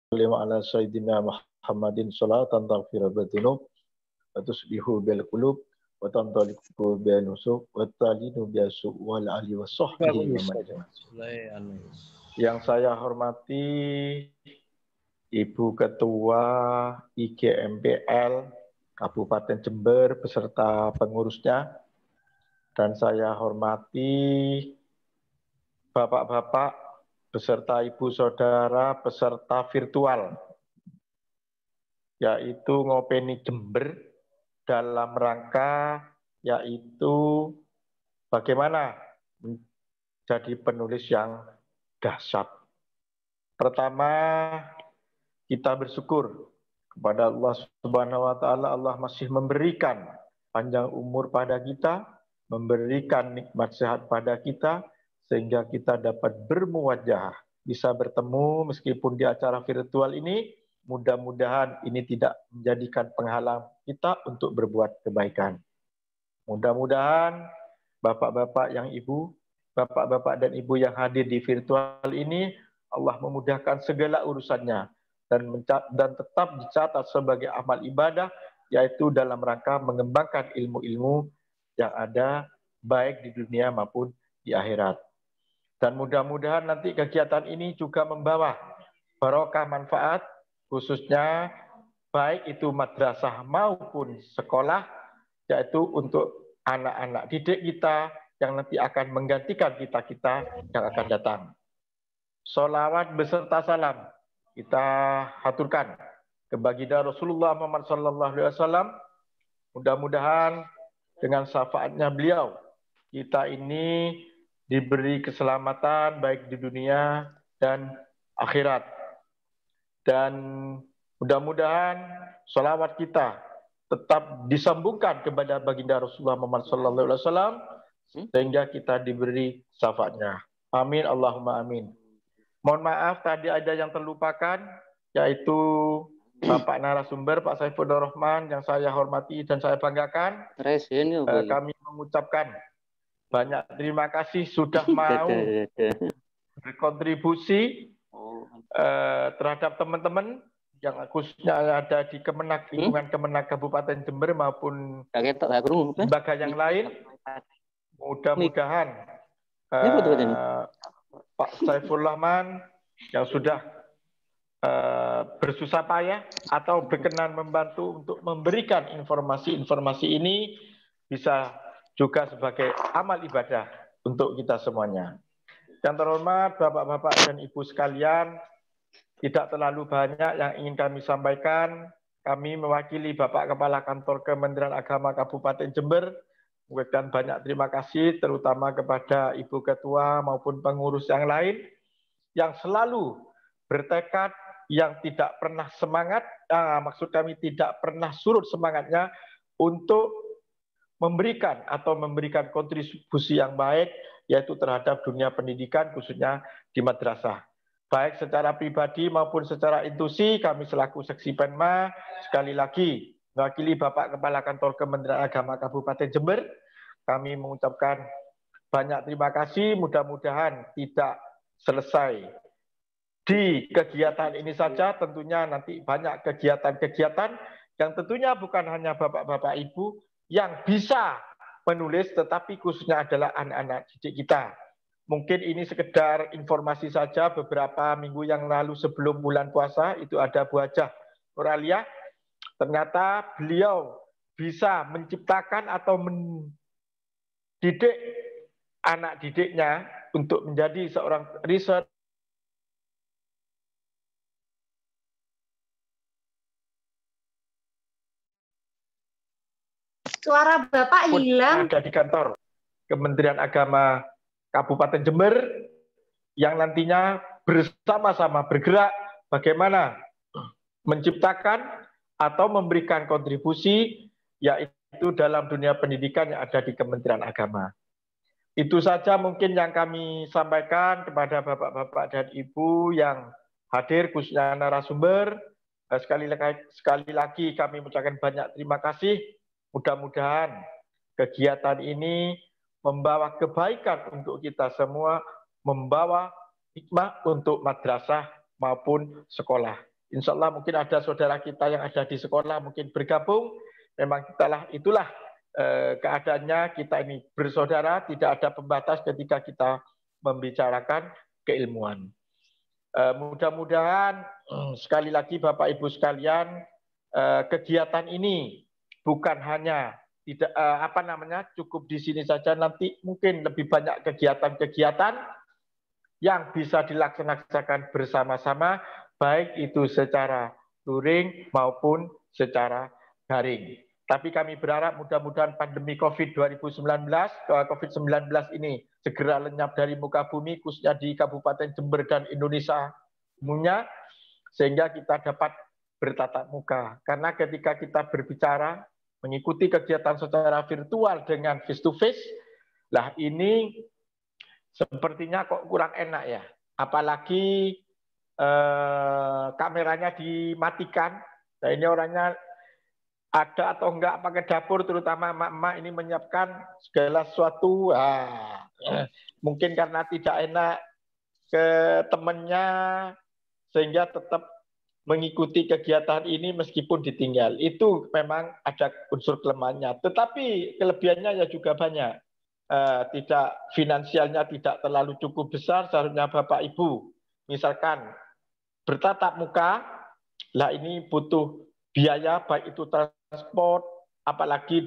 ala sayyidina Muhammadin salatan taghfir dzunub wa tusbihu bil qulub wa tantaliqu bil nusuk wa talinu bisu wal ali wa sahbihi Yang saya hormati Ibu Ketua IGMPL Kabupaten Jember beserta pengurusnya, dan saya hormati Bapak-bapak beserta ibu saudara peserta virtual, yaitu Ngopeni Jember, dalam rangka yaitu bagaimana menjadi penulis yang dahsyat. Pertama, kita bersyukur kepada Allah Subhanahu wa taala. Allah masih memberikan panjang umur pada kita, memberikan nikmat sehat pada kita, sehingga kita dapat bermuwajahah, bisa bertemu meskipun di acara virtual ini. Mudah-mudahan ini tidak menjadikan penghalang kita untuk berbuat kebaikan. Mudah-mudahan bapak-bapak dan ibu yang hadir di virtual ini, Allah memudahkan segala urusannya dan tetap dicatat sebagai amal ibadah, yaitu dalam rangka mengembangkan ilmu-ilmu yang ada baik di dunia maupun di akhirat. Dan mudah-mudahan nanti kegiatan ini juga membawa barokah manfaat, khususnya baik itu madrasah maupun sekolah, yaitu untuk anak-anak didik kita yang nanti akan menggantikan kita-kita yang akan datang. Sholawat beserta salam kita haturkan ke baginda Rasulullah Muhammad SAW. Mudah-mudahan dengan syafaatnya beliau, kita ini diberi keselamatan baik di dunia dan akhirat. Dan mudah-mudahan sholawat kita tetap disambungkan kepada baginda Rasulullah Muhammad SAW sehingga kita diberi syafaatnya. Amin, Allahumma amin. Mohon maaf tadi ada yang terlupakan, yaitu Bapak narasumber Pak Saiful Rahman yang saya hormati dan saya banggakan. Kami mengucapkan banyak terima kasih sudah mau berkontribusi terhadap teman-teman yang khususnya ada di Kemenak, lingkungan Kemenak Kabupaten Jember maupun lembaga yang lain. Mudah-mudahan Pak Saiful Rahman yang sudah bersusah payah atau berkenan membantu untuk memberikan informasi-informasi ini bisa juga sebagai amal ibadah untuk kita semuanya. Yang terhormat Bapak-bapak dan Ibu sekalian, tidak terlalu banyak yang ingin kami sampaikan. Kami mewakili Bapak Kepala Kantor Kementerian Agama Kabupaten Jember mengucapkan banyak terima kasih terutama kepada Ibu Ketua maupun pengurus yang lain yang selalu bertekad, yang tidak pernah semangat, maksud kami tidak pernah surut semangatnya untuk memberikan kontribusi yang baik, yaitu terhadap dunia pendidikan, khususnya di madrasah. Baik secara pribadi maupun secara institusi, kami selaku Seksi Penma, sekali lagi, mewakili Bapak Kepala Kantor Kementerian Agama Kabupaten Jember, kami mengucapkan banyak terima kasih, mudah-mudahan tidak selesai di kegiatan ini saja, tentunya nanti banyak kegiatan-kegiatan yang tentunya bukan hanya Bapak-bapak Ibu yang bisa menulis, tetapi khususnya adalah anak-anak didik kita. Mungkin ini sekedar informasi saja. Beberapa minggu yang lalu sebelum bulan puasa itu ada Bu Hajah Nuralia. Ternyata beliau bisa menciptakan atau mendidik anak didiknya untuk menjadi seorang riset. Suara Bapak hilang. Ada di kantor Kementerian Agama Kabupaten Jember yang nantinya bersama-sama bergerak bagaimana menciptakan atau memberikan kontribusi, yaitu dalam dunia pendidikan yang ada di Kementerian Agama. Itu saja mungkin yang kami sampaikan kepada Bapak-bapak dan Ibu yang hadir, khususnya narasumber. Sekali lagi kami mengucapkan banyak terima kasih. Mudah-mudahan kegiatan ini membawa kebaikan untuk kita semua, membawa hikmah untuk madrasah maupun sekolah. Insya Allah mungkin ada saudara kita yang ada di sekolah mungkin bergabung. Memang itulah keadaannya, kita ini bersaudara, tidak ada pembatas ketika kita membicarakan keilmuan. Mudah-mudahan sekali lagi Bapak Ibu sekalian, kegiatan ini bukan hanya tidak cukup di sini saja, nanti mungkin lebih banyak kegiatan-kegiatan yang bisa dilaksanakan bersama-sama, baik itu secara luring maupun secara daring. Tapi kami berharap mudah-mudahan pandemi COVID-19 ini segera lenyap dari muka bumi, khususnya di Kabupaten Jember dan Indonesia umumnya, sehingga kita dapat bertatap muka. Karena ketika kita berbicara, mengikuti kegiatan secara virtual dengan face to face, lah ini sepertinya kok kurang enak ya. Apalagi kameranya dimatikan. Nah ini orangnya ada atau enggak pakai dapur, terutama emak-emak ini menyiapkan segala sesuatu. Mungkin karena tidak enak ke temannya, sehingga tetap mengikuti kegiatan ini meskipun ditinggal. Itu memang ada unsur kelemahannya. Tetapi kelebihannya ya juga banyak. Tidak finansialnya tidak terlalu cukup besar, seharusnya Bapak Ibu misalkan bertatap muka, lah ini butuh biaya, baik itu transport, apalagi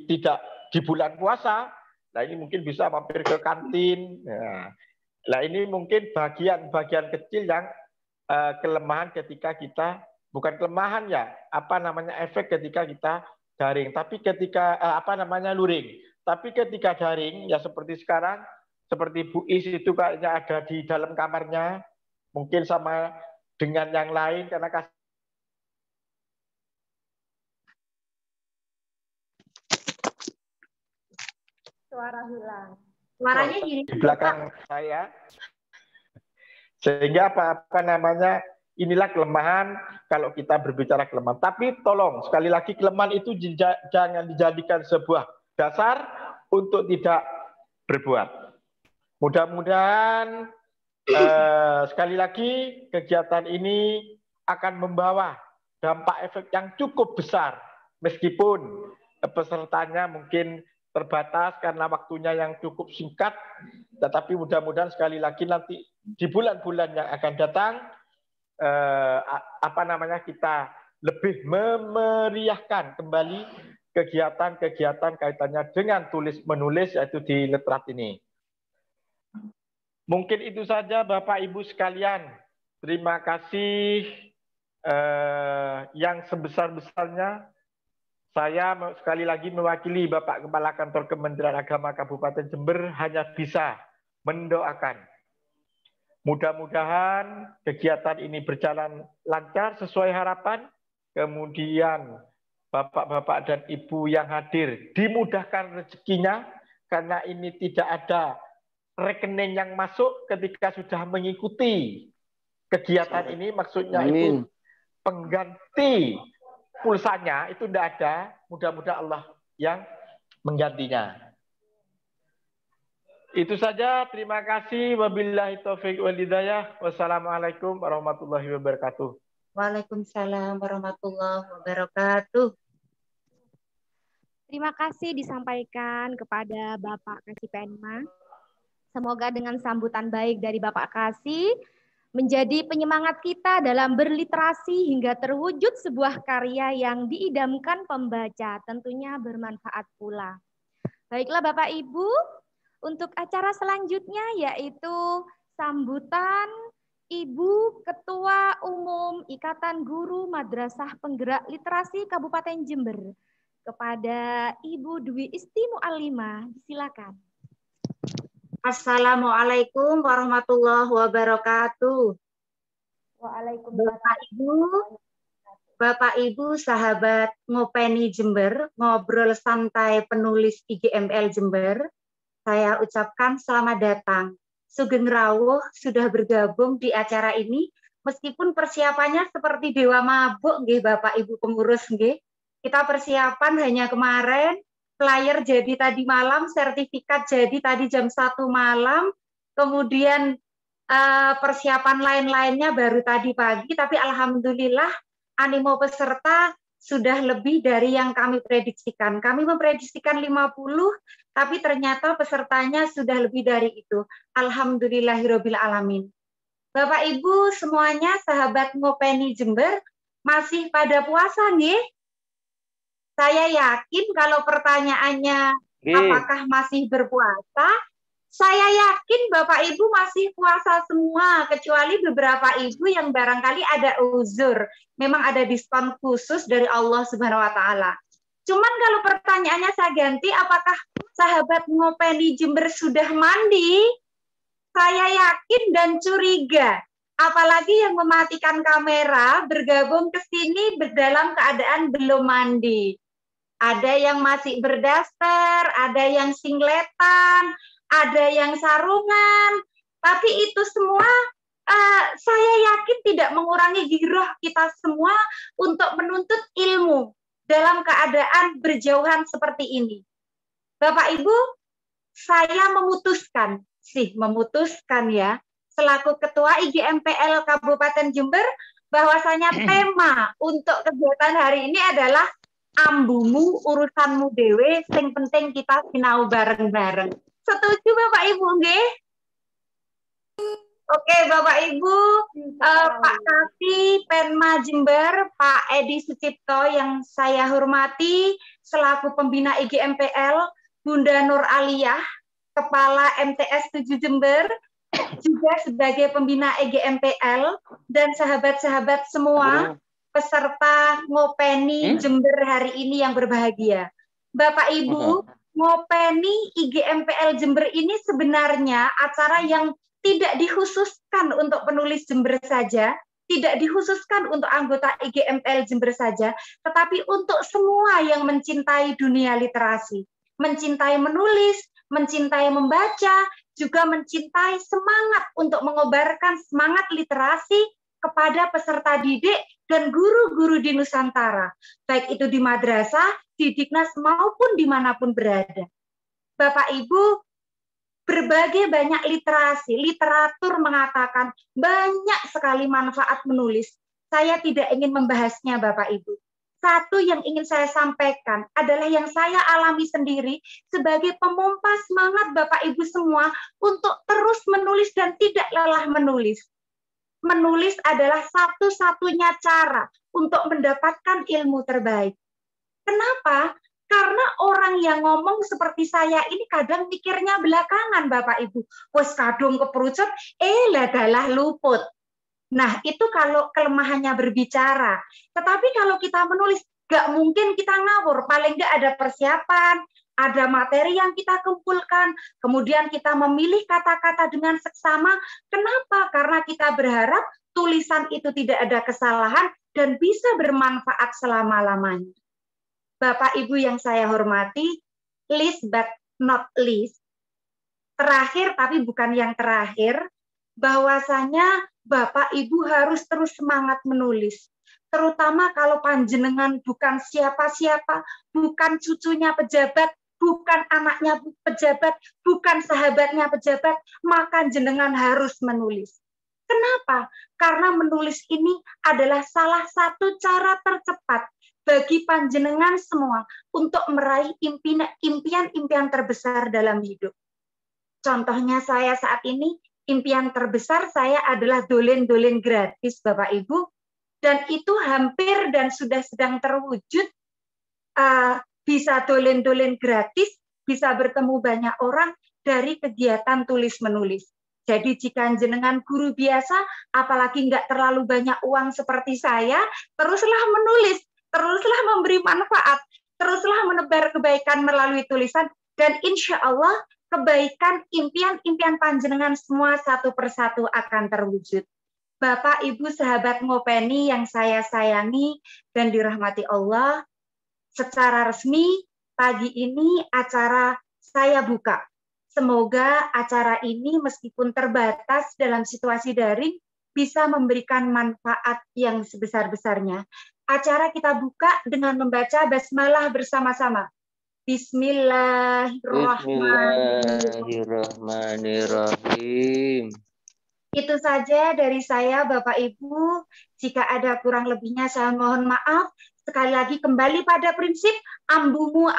tidak di bulan puasa. Nah ini mungkin bisa mampir ke kantin. Nah ini mungkin bagian-bagian kecil yang kelemahan ketika kita, bukan kelemahan ya, efek ketika kita daring. Tapi ketika luring. Tapi ketika daring ya seperti sekarang, seperti Bu Is itu kayaknya ada di dalam kamarnya, mungkin sama dengan yang lain karena suara hilang. Suaranya gini di belakang saya. Sehingga inilah kelemahan kalau kita berbicara kelemahan. Tapi tolong sekali lagi, kelemahan itu jangan dijadikan sebuah dasar untuk tidak berbuat. Mudah-mudahan sekali lagi kegiatan ini akan membawa dampak efek yang cukup besar, meskipun pesertanya mungkin terbatas karena waktunya yang cukup singkat, tetapi mudah-mudahan sekali lagi nanti di bulan-bulan yang akan datang kita lebih memeriahkan kembali kegiatan-kegiatan kaitannya dengan tulis-menulis, yaitu di Letterat ini. Mungkin itu saja Bapak Ibu sekalian. Terima kasih yang sebesar-besarnya. Saya sekali lagi mewakili Bapak Kepala Kantor Kementerian Agama Kabupaten Jember hanya bisa mendoakan. Mudah-mudahan kegiatan ini berjalan lancar sesuai harapan. Kemudian Bapak-bapak dan Ibu yang hadir dimudahkan rezekinya, karena ini tidak ada rekening yang masuk ketika sudah mengikuti kegiatan ini. Maksudnya itu pengganti pulsanya itu tidak ada. Mudah-mudahan Allah yang menggantinya. Itu saja. Terima kasih. Wabillahi taufiq wal hidayah. Wassalamualaikum warahmatullahi wabarakatuh. Waalaikumsalam warahmatullahi wabarakatuh. Terima kasih disampaikan kepada Bapak Kasih Penma. Semoga dengan sambutan baik dari Bapak Kasih menjadi penyemangat kita dalam berliterasi hingga terwujud sebuah karya yang diidamkan pembaca, tentunya bermanfaat pula. Baiklah Bapak Ibu, untuk acara selanjutnya yaitu sambutan Ibu Ketua Umum Ikatan Guru Madrasah Penggerak Literasi Kabupaten Jember kepada Ibu Dwi Isti Mu'allimah. Silakan. Assalamualaikum warahmatullahi wabarakatuh. Waalaikumsalam. Bapak Ibu sahabat Ngopeni Jember, ngobrol santai penulis IGML Jember, saya ucapkan selamat datang. Sugeng rawuh sudah bergabung di acara ini, meskipun persiapannya seperti dewa mabuk nggih Bapak Ibu pengurus nggih. Kita persiapan hanya kemarin, flyer jadi tadi malam, sertifikat jadi tadi jam 1 malam, kemudian persiapan lain-lainnya baru tadi pagi, tapi alhamdulillah animo peserta sudah lebih dari yang kami prediksikan. Kami memprediksikan 50, tapi ternyata pesertanya sudah lebih dari itu. Alhamdulillahirabbil alamin. Bapak Ibu semuanya, sahabat Ngopeni Jember, masih pada puasa nggih? Saya yakin kalau pertanyaannya apakah masih berpuasa, saya yakin Bapak Ibu masih puasa semua, kecuali beberapa ibu yang barangkali ada uzur. Memang ada diskon khusus dari Allah Subhanahu wa Ta'ala. Cuman kalau pertanyaannya saya ganti, apakah sahabat Ngopeni Jember sudah mandi? Saya yakin dan curiga. Apalagi yang mematikan kamera, bergabung ke sini dalam keadaan belum mandi. Ada yang masih berdaster, ada yang singletan, ada yang sarungan, tapi itu semua saya yakin tidak mengurangi giroh kita semua untuk menuntut ilmu dalam keadaan berjauhan seperti ini. Bapak Ibu, saya memutuskan ya, selaku Ketua IGMPL Kabupaten Jember, bahwasanya tema untuk kegiatan hari ini adalah ambumu urusanmu dewe, sing penting kita sinau bareng-bareng. Setuju Bapak Ibu nggih? Oke Bapak Ibu, Pak Kasih Penma Jember, Pak Edi Sucipto yang saya hormati selaku pembina IGMPL, Bunda Nur Aliyah, Kepala MTS 7 Jember, juga sebagai pembina IGMPL, dan sahabat-sahabat semua peserta Ngopeni Jember hari ini yang berbahagia. Bapak Ibu, Ngopeni IGMPL Jember ini sebenarnya acara yang tidak dikhususkan untuk penulis Jember saja, tidak dikhususkan untuk anggota IGMPL Jember saja, tetapi untuk semua yang mencintai dunia literasi, mencintai menulis, mencintai membaca, juga mencintai semangat untuk mengobarkan semangat literasi kepada peserta didik dan guru-guru di Nusantara, baik itu di madrasah, di Diknas, maupun dimanapun berada. Bapak Ibu, berbagai banyak literatur mengatakan banyak sekali manfaat menulis. Saya tidak ingin membahasnya Bapak Ibu. Satu yang ingin saya sampaikan adalah yang saya alami sendiri sebagai pemompa semangat Bapak Ibu semua untuk terus menulis dan tidak lelah menulis. Menulis adalah satu-satunya cara untuk mendapatkan ilmu terbaik. Kenapa? Karena orang yang ngomong seperti saya ini kadang mikirnya belakangan Bapak Ibu. Wes kadung keperucut, ladalah luput. Nah, itu kalau kelemahannya berbicara. Tetapi kalau kita menulis, gak mungkin kita ngawur. Paling gak ada persiapan, ada materi yang kita kumpulkan, kemudian kita memilih kata-kata dengan seksama. Kenapa? Karena kita berharap tulisan itu tidak ada kesalahan dan bisa bermanfaat selama-lamanya. Bapak Ibu yang saya hormati, last but not least, terakhir tapi bukan yang terakhir, bahwasanya Bapak Ibu harus terus semangat menulis. Terutama kalau panjenengan bukan siapa-siapa, bukan cucunya pejabat, bukan anaknya pejabat, bukan sahabatnya pejabat, maka jenengan harus menulis. Kenapa? Karena menulis ini adalah salah satu cara tercepat bagi panjenengan semua untuk meraih impian-impian terbesar dalam hidup. Contohnya saya saat ini, impian terbesar saya adalah dolen-dolen gratis Bapak Ibu, dan itu hampir dan sudah sedang terwujud. Bisa dolen-dolen gratis, bisa bertemu banyak orang dari kegiatan tulis-menulis. Jadi jika jenengan guru biasa, apalagi nggak terlalu banyak uang seperti saya, teruslah menulis, teruslah memberi manfaat, teruslah menebar kebaikan melalui tulisan, dan insya Allah kebaikan impian-impian panjenengan semua satu persatu akan terwujud. Bapak, Ibu, sahabat Ngopeni yang saya sayangi dan dirahmati Allah, secara resmi pagi ini acara saya buka. Semoga acara ini meskipun terbatas dalam situasi daring bisa memberikan manfaat yang sebesar-besarnya. Acara kita buka dengan membaca basmalah bersama-sama. Bismillahirrahmanirrahim. Itu saja dari saya, Bapak Ibu. Jika ada kurang lebihnya, saya mohon maaf. Sekali lagi kembali pada prinsip ambumu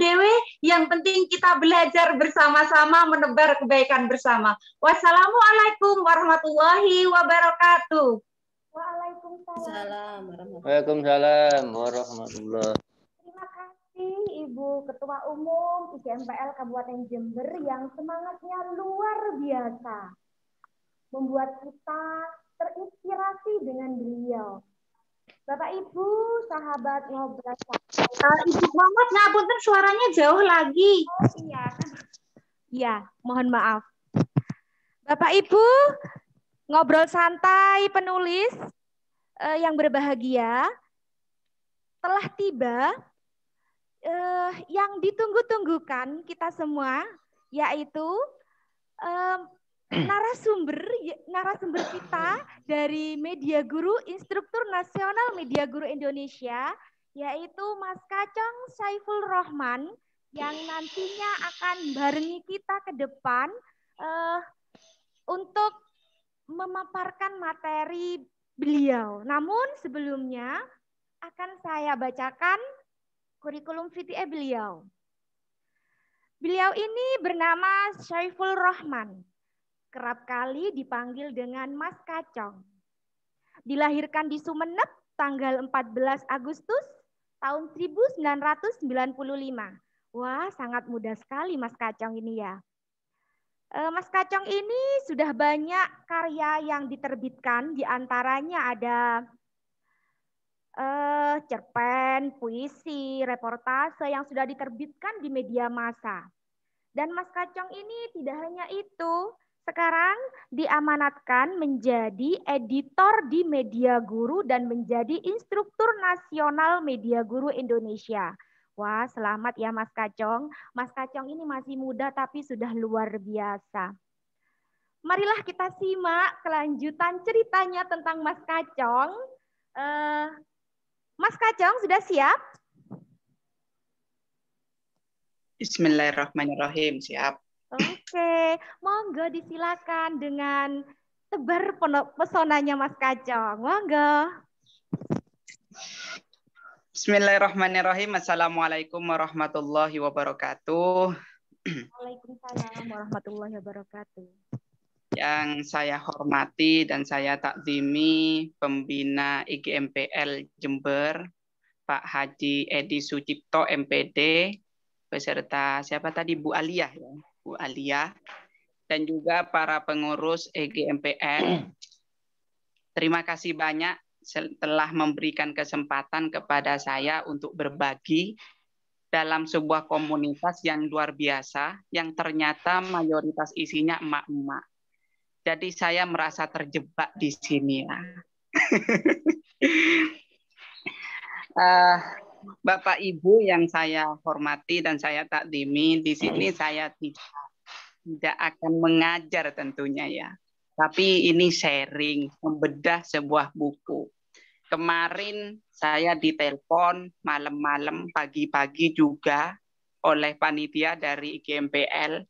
dewe. Yang penting kita belajar bersama-sama, menebar kebaikan bersama. Wassalamualaikum warahmatullahi wabarakatuh. Waalaikumsalam. Waalaikumsalam warahmatullahi. Terima kasih Ibu Ketua Umum IGMPL Kabupaten Jember yang semangatnya luar biasa. Membuat kita terinspirasi dengan beliau. Bapak Ibu, sahabat ngobrol. Ibu Muhammad, ngapunten suaranya jauh lagi. Oh iya. Iya, mohon maaf. Bapak Ibu, ngobrol santai penulis yang berbahagia, telah tiba yang ditunggu-tunggukan kita semua, yaitu narasumber kita dari Media Guru, Instruktur Nasional Media Guru Indonesia, yaitu Mas Kacong Saiful Rohman, yang nantinya akan barengi kita ke depan untuk memaparkan materi beliau. Namun sebelumnya akan saya bacakan kurikulum vitae beliau. Beliau ini bernama Saiful Rohman. Kerap kali dipanggil dengan Mas Kacong. Dilahirkan di Sumeneb tanggal 14 Agustus tahun 1995. Wah, sangat muda sekali Mas Kacong ini ya. Mas Kacong ini sudah banyak karya yang diterbitkan, diantaranya ada cerpen, puisi, reportase yang sudah diterbitkan di media massa. Dan Mas Kacong ini tidak hanya itu, sekarang diamanatkan menjadi editor di Media Guru dan menjadi Instruktur Nasional Media Guru Indonesia. Wah, selamat ya Mas Kacong. Mas Kacong ini masih muda tapi sudah luar biasa. Marilah kita simak kelanjutan ceritanya tentang Mas Kacong. Mas Kacong sudah siap? Bismillahirrahmanirrahim, siap. Oke, monggo disilakan dengan tebar pesonanya Mas Kacong. Monggo. Bismillahirrahmanirrahim. Assalamualaikum warahmatullahi wabarakatuh. Waalaikumsalam warahmatullahi wabarakatuh. Yang saya hormati dan saya takzimi pembina IGMPL Jember, Pak Haji Edi Sucipto MPD, beserta siapa tadi Bu Aliyah ya, Bu Aliyah, dan juga para pengurus IGMPL. Terima kasih banyak telah memberikan kesempatan kepada saya untuk berbagi dalam sebuah komunitas yang luar biasa, yang ternyata mayoritas isinya emak-emak. Jadi saya merasa terjebak di sini ya. Bapak Ibu yang saya hormati dan saya takdimi, di sini saya tidak akan mengajar tentunya ya. Tapi ini sharing, membedah sebuah buku. Kemarin saya ditelepon malam-malam, pagi-pagi juga oleh panitia dari IGMPL.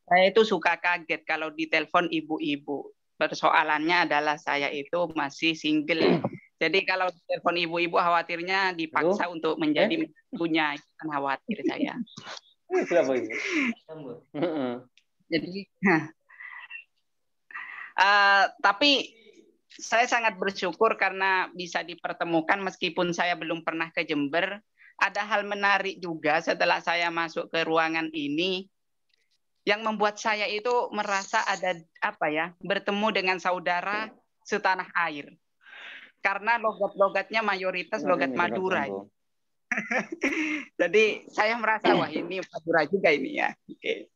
Saya itu suka kaget kalau ditelepon ibu-ibu. Persoalannya adalah saya itu masih single. Jadi kalau telepon ibu-ibu khawatirnya dipaksa untuk menjadi punya, kan khawatir saya. Jadi, tapi saya sangat bersyukur karena bisa dipertemukan meskipun saya belum pernah ke Jember. Ada hal menarik juga setelah saya masuk ke ruangan ini yang membuat saya itu merasa ada apa ya, bertemu dengan saudara setanah air. Karena logat-logatnya mayoritas logat Madura. Jadi saya merasa wah ini Madura juga ini ya. Oke.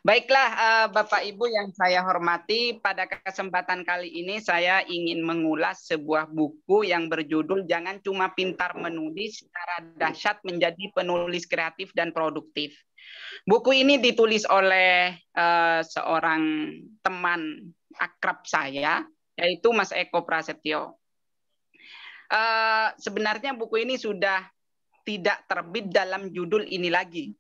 Baiklah Bapak Ibu yang saya hormati, pada kesempatan kali ini saya ingin mengulas sebuah buku yang berjudul Jangan Cuma Pintar Menulis, Cara Dahsyat Menjadi Penulis Kreatif dan Produktif. Buku ini ditulis oleh seorang teman akrab saya, yaitu Mas Eko Prasetyo. Sebenarnya buku ini sudah tidak terbit dalam judul ini lagi.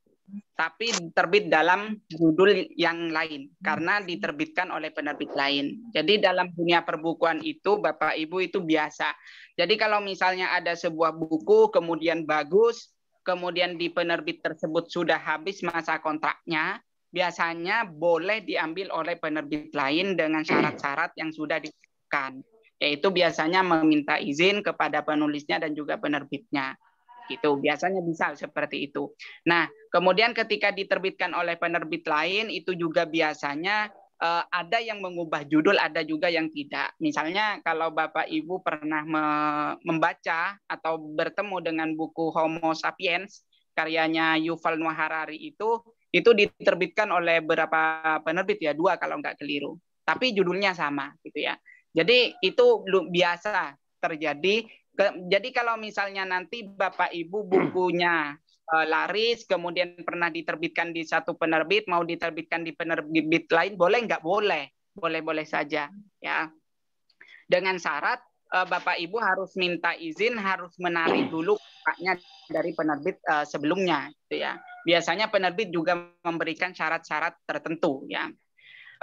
tapi terbit dalam judul yang lain karena diterbitkan oleh penerbit lain. Jadi dalam dunia perbukuan itu Bapak Ibu itu biasa. Jadi kalau misalnya ada sebuah buku kemudian bagus, kemudian di penerbit tersebut sudah habis masa kontraknya, biasanya boleh diambil oleh penerbit lain dengan syarat-syarat yang sudah ditentukan. Yaitu biasanya meminta izin kepada penulisnya dan juga penerbitnya. Gitu, biasanya bisa seperti itu. Nah, kemudian ketika diterbitkan oleh penerbit lain, itu juga biasanya ada yang mengubah judul, ada juga yang tidak. Misalnya kalau Bapak Ibu pernah membaca atau bertemu dengan buku Homo Sapiens, karyanya Yuval Noah Harari itu diterbitkan oleh beberapa penerbit ya, 2 kalau nggak keliru. Tapi judulnya sama gitu ya. Jadi itu biasa terjadi. Jadi kalau misalnya nanti Bapak Ibu bukunya laris, kemudian pernah diterbitkan di satu penerbit, mau diterbitkan di penerbit lain, boleh nggak? Boleh. Boleh-boleh saja. Ya. Dengan syarat Bapak Ibu harus minta izin, harus menarik dulu haknya dari penerbit sebelumnya. Gitu ya. Biasanya penerbit juga memberikan syarat-syarat tertentu. Ya.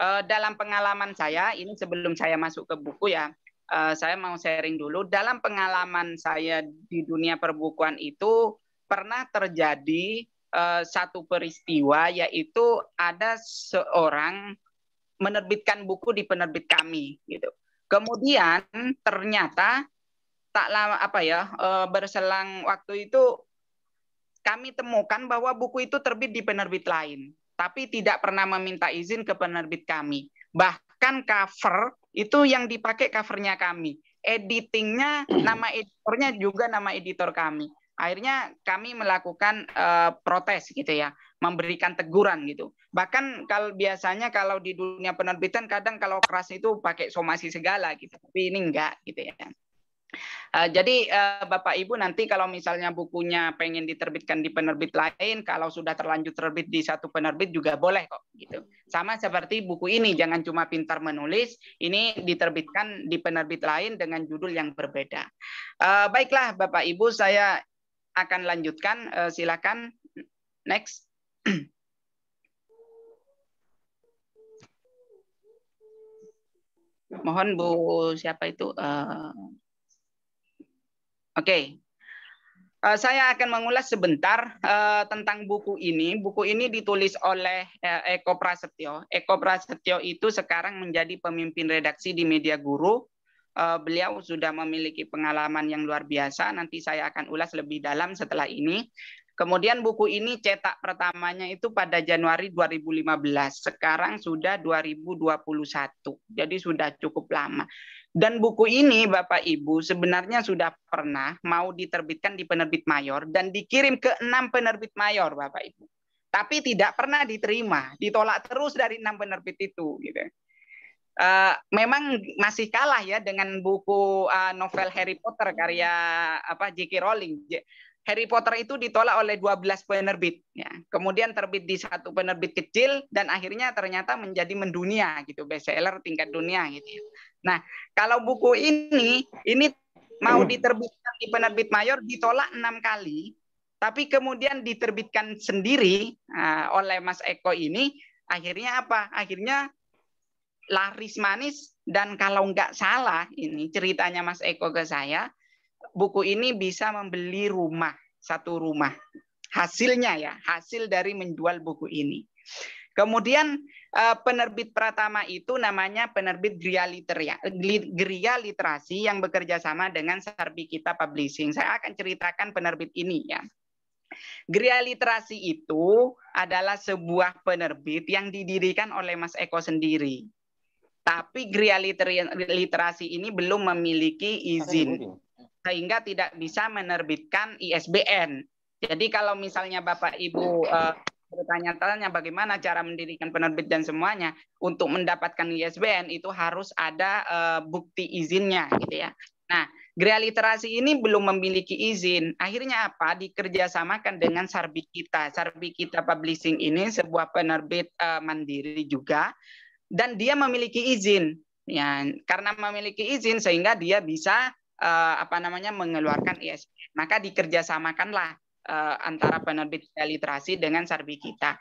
Dalam pengalaman saya, ini sebelum saya masuk ke buku ya, saya mau sharing dulu. Dalam pengalaman saya di dunia perbukuan itu pernah terjadi satu peristiwa, yaitu ada seorang menerbitkan buku di penerbit kami gitu. Kemudian ternyata tak lama berselang waktu itu kami temukan bahwa buku itu terbit di penerbit lain, tapi tidak pernah meminta izin ke penerbit kami. Bahkan cover itu yang dipakai covernya kami. Editingnya, nama editornya juga nama editor kami. Akhirnya kami melakukan protes gitu ya, memberikan teguran gitu. Bahkan biasanya kalau di dunia penerbitan kadang kalau keras itu pakai somasi segala gitu, tapi ini enggak gitu ya. Jadi Bapak Ibu nanti kalau misalnya bukunya pengen diterbitkan di penerbit lain, kalau sudah terlanjur terbit di satu penerbit juga boleh kok gitu. Sama seperti buku ini, jangan cuma pintar menulis, ini diterbitkan di penerbit lain dengan judul yang berbeda. Baiklah Bapak Ibu, saya akan lanjutkan, silakan next. Mohon Bu siapa itu? Oke. Saya akan mengulas sebentar tentang buku ini. Buku ini ditulis oleh Eko Prasetyo. Eko Prasetyo itu sekarang menjadi pemimpin redaksi di Media Guru. Beliau sudah memiliki pengalaman yang luar biasa. Nanti saya akan ulas lebih dalam setelah ini. Kemudian buku ini cetak pertamanya itu pada Januari 2015. Sekarang sudah 2021. Jadi sudah cukup lama. Dan buku ini Bapak Ibu sebenarnya sudah pernah mau diterbitkan di penerbit mayor dan dikirim ke 6 penerbit mayor Bapak Ibu. Tapi tidak pernah diterima, ditolak terus dari 6 penerbit itu gitu. Memang masih kalah ya dengan buku novel Harry Potter karya J.K. Rowling. Harry Potter itu ditolak oleh 12 penerbit ya. Kemudian terbit di satu penerbit kecil dan akhirnya ternyata menjadi mendunia gitu, bestseller tingkat dunia gitu ya. Nah, kalau buku ini mau diterbitkan di penerbit mayor ditolak 6 kali, tapi kemudian diterbitkan sendiri oleh Mas Eko ini, akhirnya apa? Akhirnya laris manis dan kalau nggak salah ini ceritanya Mas Eko ke saya, buku ini bisa membeli satu rumah. Hasilnya ya, hasil dari menjual buku ini. Kemudian penerbit pertama itu namanya penerbit Gria Literasi yang bekerja sama dengan Sarbikita Publishing. Saya akan ceritakan penerbit ini ya. Gria Literasi itu adalah sebuah penerbit yang didirikan oleh Mas Eko sendiri. Tapi Gria Literasi ini belum memiliki izin, sehingga tidak bisa menerbitkan ISBN. Jadi kalau misalnya Bapak Ibu bertanya-tanya bagaimana cara mendirikan penerbit dan semuanya, untuk mendapatkan ISBN itu harus ada bukti izinnya gitu ya. Nah, Gria Literasi ini belum memiliki izin. Akhirnya apa? Dikerjasamakan dengan Sarbikita. Sarbikita Publishing ini sebuah penerbit mandiri juga, dan dia memiliki izin. Ya, karena memiliki izin sehingga dia bisa mengeluarkan ISBN. Maka dikerjasamakanlah antara penerbit Gria Literasi dengan Sarbi kita.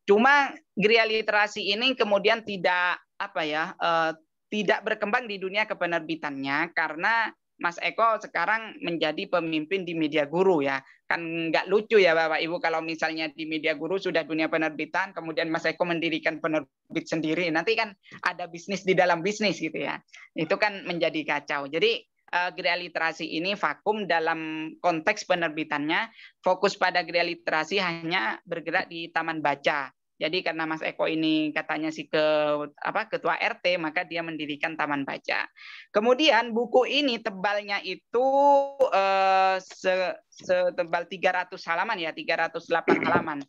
Cuma Gria Literasi ini kemudian tidak tidak berkembang di dunia kepenerbitannya karena Mas Eko sekarang menjadi pemimpin di Media Guru ya. Kan nggak lucu ya Bapak Ibu kalau misalnya di Media Guru sudah dunia penerbitan, kemudian Mas Eko mendirikan penerbit sendiri. Nanti kan ada bisnis di dalam bisnis gitu ya. Itu kan menjadi kacau. Jadi Gria Literasi ini vakum dalam konteks penerbitannya, fokus pada Gria Literasi hanya bergerak di taman baca. Jadi karena Mas Eko ini katanya ketua RT, maka dia mendirikan taman baca. Kemudian buku ini tebalnya itu setebal 300 halaman ya, 308 halaman.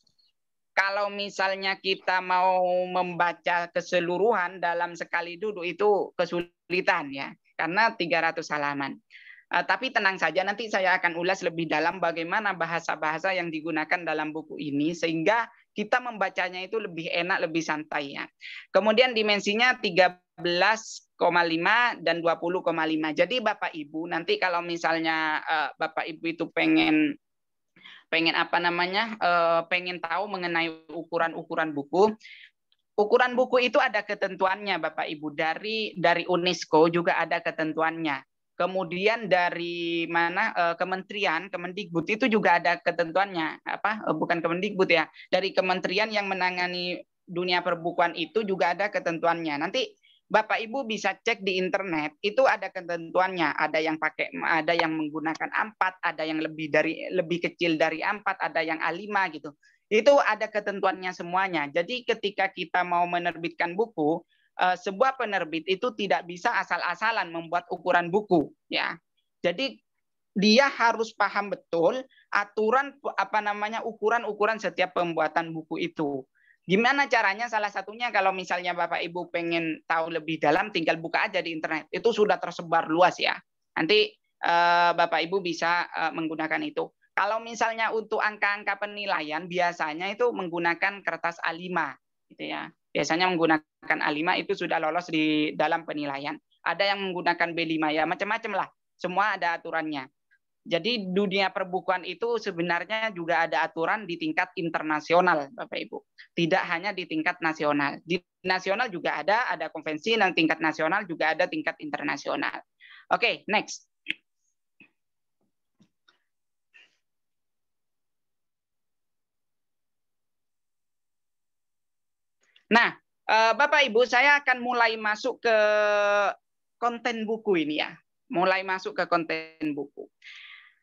Kalau misalnya kita mau membaca keseluruhan dalam sekali duduk itu kesulitan ya, karena 300 halaman. Tapi tenang saja, nanti saya akan ulas lebih dalam bagaimana bahasa-bahasa yang digunakan dalam buku ini sehingga kita membacanya itu lebih enak, lebih santai ya. Kemudian dimensinya 13,5 dan 20,5. Jadi Bapak Ibu nanti kalau misalnya Bapak Ibu itu pengen pengen tahu mengenai ukuran-ukuran buku. Ukuran buku itu ada ketentuannya Bapak Ibu, dari UNESCO juga ada ketentuannya. Kemudian dari kementerian, Kemendikbud itu juga ada ketentuannya. Bukan Kemendikbud ya, dari kementerian yang menangani dunia perbukuan itu juga ada ketentuannya. Nanti Bapak Ibu bisa cek di internet, itu ada ketentuannya. Ada yang menggunakan A4, ada yang lebih kecil dari A4, ada yang A5 gitu. Itu ada ketentuannya semuanya. Jadi ketika kita mau menerbitkan buku, sebuah penerbit itu tidak bisa asal-asalan membuat ukuran buku ya. Jadi dia harus paham betul aturan ukuran-ukuran setiap pembuatan buku itu. Gimana caranya? Salah satunya kalau misalnya Bapak Ibu pengen tahu lebih dalam, tinggal buka aja di internet. Itu sudah tersebar luas ya. Nanti Bapak Ibu bisa menggunakan itu. Kalau misalnya untuk angka-angka penilaian biasanya itu menggunakan kertas A5 gitu ya. Biasanya menggunakan A5 itu sudah lolos di dalam penilaian. Ada yang menggunakan B5 ya, macam-macam lah. Semua ada aturannya. Jadi dunia perbukuan itu sebenarnya juga ada aturan di tingkat internasional, Bapak Ibu. Tidak hanya di tingkat nasional. Di nasional juga ada konvensi, dan tingkat nasional juga ada tingkat internasional. Oke, next. Nah, Bapak Ibu, saya akan mulai masuk ke konten buku ini ya. Mulai masuk ke konten buku.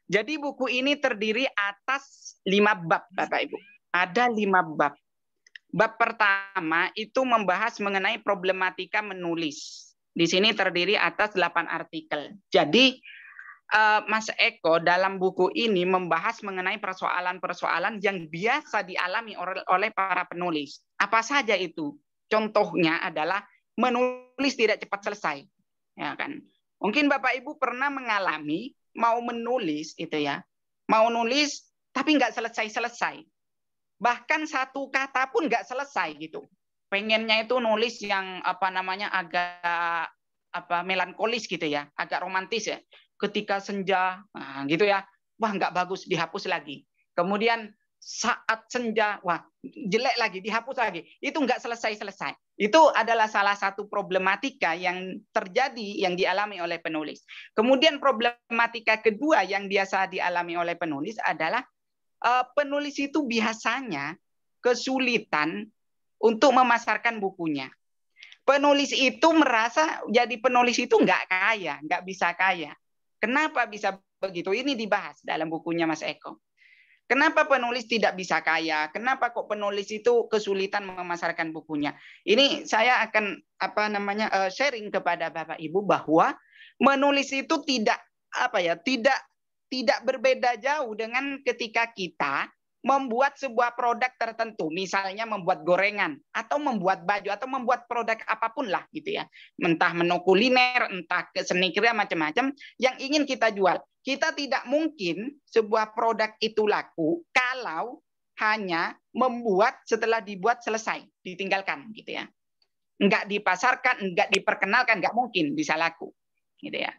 Jadi buku ini terdiri atas 5 bab, Bapak Ibu. Ada 5 bab. Bab pertama itu membahas mengenai problematika menulis. Di sini terdiri atas 8 artikel. Jadi Mas Eko dalam buku ini membahas mengenai persoalan-persoalan yang biasa dialami oleh para penulis. Apa saja itu? Contohnya adalah menulis tidak cepat selesai. Ya kan? Mungkin Bapak Ibu pernah mengalami mau menulis itu ya. Mau nulis tapi nggak selesai-selesai. Bahkan satu kata pun nggak selesai gitu. Pengennya itu nulis yang agak melankolis gitu ya, agak romantis ya. Ketika senja, gitu ya, wah nggak bagus, dihapus lagi. Kemudian saat senja, wah jelek lagi, dihapus lagi. Itu nggak selesai-selesai. Itu adalah salah satu problematika yang terjadi, yang dialami oleh penulis. Kemudian problematika kedua yang biasa dialami oleh penulis adalah penulis itu biasanya kesulitan untuk memasarkan bukunya. Penulis itu merasa jadi penulis itu nggak kaya, nggak bisa kaya. Kenapa bisa begitu? Ini dibahas dalam bukunya Mas Eko. Kenapa penulis tidak bisa kaya? Kenapa kok penulis itu kesulitan memasarkan bukunya? Ini saya akan sharing kepada Bapak Ibu bahwa menulis itu tidak berbeda jauh dengan ketika kita membuat sebuah produk tertentu, misalnya membuat gorengan atau membuat baju atau membuat produk apapun lah gitu ya, entah menu kuliner, entah seni kria macam-macam yang ingin kita jual. Kita tidak mungkin sebuah produk itu laku kalau hanya membuat setelah dibuat selesai ditinggalkan gitu ya, nggak dipasarkan, nggak diperkenalkan, nggak mungkin bisa laku gitu ya.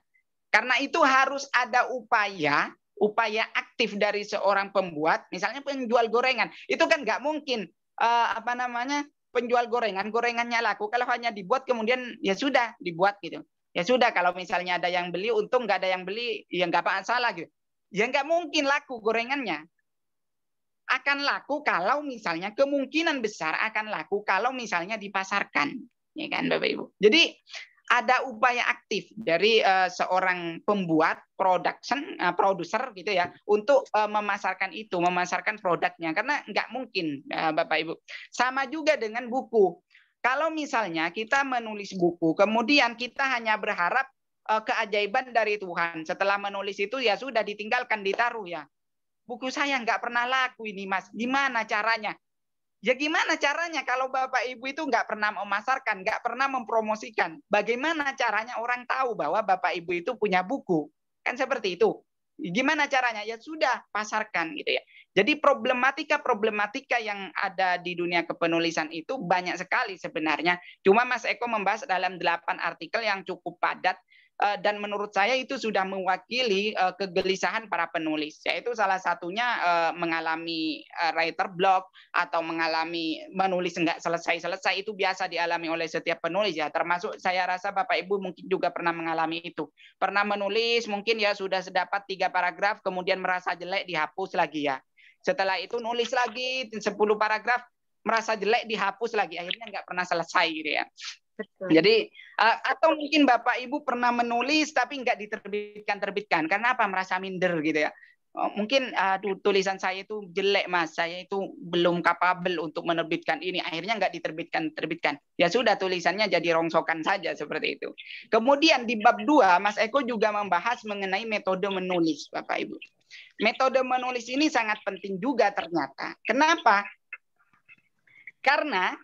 Karena itu harus ada upaya upaya aktif dari seorang pembuat, misalnya penjual gorengan, itu kan nggak mungkin penjual gorengannya laku kalau hanya dibuat kemudian ya sudah dibuat gitu. Ya sudah, kalau misalnya ada yang beli untung, nggak ada yang beli ya nggak masalah gitu. Ya nggak mungkin laku gorengannya. Akan laku kalau misalnya, kemungkinan besar akan laku kalau misalnya dipasarkan, ya kan Bapak Ibu. Jadi ada upaya aktif dari seorang pembuat, produser gitu ya, untuk memasarkan produknya, karena nggak mungkin Bapak Ibu. Sama juga dengan buku. Kalau misalnya kita menulis buku, kemudian kita hanya berharap keajaiban dari Tuhan. Setelah menulis itu ya sudah ditinggalkan, ditaruh ya. Buku saya nggak pernah laku ini Mas, gimana caranya? Ya gimana caranya kalau Bapak Ibu itu nggak pernah memasarkan, nggak pernah mempromosikan? Bagaimana caranya orang tahu bahwa Bapak Ibu itu punya buku? Kan seperti itu. Gimana caranya? Ya sudah, pasarkan gitu ya. Jadi problematika yang ada di dunia kepenulisan itu banyak sekali sebenarnya. Cuma Mas Eko membahas dalam 8 artikel yang cukup padat. Dan menurut saya itu sudah mewakili kegelisahan para penulis, yaitu salah satunya mengalami writer block atau mengalami menulis nggak selesai-selesai. Itu biasa dialami oleh setiap penulis ya, termasuk saya rasa Bapak Ibu mungkin juga pernah mengalami itu. Pernah menulis mungkin ya sudah sedapat 3 paragraf kemudian merasa jelek dihapus lagi ya. Setelah itu nulis lagi 10 paragraf merasa jelek dihapus lagi, akhirnya nggak pernah selesai gitu ya. Betul. Jadi atau mungkin Bapak Ibu pernah menulis tapi nggak diterbitkan. Karena apa? Merasa minder gitu ya. Mungkin tulisan saya itu jelek Mas, saya itu belum kapabel untuk menerbitkan ini. Akhirnya nggak diterbitkan. Ya sudah, tulisannya jadi rongsokan saja seperti itu. Kemudian di bab 2 Mas Eko juga membahas mengenai metode menulis Bapak Ibu. Metode menulis ini sangat penting juga ternyata. Kenapa? Karena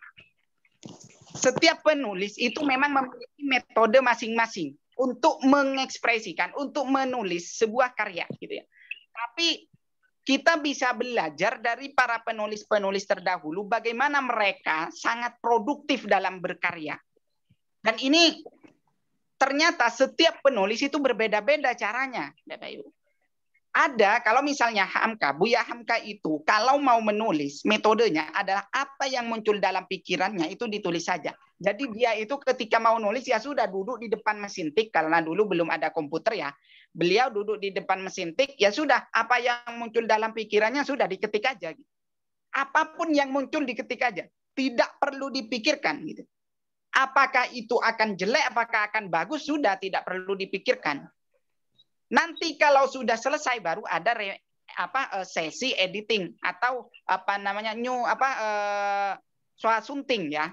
setiap penulis itu memang memiliki metode masing-masing untuk mengekspresikan, untuk menulis sebuah karya gitu ya. Tapi kita bisa belajar dari para penulis-penulis terdahulu bagaimana mereka sangat produktif dalam berkarya. Dan ini ternyata setiap penulis itu berbeda-beda caranya, Bapak Ibu. Ada, kalau misalnya Buya Hamka itu kalau mau menulis, metodenya adalah apa yang muncul dalam pikirannya itu ditulis saja. Jadi dia itu ketika mau nulis ya sudah duduk di depan mesin tik, karena dulu belum ada komputer ya. Beliau duduk di depan mesin tik, ya sudah apa yang muncul dalam pikirannya sudah diketik aja. Apapun yang muncul diketik aja, tidak perlu dipikirkan gitu. Apakah itu akan jelek, apakah akan bagus, sudah tidak perlu dipikirkan. Nanti kalau sudah selesai baru ada sesi editing atau sunting ya,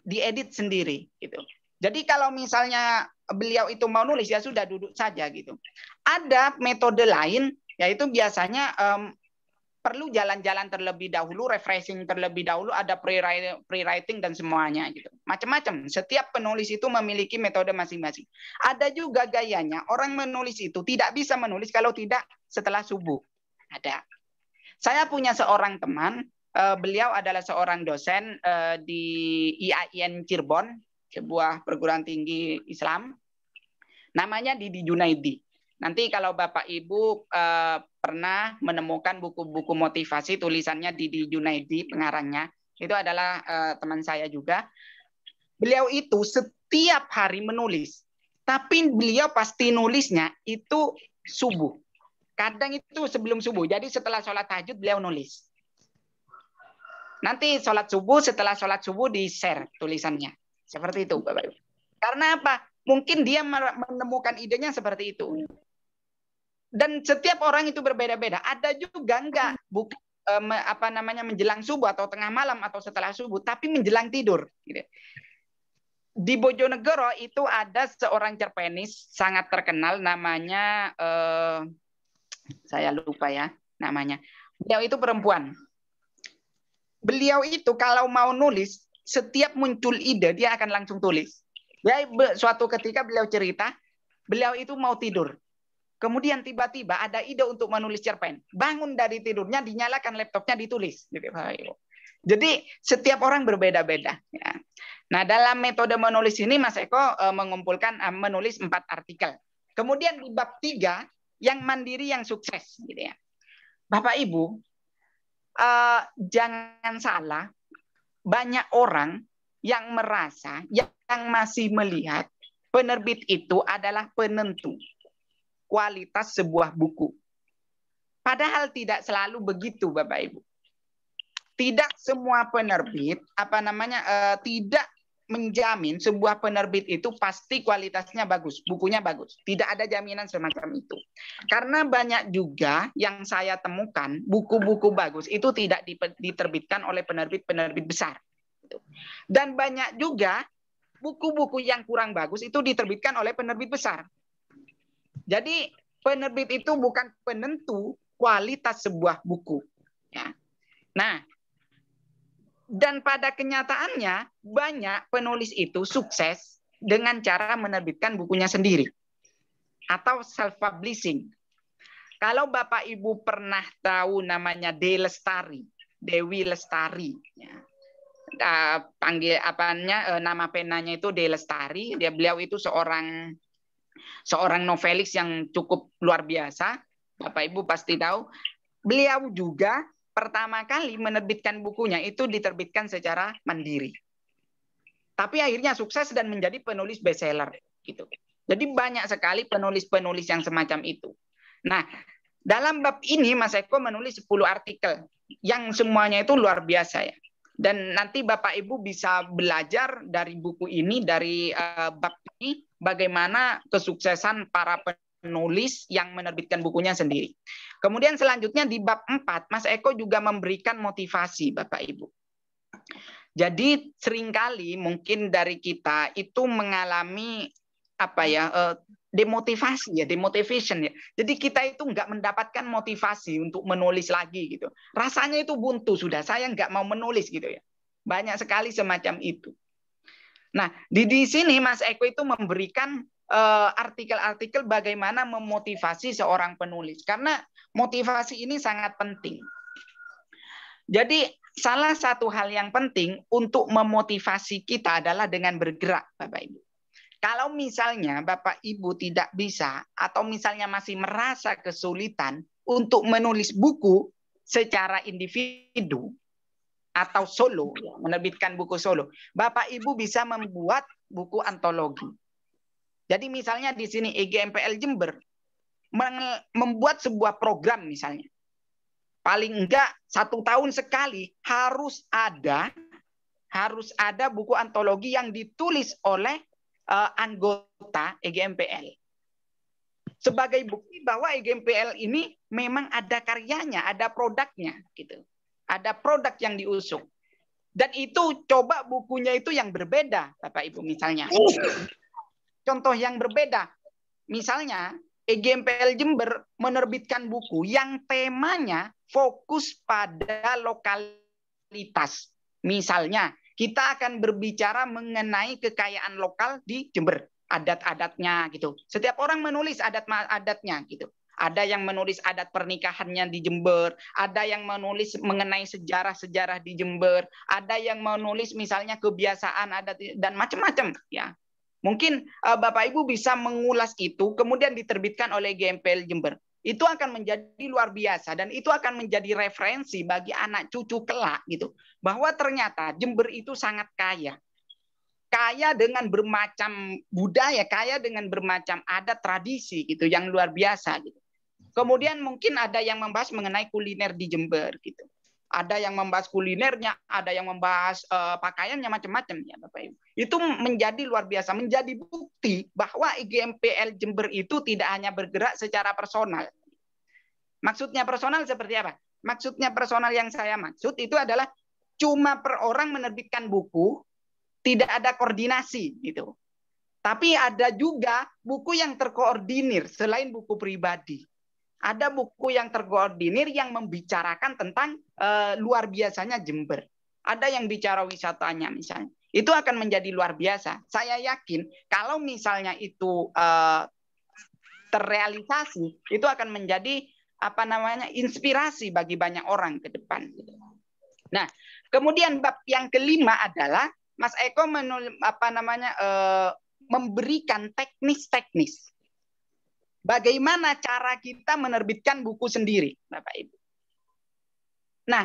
diedit sendiri gitu. Jadi kalau misalnya beliau itu mau nulis ya sudah duduk saja gitu. Ada metode lain yaitu biasanya perlu jalan-jalan terlebih dahulu, refreshing terlebih dahulu, ada pre-writing dan semuanya gitu. Macam-macam. Setiap penulis itu memiliki metode masing-masing. Ada juga gayanya orang menulis itu tidak bisa menulis kalau tidak setelah subuh. Ada. Saya punya seorang teman, beliau adalah seorang dosen di IAIN Cirebon, sebuah perguruan tinggi Islam. Namanya Didi Junaidi. Nanti kalau Bapak Ibu pernah menemukan buku-buku motivasi tulisannya Didi Junaidi, pengarangnya, itu adalah teman saya juga. Beliau itu setiap hari menulis, tapi beliau pasti nulisnya itu subuh. Kadang itu sebelum subuh, jadi setelah sholat tahajud beliau nulis. Nanti sholat subuh, setelah sholat subuh di-share tulisannya. Seperti itu Bapak Ibu. Karena apa? Mungkin dia menemukan idenya seperti itu. Dan setiap orang itu berbeda-beda. Ada juga enggak bukan menjelang subuh atau tengah malam atau setelah subuh, tapi menjelang tidur. Gitu. Di Bojonegoro itu ada seorang cerpenis sangat terkenal, namanya saya lupa ya namanya. Beliau itu perempuan. Beliau itu kalau mau nulis, setiap muncul ide dia akan langsung tulis. Ya, suatu ketika beliau cerita, beliau itu mau tidur. Kemudian tiba-tiba ada ide untuk menulis cerpen. Bangun dari tidurnya, dinyalakan laptopnya, ditulis. Jadi setiap orang berbeda-beda. Ya. Nah, dalam metode menulis ini Mas Eko mengumpulkan menulis 4 artikel. Kemudian di bab 3 yang mandiri yang sukses gitu ya. Bapak Ibu, jangan salah, banyak orang yang merasa, yang masih melihat penerbit itu adalah penentu kualitas sebuah buku. Padahal tidak selalu begitu, Bapak Ibu. Tidak semua penerbit tidak menjamin sebuah penerbit itu pasti kualitasnya bagus, bukunya bagus. Tidak ada jaminan semacam itu. Karena banyak juga yang saya temukan buku-buku bagus itu tidak diterbitkan oleh penerbit-penerbit besar. Dan banyak juga buku-buku yang kurang bagus itu diterbitkan oleh penerbit besar. Jadi penerbit itu bukan penentu kualitas sebuah buku. Ya. Nah, dan pada kenyataannya banyak penulis itu sukses dengan cara menerbitkan bukunya sendiri atau self-publishing. Kalau Bapak Ibu pernah tahu namanya Dewi Lestari, ya. Nama penanya itu De Lestari. Beliau itu seorang novelis yang cukup luar biasa. Bapak Ibu pasti tahu. Beliau juga pertama kali menerbitkan bukunya itu diterbitkan secara mandiri. Tapi akhirnya sukses dan menjadi penulis bestseller gitu. Jadi banyak sekali penulis-penulis yang semacam itu. Nah, dalam bab ini Mas Eko menulis 10 artikel yang semuanya itu luar biasa ya. Dan nanti Bapak Ibu bisa belajar dari buku ini, dari bab ini, bagaimana kesuksesan para penulis yang menerbitkan bukunya sendiri. Kemudian selanjutnya di bab 4, Mas Eko juga memberikan motivasi Bapak Ibu. Jadi seringkali mungkin dari kita itu mengalami demotivation ya. Jadi kita itu nggak mendapatkan motivasi untuk menulis lagi gitu. Rasanya itu buntu sudah, saya nggak mau menulis gitu ya. Banyak sekali semacam itu. Nah, di sini Mas Eko itu memberikan artikel-artikel bagaimana memotivasi seorang penulis. Karena motivasi ini sangat penting. Jadi salah satu hal yang penting untuk memotivasi kita adalah dengan bergerak, Bapak Ibu. Kalau misalnya Bapak Ibu tidak bisa atau misalnya masih merasa kesulitan untuk menulis buku secara individu atau solo, menerbitkan buku solo, Bapak Ibu bisa membuat buku antologi. Jadi misalnya di sini IGMPL Jember membuat sebuah program misalnya. Paling enggak 1 tahun sekali harus ada buku antologi yang ditulis oleh anggota EGMPL. Sebagai bukti bahwa EGMPL ini memang ada karyanya, ada produknya gitu. Ada produk yang diusung. Dan itu coba bukunya itu yang berbeda, Bapak Ibu misalnya. Contoh yang berbeda. Misalnya EGMPL Jember menerbitkan buku yang temanya fokus pada lokalitas. Misalnya, kita akan berbicara mengenai kekayaan lokal di Jember, adat-adatnya gitu. Setiap orang menulis adat-adatnya gitu. Ada yang menulis adat pernikahannya di Jember, ada yang menulis mengenai sejarah-sejarah di Jember, ada yang menulis misalnya kebiasaan adat dan macam-macam ya. Mungkin Bapak Ibu bisa mengulas itu kemudian diterbitkan oleh GMPL Jember. Itu akan menjadi luar biasa dan itu akan menjadi referensi bagi anak cucu kelak gitu. Bahwa ternyata Jember itu sangat kaya. Kaya dengan bermacam budaya, kaya dengan bermacam adat tradisi gitu yang luar biasa gitu. Kemudian mungkin ada yang membahas mengenai kuliner di Jember gitu. Ada yang membahas kulinernya, ada yang membahas pakaiannya macam-macam ya Bapak Ibu. Itu menjadi luar biasa, menjadi bukti bahwa IGMPL Jember itu tidak hanya bergerak secara personal. Maksudnya personal seperti apa? Maksudnya personal yang saya maksud itu adalah cuma per orang menerbitkan buku, tidak ada koordinasi gitu. Tapi ada juga buku yang terkoordinir selain buku pribadi. Ada buku yang terkoordinir yang membicarakan tentang luar biasanya Jember. Ada yang bicara wisatanya misalnya. Itu akan menjadi luar biasa. Saya yakin kalau misalnya itu terrealisasi, itu akan menjadi inspirasi bagi banyak orang ke depan. Nah, kemudian bab yang kelima adalah Mas Eko memberikan teknis-teknis. bagaimana cara kita menerbitkan buku sendiri, Bapak Ibu. Nah,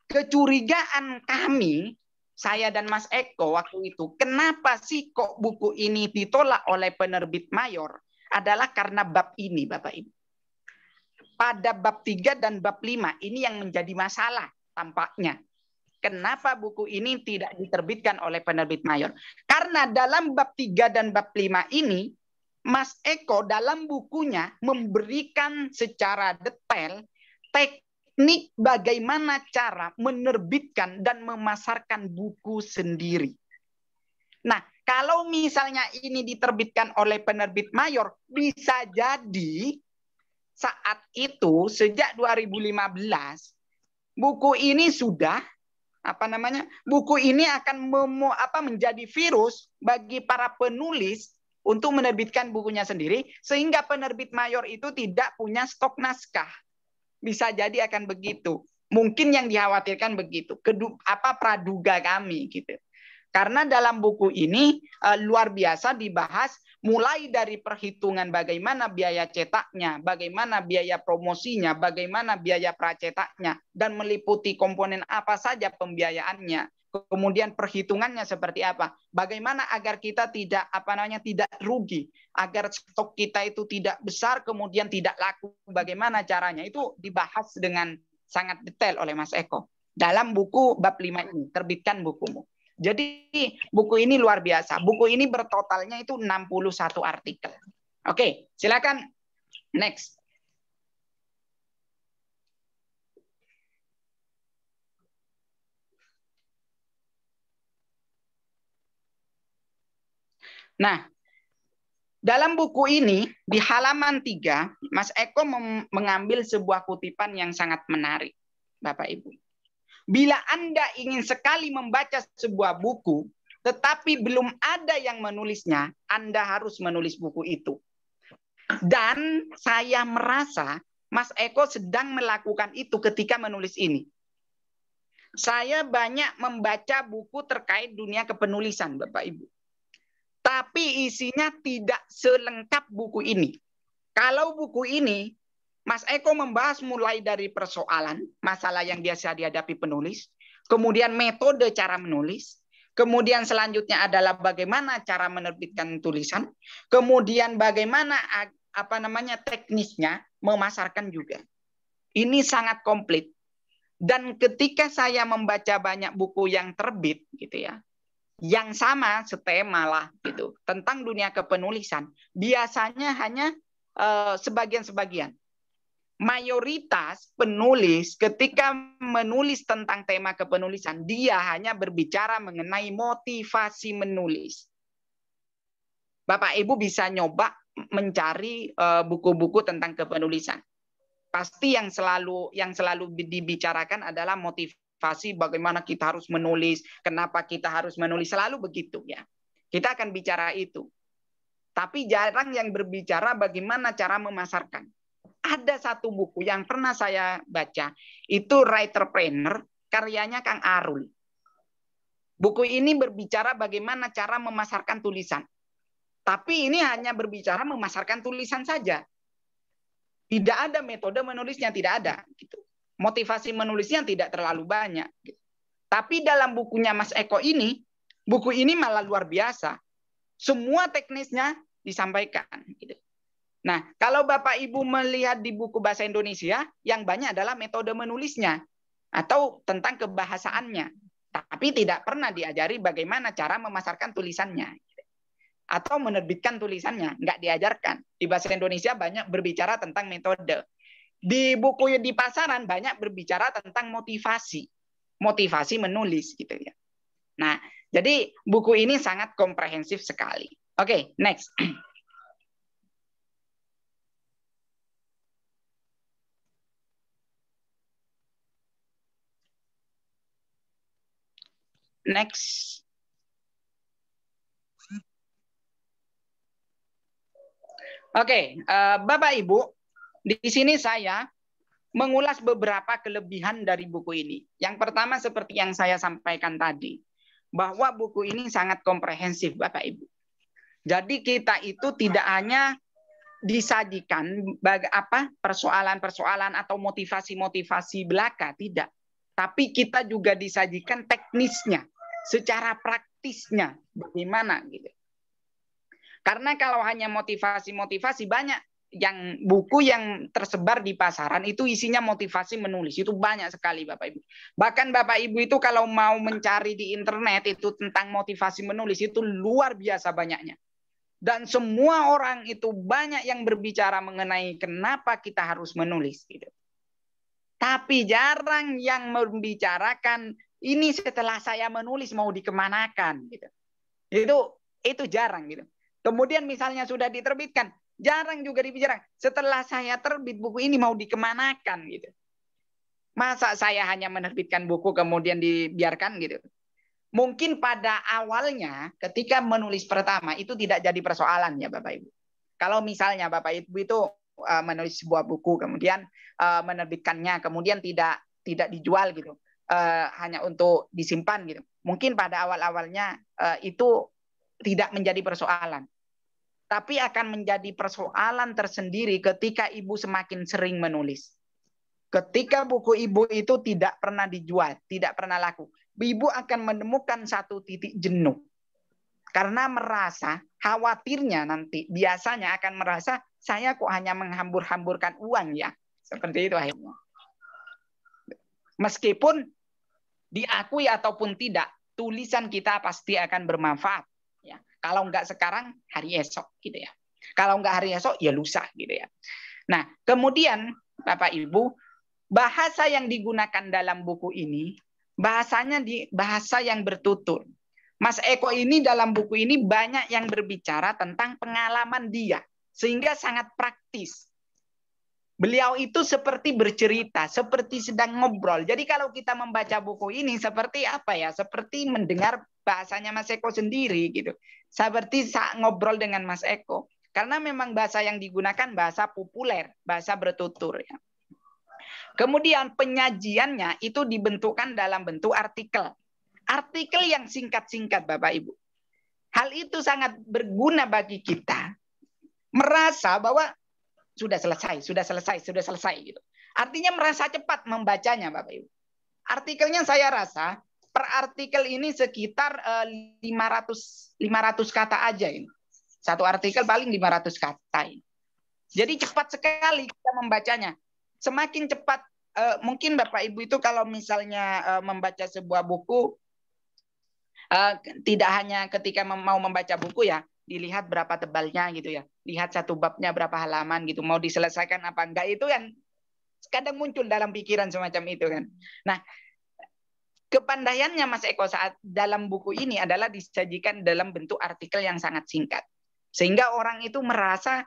kecurigaan kami, saya dan Mas Eko waktu itu, kenapa sih kok buku ini ditolak oleh penerbit mayor, adalah karena bab ini, Bapak Ibu. Pada bab 3 dan bab 5, ini yang menjadi masalah tampaknya. Kenapa buku ini tidak diterbitkan oleh penerbit mayor? Karena dalam bab 3 dan bab 5 ini, Mas Eko dalam bukunya memberikan secara detail teknik bagaimana cara menerbitkan dan memasarkan buku sendiri. Nah, kalau misalnya ini diterbitkan oleh penerbit mayor, bisa jadi saat itu sejak 2015 buku ini sudah buku ini akan menjadi virus bagi para penulis untuk menerbitkan bukunya sendiri, sehingga penerbit mayor itu tidak punya stok naskah. Bisa jadi akan begitu. Mungkin yang dikhawatirkan begitu. Praduga kami gitu. Karena dalam buku ini luar biasa dibahas mulai dari perhitungan bagaimana biaya cetaknya, bagaimana biaya promosinya, bagaimana biaya pracetaknya, dan meliputi komponen apa saja pembiayaannya. Kemudian perhitungannya seperti apa? Bagaimana agar kita tidak tidak rugi, agar stok kita itu tidak besar kemudian tidak laku. Bagaimana caranya? Itu dibahas dengan sangat detail oleh Mas Eko dalam buku bab 5 ini, terbitkan bukumu. Jadi buku ini luar biasa. Buku ini bertotalnya itu 61 artikel. Oke, silakan next. Nah, dalam buku ini di halaman 3, Mas Eko mengambil sebuah kutipan yang sangat menarik, Bapak Ibu. Bila Anda ingin sekali membaca sebuah buku, tetapi belum ada yang menulisnya, Anda harus menulis buku itu. Dan saya merasa Mas Eko sedang melakukan itu ketika menulis ini. Saya banyak membaca buku terkait dunia kepenulisan, Bapak Ibu. Tapi isinya tidak selengkap buku ini. Kalau buku ini, Mas Eko membahas mulai dari persoalan, masalah yang biasa dihadapi penulis, kemudian metode cara menulis, kemudian selanjutnya adalah bagaimana cara menerbitkan tulisan, kemudian bagaimana teknisnya memasarkan juga. Ini sangat komplit. Dan ketika saya membaca banyak buku yang terbit gitu ya, yang sama setema lah gitu tentang dunia kepenulisan, biasanya hanya sebagian-sebagian. Mayoritas penulis ketika menulis tentang tema kepenulisan, dia hanya berbicara mengenai motivasi menulis. Bapak Ibu bisa nyoba mencari buku-buku tentang kepenulisan. Pasti yang selalu dibicarakan adalah motivasi, bagaimana kita harus menulis, kenapa kita harus menulis, selalu begitu ya. Kita akan bicara itu. Tapi jarang yang berbicara bagaimana cara memasarkan. Ada satu buku yang pernah saya baca, itu Writerpreneur, karyanya Kang Arul. Buku ini berbicara bagaimana cara memasarkan tulisan. Tapi ini hanya berbicara memasarkan tulisan saja. Tidak ada metode menulisnya, tidak ada. Gitu. Motivasi menulisnya tidak terlalu banyak. Gitu. Tapi dalam bukunya Mas Eko ini, buku ini malah luar biasa. Semua teknisnya disampaikan. Gitu. Nah, kalau Bapak Ibu melihat di buku bahasa Indonesia, yang banyak adalah metode menulisnya atau tentang kebahasaannya. Tapi tidak pernah diajari bagaimana cara memasarkan tulisannya. Atau menerbitkan tulisannya. Nggak diajarkan. Di bahasa Indonesia banyak berbicara tentang metode. Di buku di pasaran banyak berbicara tentang motivasi. Motivasi menulis. Gitu ya. Nah, jadi buku ini sangat komprehensif sekali. Oke, next. Next. Oke, Bapak Ibu, di sini saya mengulas beberapa kelebihan dari buku ini. Yang pertama seperti yang saya sampaikan tadi, bahwa buku ini sangat komprehensif, Bapak Ibu. Jadi kita itu tidak hanya disajikan persoalan-persoalan atau motivasi-motivasi belaka, tidak. Tapi kita juga disajikan teknisnya, secara praktisnya bagaimana gitu. Karena kalau hanya motivasi-motivasi, banyak yang buku yang tersebar di pasaran itu isinya motivasi menulis, itu banyak sekali Bapak Ibu. Bahkan Bapak Ibu itu kalau mau mencari di internet itu tentang motivasi menulis itu luar biasa banyaknya. Dan semua orang itu banyak yang berbicara mengenai kenapa kita harus menulis gitu. Tapi jarang yang membicarakan ini setelah saya menulis mau dikemanakan gitu. Itu jarang gitu. Kemudian misalnya sudah diterbitkan, jarang juga dibicarakan setelah saya terbit buku ini mau dikemanakan gitu. Masa saya hanya menerbitkan buku kemudian dibiarkan gitu. Mungkin pada awalnya ketika menulis pertama itu tidak jadi persoalan ya Bapak Ibu. Kalau misalnya Bapak Ibu itu menulis sebuah buku kemudian menerbitkannya kemudian tidak dijual gitu, hanya untuk disimpan gitu. Mungkin pada awal-awalnya itu tidak menjadi persoalan. Tapi akan menjadi persoalan tersendiri ketika ibu semakin sering menulis. Ketika buku ibu itu tidak pernah dijual, tidak pernah laku, ibu akan menemukan satu titik jenuh. Karena merasa, khawatirnya nanti, biasanya akan merasa, saya kok hanya menghambur-hamburkan uang ya. Seperti itu akhirnya. Meskipun diakui ataupun tidak, tulisan kita pasti akan bermanfaat. Ya. Kalau enggak sekarang, hari esok gitu ya. Kalau enggak hari esok, ya lusa gitu ya. Nah, kemudian Bapak Ibu, bahasa yang digunakan dalam buku ini, bahasanya di bahasa yang bertutur. Mas Eko ini dalam buku ini banyak yang berbicara tentang pengalaman dia, sehingga sangat praktis. Beliau itu seperti bercerita, seperti sedang ngobrol. Jadi kalau kita membaca buku ini seperti apa ya? Seperti mendengar bahasanya Mas Eko sendiri gitu. Seperti ngobrol dengan Mas Eko. Karena memang bahasa yang digunakan bahasa populer, bahasa bertutur ya. Kemudian penyajiannya itu dibentukkan dalam bentuk artikel. Artikel yang singkat-singkat Bapak Ibu. Hal itu sangat berguna bagi kita. Merasa bahwa sudah selesai gitu. Artinya merasa cepat membacanya Bapak Ibu. Artikelnya saya rasa per artikel ini sekitar 500 kata aja ini. Satu artikel paling 500 kata ini. Jadi cepat sekali kita membacanya. Semakin cepat mungkin Bapak Ibu itu kalau misalnya membaca sebuah buku tidak hanya ketika mau membaca buku ya, dilihat berapa tebalnya gitu ya. Lihat satu babnya berapa halaman gitu. Mau diselesaikan apa enggak itu yang kadang muncul dalam pikiran semacam itu kan. Nah, kepandaiannya Mas Eko saat dalam buku ini adalah disajikan dalam bentuk artikel yang sangat singkat. Sehingga orang itu merasa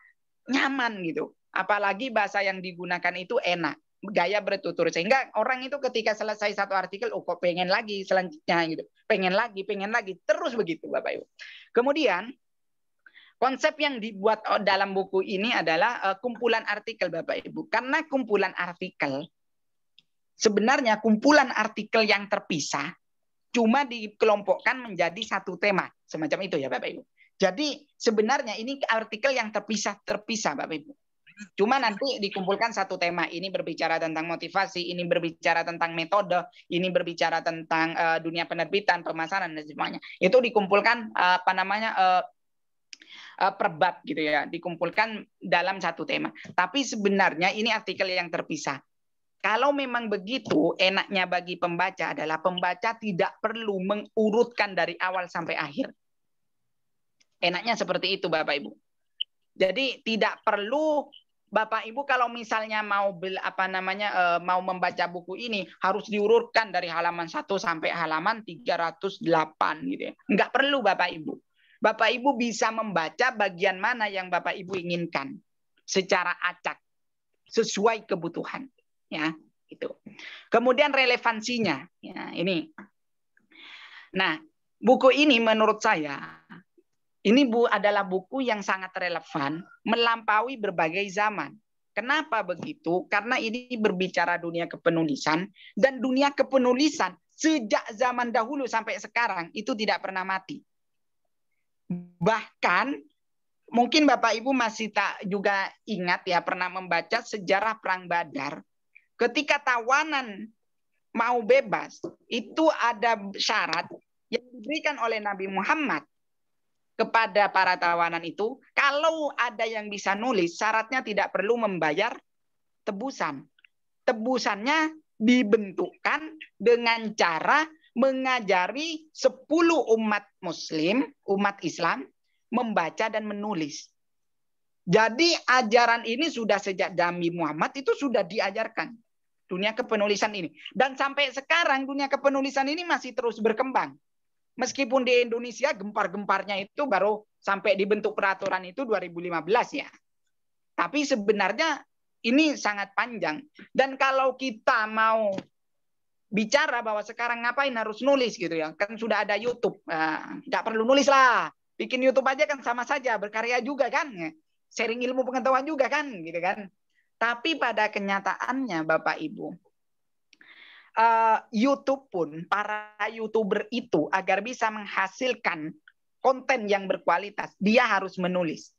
nyaman gitu. Apalagi bahasa yang digunakan itu enak. Gaya bertutur. Sehingga orang itu ketika selesai satu artikel, oh kok pengen lagi selanjutnya gitu. Pengen lagi. Terus begitu Bapak Ibu. Kemudian, konsep yang dibuat dalam buku ini adalah kumpulan artikel Bapak Ibu. Karena kumpulan artikel, sebenarnya kumpulan artikel yang terpisah, cuma dikelompokkan menjadi satu tema. Semacam itu ya Bapak Ibu. Jadi sebenarnya ini artikel yang terpisah Bapak Ibu. Cuma nanti dikumpulkan satu tema. Ini berbicara tentang motivasi, ini berbicara tentang metode, ini berbicara tentang dunia penerbitan, pemasaran dan semuanya. Itu dikumpulkan per bab gitu ya, dikumpulkan dalam satu tema. Tapi sebenarnya ini artikel yang terpisah. Kalau memang begitu, enaknya bagi pembaca adalah pembaca tidak perlu mengurutkan dari awal sampai akhir. Enaknya seperti itu Bapak Ibu. Jadi tidak perlu Bapak Ibu kalau misalnya mau mau membaca buku ini harus diurutkan dari halaman 1 sampai halaman 308 gitu ya. Enggak perlu Bapak Ibu. Bapak Ibu bisa membaca bagian mana yang Bapak Ibu inginkan secara acak sesuai kebutuhan ya, itu. Kemudian relevansinya ya, ini. Nah, buku ini menurut saya ini adalah buku yang sangat relevan, melampaui berbagai zaman. Kenapa begitu? Karena ini berbicara dunia kepenulisan, dan dunia kepenulisan sejak zaman dahulu sampai sekarang itu tidak pernah mati. Bahkan mungkin Bapak Ibu masih tak juga ingat ya, pernah membaca sejarah Perang Badar. Ketika tawanan mau bebas, itu ada syarat yang diberikan oleh Nabi Muhammad kepada para tawanan itu. Kalau ada yang bisa nulis, syaratnya tidak perlu membayar tebusan. Tebusannya dibentukkan dengan cara mengajari 10 umat Muslim, umat Islam, membaca dan menulis. Jadi ajaran ini sudah sejak Nabi Muhammad itu sudah diajarkan. Dunia kepenulisan ini. Dan sampai sekarang dunia kepenulisan ini masih terus berkembang. Meskipun di Indonesia gempar-gemparnya itu baru sampai dibentuk peraturan itu 2015 ya. Tapi sebenarnya ini sangat panjang. Dan kalau kita mau bicara bahwa sekarang ngapain harus nulis gitu ya. Kan sudah ada YouTube. Nggak perlu nulis lah. Bikin YouTube aja kan sama saja. Berkarya juga kan. Sharing ilmu pengetahuan juga kan. Gitu kan. Tapi pada kenyataannya Bapak Ibu, YouTube pun, para YouTuber itu agar bisa menghasilkan konten yang berkualitas, dia harus menulis.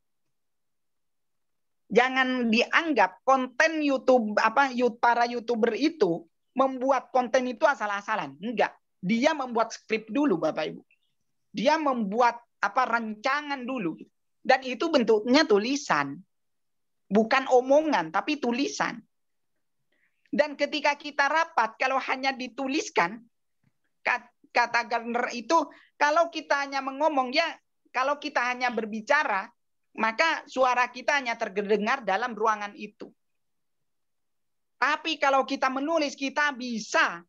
Jangan dianggap konten YouTube para YouTuber itu membuat konten itu asal-asalan. Enggak. Dia membuat skrip dulu Bapak Ibu. Dia membuat rancangan dulu. Dan itu bentuknya tulisan. Bukan omongan, tapi tulisan. Dan ketika kita rapat, kalau hanya dituliskan, kata Gardner itu, kalau kita hanya mengomong, ya kalau kita hanya berbicara, maka suara kita hanya terdengar dalam ruangan itu. Tapi kalau kita menulis, kita bisa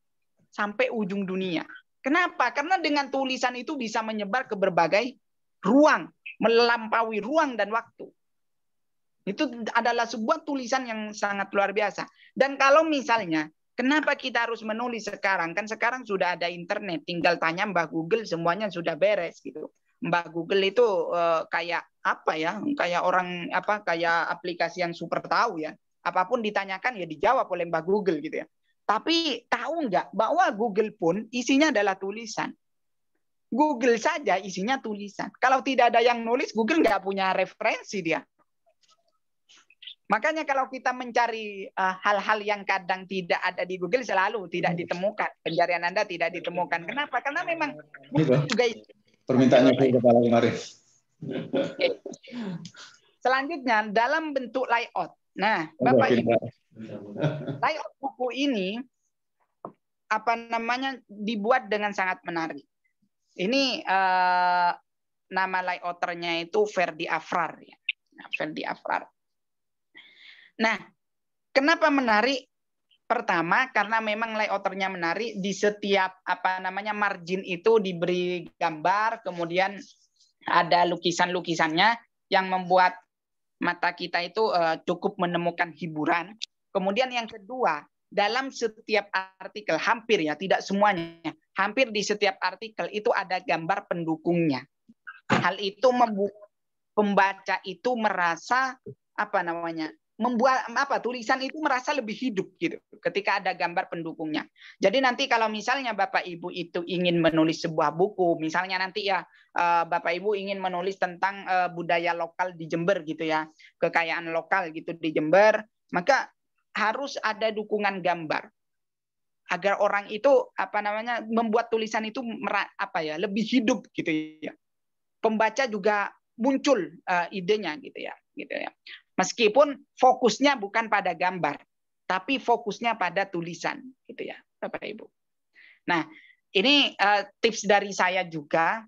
sampai ujung dunia. Kenapa? Karena dengan tulisan itu bisa menyebar ke berbagai ruang, melampaui ruang dan waktu. Itu adalah sebuah tulisan yang sangat luar biasa. Dan kalau misalnya, kenapa kita harus menulis sekarang? Kan sekarang sudah ada internet, tinggal tanya Mbah Google, semuanya sudah beres gitu. Mbah Google itu kayak apa ya? Kayak orang kayak aplikasi yang super tahu ya. Apapun ditanyakan ya dijawab oleh Mbah Google gitu ya. Tapi tahu nggak bahwa Google pun isinya adalah tulisan. Google saja isinya tulisan. Kalau tidak ada yang nulis, Google nggak punya referensi dia. Makanya kalau kita mencari hal-hal yang kadang tidak ada di Google selalu tidak ditemukan. Pencarian Anda tidak ditemukan. Kenapa? Karena memang juga permintaannya ke kepala kemarin. Selanjutnya dalam bentuk layout. Nah, Bapak Ibu, layout buku ini dibuat dengan sangat menarik. Ini nama layouternya itu Ferdi Afrar ya. Ferdi Afrar. Nah, kenapa menarik? Pertama, karena memang layouternya menarik. Di setiap margin itu diberi gambar, kemudian ada lukisan-lukisannya yang membuat mata kita itu cukup menemukan hiburan. Kemudian yang kedua, dalam setiap artikel, hampir ya, tidak semuanya, hampir di setiap artikel itu ada gambar pendukungnya. Hal itu membuat pembaca itu merasa membuat tulisan itu merasa lebih hidup gitu ketika ada gambar pendukungnya. Jadi nanti kalau misalnya Bapak Ibu itu ingin menulis sebuah buku, misalnya nanti ya Bapak Ibu ingin menulis tentang budaya lokal di Jember gitu ya, kekayaan lokal gitu di Jember, maka harus ada dukungan gambar agar orang itu membuat tulisan itu lebih hidup gitu ya. Pembaca juga muncul idenya gitu ya. Meskipun fokusnya bukan pada gambar, tapi fokusnya pada tulisan, gitu ya, Bapak Ibu. Nah, ini tips dari saya juga.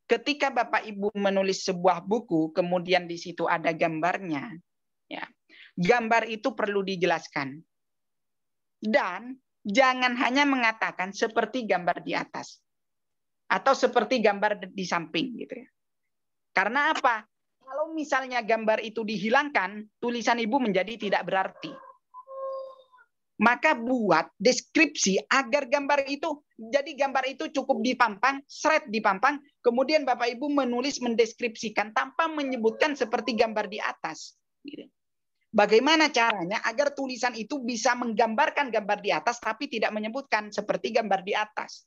Ketika Bapak Ibu menulis sebuah buku, kemudian di situ ada gambarnya, ya, gambar itu perlu dijelaskan. Dan jangan hanya mengatakan seperti gambar di atas atau seperti gambar di samping, gitu ya. Karena apa? Kalau misalnya gambar itu dihilangkan, tulisan Ibu menjadi tidak berarti. Maka buat deskripsi agar gambar itu cukup dipampang, seret dipampang, kemudian Bapak Ibu mendeskripsikan tanpa menyebutkan seperti gambar di atas. Bagaimana caranya agar tulisan itu bisa menggambarkan gambar di atas tapi tidak menyebutkan seperti gambar di atas.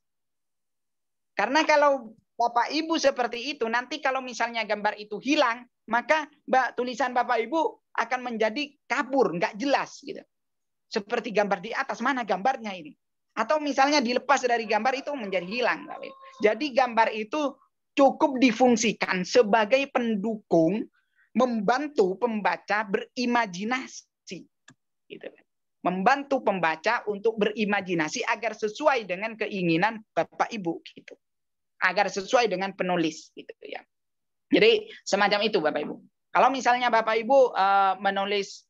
Karena kalau Bapak Ibu seperti itu, nanti kalau misalnya gambar itu hilang, maka tulisan Bapak Ibu akan menjadi kabur, nggak jelas gitu. Seperti gambar di atas, mana gambarnya ini? Atau misalnya dilepas dari gambar itu menjadi hilang. Jadi gambar itu cukup difungsikan sebagai pendukung, membantu pembaca berimajinasi. Gitu. Membantu pembaca untuk berimajinasi agar sesuai dengan keinginan Bapak Ibu. Gitu. Agar sesuai dengan penulis. Gitu ya. Jadi semacam itu Bapak Ibu. Kalau misalnya Bapak Ibu menulis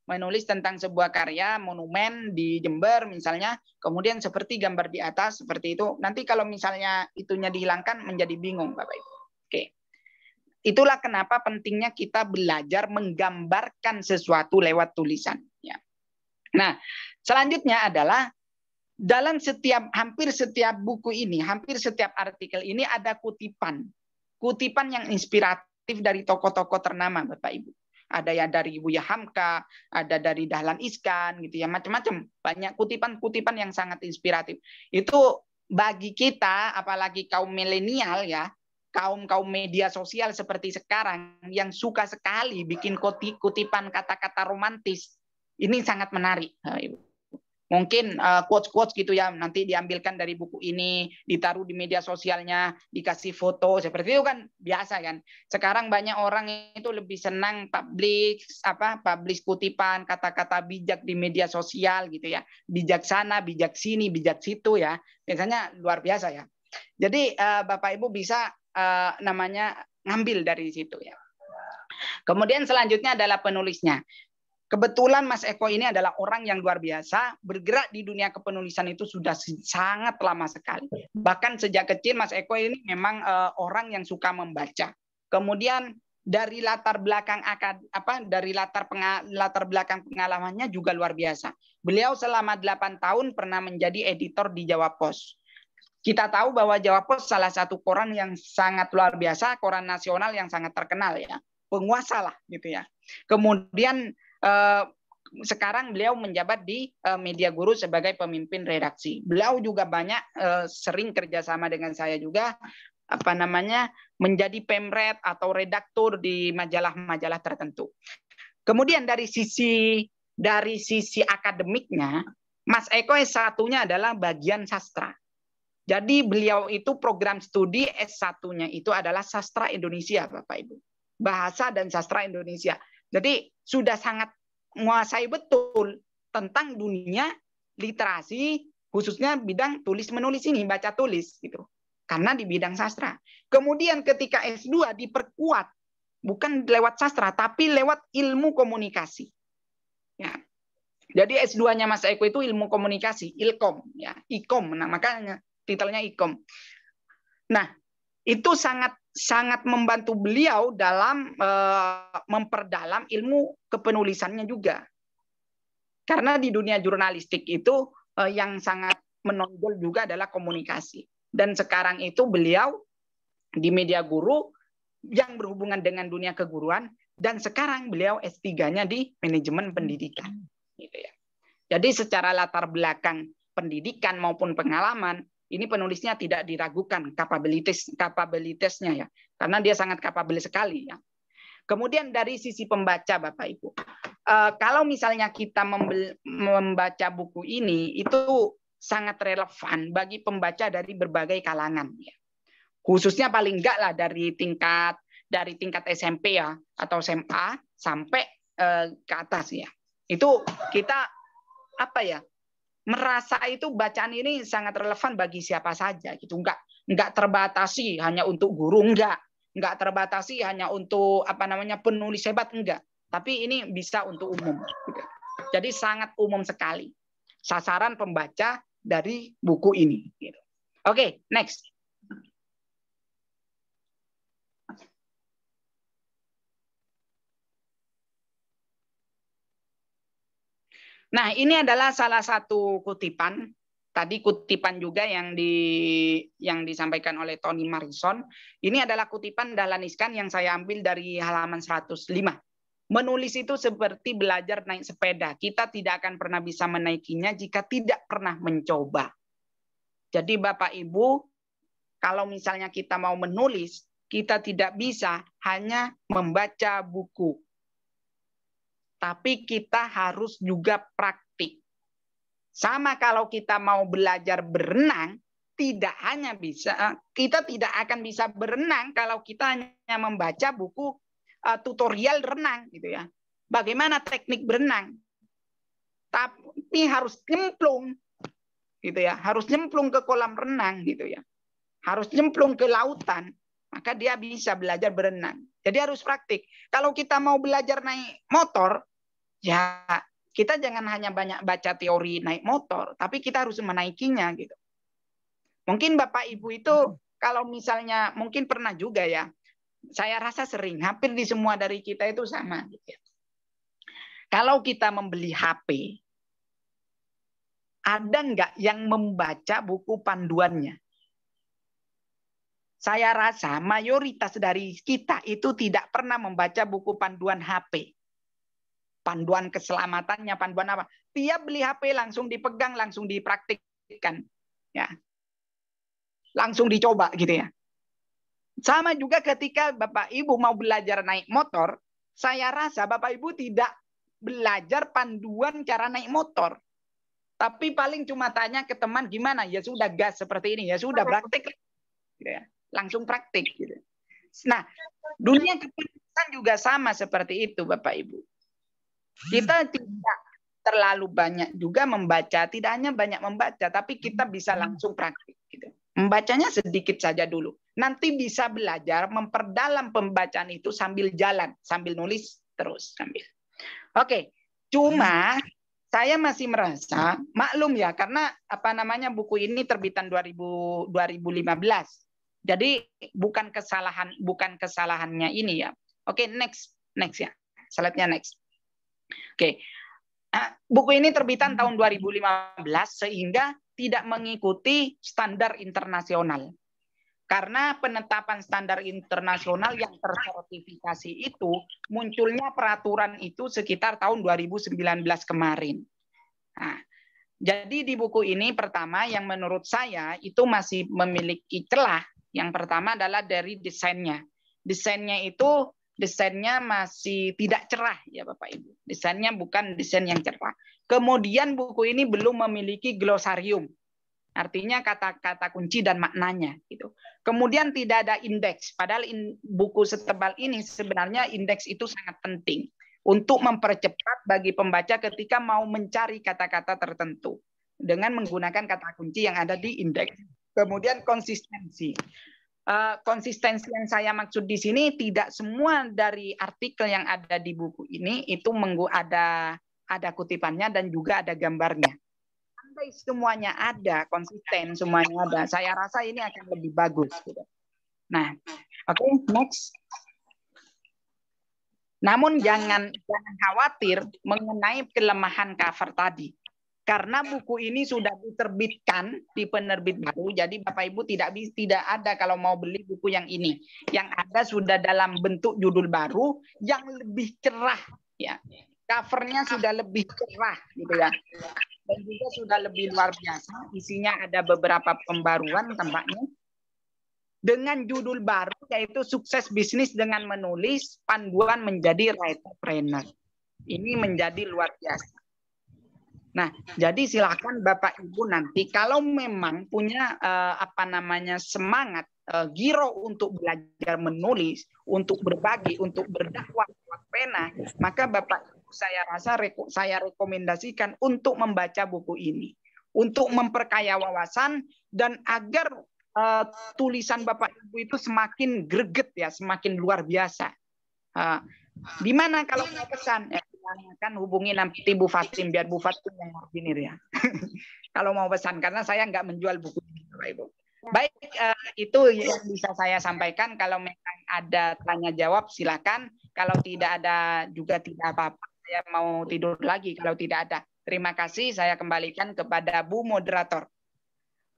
menulis tentang sebuah karya monumen di Jember misalnya, kemudian seperti gambar di atas seperti itu, nanti kalau misalnya itunya dihilangkan menjadi bingung Bapak Ibu. Oke. Itulah kenapa pentingnya kita belajar menggambarkan sesuatu lewat tulisan. Ya. Nah, selanjutnya adalah dalam hampir setiap buku ini, hampir setiap artikel ini ada kutipan. Kutipan yang inspiratif dari tokoh-tokoh ternama Bapak Ibu. Ada ya dari Buya Hamka, ada dari Dahlan Iskan, gitu ya, macam-macam. Banyak kutipan-kutipan yang sangat inspiratif. Itu bagi kita, apalagi kaum milenial ya, kaum media sosial seperti sekarang, yang suka sekali bikin kutipan kata-kata romantis, ini sangat menarik. Mungkin quotes-quotes gitu ya, nanti diambilkan dari buku ini, ditaruh di media sosialnya, dikasih foto, seperti itu kan biasa kan. Sekarang banyak orang itu lebih senang publish kutipan, kata-kata bijak di media sosial gitu ya. Bijaksana, bijak sini, bijak situ ya. Biasanya luar biasa ya. Jadi Bapak Ibu bisa ngambil dari situ ya. Kemudian selanjutnya adalah penulisnya. Kebetulan Mas Eko ini adalah orang yang luar biasa, bergerak di dunia kepenulisan itu sudah sangat lama sekali. Bahkan sejak kecil Mas Eko ini memang orang yang suka membaca. Kemudian dari latar belakang latar belakang pengalamannya juga luar biasa. Beliau selama 8 tahun pernah menjadi editor di Jawa Pos. Kita tahu bahwa Jawa Pos salah satu koran yang sangat luar biasa, koran nasional yang sangat terkenal ya. Penguasa lah gitu ya. Kemudian sekarang beliau menjabat di Media Guru sebagai pemimpin redaksi. Beliau juga banyak sering kerjasama dengan saya juga menjadi pemret atau redaktur di majalah-majalah tertentu. Kemudian dari sisi akademiknya, Mas Eko S1-nya adalah bagian sastra. Jadi beliau itu program studi S1-nya itu adalah sastra Indonesia, Bapak Ibu. Bahasa dan sastra Indonesia. Jadi sudah sangat menguasai betul tentang dunia literasi, khususnya bidang tulis-menulis ini, baca tulis gitu. Karena di bidang sastra. Kemudian ketika S2 diperkuat, bukan lewat sastra, tapi lewat ilmu komunikasi. Ya. Jadi S2-nya Mas Eko itu ilmu komunikasi, ilkom, ya, ikom, nah makanya titelnya ikom. Nah, itu sangat membantu beliau dalam memperdalam ilmu kepenulisannya juga. Karena di dunia jurnalistik itu yang sangat menonjol juga adalah komunikasi. Dan sekarang itu beliau di Media Guru yang berhubungan dengan dunia keguruan, dan sekarang beliau S3-nya di manajemen pendidikan. Gitu ya. Jadi secara latar belakang pendidikan maupun pengalaman, ini penulisnya tidak diragukan kapabilitasnya ya, karena dia sangat kapabel sekali ya. Kemudian dari sisi pembaca Bapak Ibu, kalau misalnya kita membaca buku ini itu sangat relevan bagi pembaca dari berbagai kalangan ya. Khususnya paling enggak lah dari tingkat SMP ya atau SMA sampai ke atas ya. Itu kita merasa itu bacaan ini sangat relevan bagi siapa saja gitu, enggak terbatasi hanya untuk guru, enggak terbatasi hanya untuk penulis hebat, enggak, tapi ini bisa untuk umum gitu. Jadi sangat umum sekali sasaran pembaca dari buku ini gitu. Oke, next. Nah, ini adalah salah satu kutipan. Tadi kutipan juga yang disampaikan oleh Toni Morrison. Ini adalah kutipan Dahlan Iskan yang saya ambil dari halaman 105. Menulis itu seperti belajar naik sepeda. Kita tidak akan pernah bisa menaikinya jika tidak pernah mencoba. Jadi Bapak Ibu, kalau misalnya kita mau menulis, kita tidak bisa hanya membaca buku. Tapi kita harus juga praktik. Sama kalau kita mau belajar berenang, kita tidak akan bisa berenang kalau kita hanya membaca buku tutorial renang gitu ya. Bagaimana teknik berenang? Tapi harus nyemplung gitu ya, harus nyemplung ke kolam renang gitu ya. Harus nyemplung ke lautan, maka dia bisa belajar berenang. Jadi harus praktik. Kalau kita mau belajar naik motor, ya kita jangan hanya banyak baca teori naik motor, tapi kita harus menaikinya gitu. Mungkin Bapak Ibu itu kalau misalnya mungkin pernah juga ya, saya rasa sering, hampir di semua dari kita itu sama. Gitu ya. Kalau kita membeli HP, ada nggak yang membaca buku panduannya? Saya rasa mayoritas dari kita itu tidak pernah membaca buku panduan HP. Panduan keselamatannya, panduan apa? Dia beli HP langsung dipegang, langsung dipraktikkan. Ya. Langsung dicoba gitu ya. Sama juga ketika Bapak Ibu mau belajar naik motor, saya rasa Bapak Ibu tidak belajar panduan cara naik motor. Tapi paling cuma tanya ke teman gimana, ya sudah gas seperti ini, ya sudah praktik. Gitu ya. Langsung praktik gitu. Nah, dunia kependidikan juga sama seperti itu Bapak Ibu. Kita tidak terlalu banyak juga membaca, tidak hanya banyak membaca, tapi kita bisa langsung praktik gitu. Membacanya sedikit saja dulu. Nanti bisa belajar memperdalam pembacaan itu sambil jalan, sambil nulis terus sambil. Oke, cuma saya masih merasa maklum ya karena buku ini terbitan 2015. Jadi bukan kesalahannya ini ya. Oke, next ya. Slide-nya next. Oke. Buku ini terbitan tahun 2015 sehingga tidak mengikuti standar internasional. Karena penetapan standar internasional yang tersertifikasi itu munculnya peraturan itu sekitar tahun 2019 kemarin. Nah, jadi di buku ini pertama yang menurut saya itu masih memiliki celah. Yang pertama adalah dari desainnya. Desainnya masih tidak cerah ya Bapak Ibu. Desainnya bukan desain yang cerah. Kemudian buku ini belum memiliki glosarium. Artinya kata-kata kunci dan maknanya gitu. Kemudian tidak ada indeks. Padahal buku setebal ini sebenarnya indeks itu sangat penting untuk mempercepat bagi pembaca ketika mau mencari kata-kata tertentu dengan menggunakan kata kunci yang ada di indeks. Kemudian konsistensi. Konsistensi yang saya maksud di sini tidak semua dari artikel yang ada di buku ini itu ada kutipannya dan juga ada gambarnya. Andai semuanya ada, konsisten semuanya ada, saya rasa ini akan lebih bagus. Nah, oke, next. Namun jangan khawatir mengenai kelemahan cover tadi. Karena buku ini sudah diterbitkan di penerbit baru, jadi Bapak Ibu tidak ada kalau mau beli buku yang ini. Yang ada sudah dalam bentuk judul baru yang lebih cerah, ya. Covernya sudah lebih cerah, gitu ya. Dan juga sudah lebih luar biasa. Isinya ada beberapa pembaruan tampaknya. Dengan judul baru yaitu Sukses Bisnis dengan Menulis, Panduan Menjadi Writerpreneur. Ini menjadi luar biasa. Nah, jadi silakan Bapak Ibu nanti kalau memang punya semangat giro untuk belajar menulis, untuk berbagi, untuk berdakwah lewat pena, maka Bapak Ibu saya rekomendasikan untuk membaca buku ini, untuk memperkaya wawasan dan agar tulisan Bapak Ibu itu semakin greget ya, semakin luar biasa. Di mana kalau mau pesan kan hubungi nanti Bu Fatim biar Bu Fatim yang ordinir ya. Kalau mau pesan karena saya nggak menjual buku ini Bapak Ibu. Baik, itu yang bisa saya sampaikan. Kalau memang ada tanya jawab silakan. Kalau tidak ada juga tidak apa-apa. Saya mau tidur lagi kalau tidak ada. Terima kasih. Saya kembalikan kepada Bu Moderator.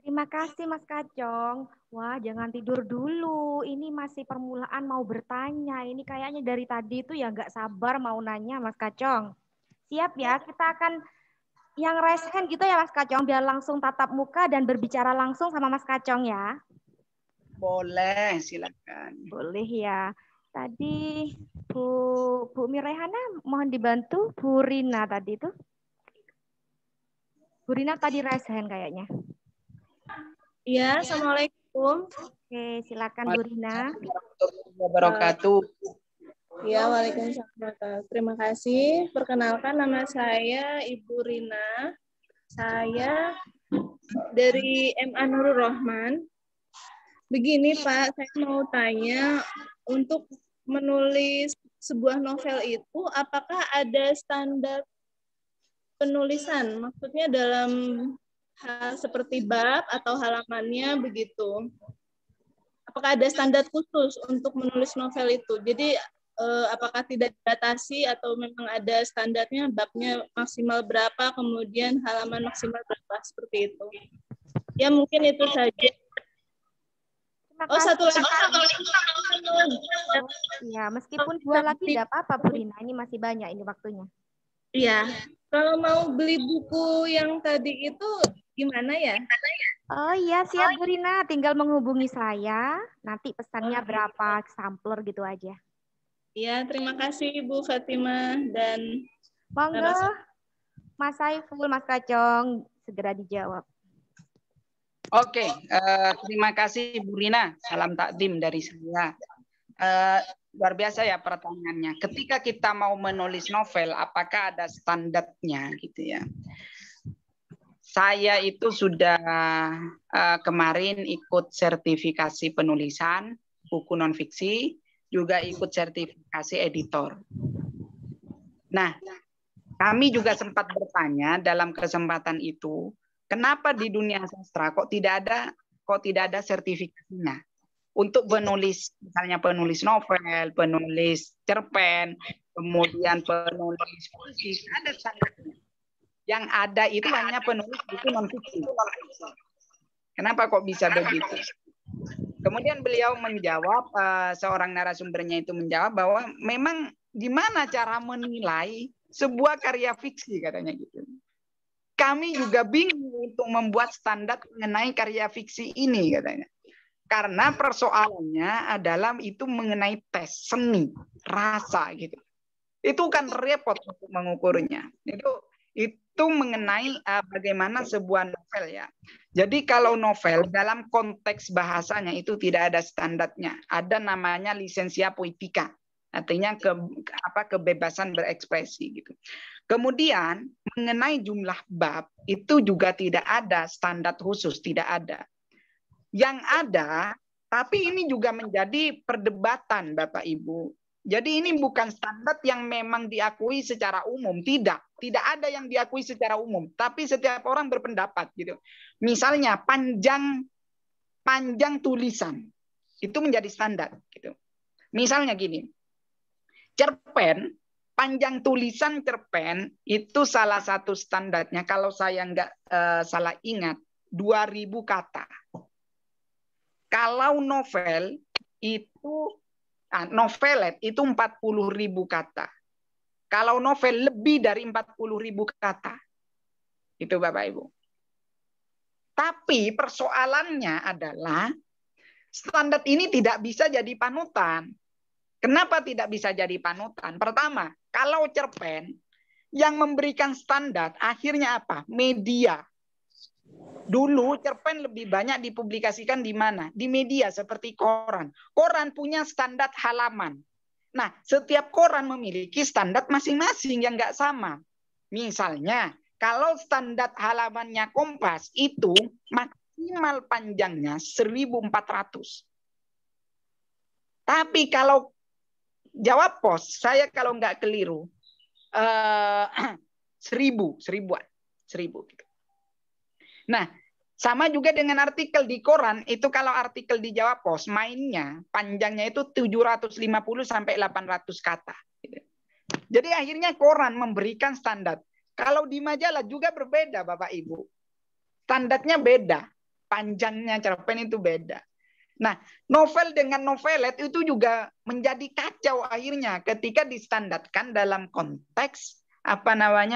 Terima kasih Mas Kacong. Wah, jangan tidur dulu. Ini masih permulaan mau bertanya. Ini kayaknya dari tadi itu ya nggak sabar mau nanya Mas Kacong. Siap ya, kita akan yang raise hand gitu ya Mas Kacong, biar langsung tatap muka dan berbicara langsung sama Mas Kacong ya. Boleh, silakan. Boleh ya. Tadi Bu Mirehana mohon dibantu. Bu Rina tadi itu. Bu Rina tadi raise hand kayaknya. Iya, Assalamualaikum. Oke, silakan Bu Rina. Warahmatullahi wabarakatuh. Ya, waalaikumsalam. Terima kasih. Perkenalkan, nama saya Ibu Rina. Saya dari MA Nurul Rohman. Begini Pak, saya mau tanya, untuk menulis sebuah novel itu, apakah ada standar penulisan? Maksudnya dalam hal seperti bab atau halamannya begitu. Apakah ada standar khusus untuk menulis novel itu? Jadi apakah tidak dibatasi atau memang ada standarnya, babnya maksimal berapa, kemudian halaman maksimal berapa, seperti itu. Ya mungkin itu saja. Oh, satu lagi. Ya, meskipun dua lagi tidak apa-apa Bu Rina, ini masih banyak ini waktunya. Iya, kalau mau beli buku yang tadi itu gimana ya? Oh iya, siap Bu Rina, tinggal menghubungi saya, nanti pesannya berapa sampler gitu aja. Iya, terima kasih Bu Fatimah dan monggo Mas Saiful, Mas Kacong, segera dijawab. Oke, terima kasih Bu Rina. Salam takdim dari saya. Luar biasa ya pertanyaannya. Ketika kita mau menulis novel, apakah ada standarnya gitu ya? Saya itu sudah kemarin ikut sertifikasi penulisan buku non-fiksi, juga ikut sertifikasi editor. Nah, kami juga sempat bertanya dalam kesempatan itu, kenapa di dunia sastra kok tidak ada sertifikasinya untuk penulis, misalnya penulis novel, penulis cerpen, kemudian penulis puisi, ada standarnya. Yang ada itu hanya penulis buku non-fiksi. Kenapa kok bisa begitu? Kemudian beliau menjawab, seorang narasumbernya itu menjawab bahwa memang gimana cara menilai sebuah karya fiksi, katanya gitu. Kami juga bingung untuk membuat standar mengenai karya fiksi ini, katanya. Karena persoalannya adalah itu mengenai tes seni, rasa gitu. Itu kan repot untuk mengukurnya. Itu mengenai bagaimana sebuah novel ya. Jadi kalau novel dalam konteks bahasanya itu tidak ada standarnya. Ada namanya lisensia poetica. Artinya kebebasan berekspresi gitu. Kemudian mengenai jumlah bab itu juga tidak ada standar khusus, tidak ada. Yang ada, tapi ini juga menjadi perdebatan Bapak Ibu. Jadi ini bukan standar yang memang diakui secara umum, tidak ada yang diakui secara umum, tapi setiap orang berpendapat gitu. Misalnya panjang tulisan itu menjadi standar gitu. Misalnya gini, cerpen, panjang tulisan cerpen itu salah satu standarnya kalau saya nggak salah ingat 2000 kata. Kalau novel itu novelet itu 40.000 kata. Kalau novel lebih dari 40.000 kata. Itu Bapak Ibu. Tapi persoalannya adalah standar ini tidak bisa jadi panutan. Kenapa tidak bisa jadi panutan? Pertama, kalau cerpen yang memberikan standar akhirnya apa? Media. Dulu cerpen lebih banyak dipublikasikan di mana? Di media seperti koran. Koran punya standar halaman. Nah, setiap koran memiliki standar masing-masing yang nggak sama. Misalnya, kalau standar halamannya Kompas itu maksimal panjangnya 1.400. Tapi kalau Jawab Pos, saya kalau nggak keliru, 1.000 gitu. Nah, sama juga dengan artikel di koran, itu kalau artikel di Jawa Pos, mainnya, panjangnya itu 750 sampai 800 kata. Jadi akhirnya koran memberikan standar. Kalau di majalah juga berbeda, Bapak Ibu. Standarnya beda. Panjangnya cerpen itu beda. Nah, novel dengan novelet itu juga menjadi kacau akhirnya ketika distandarkan dalam konteks,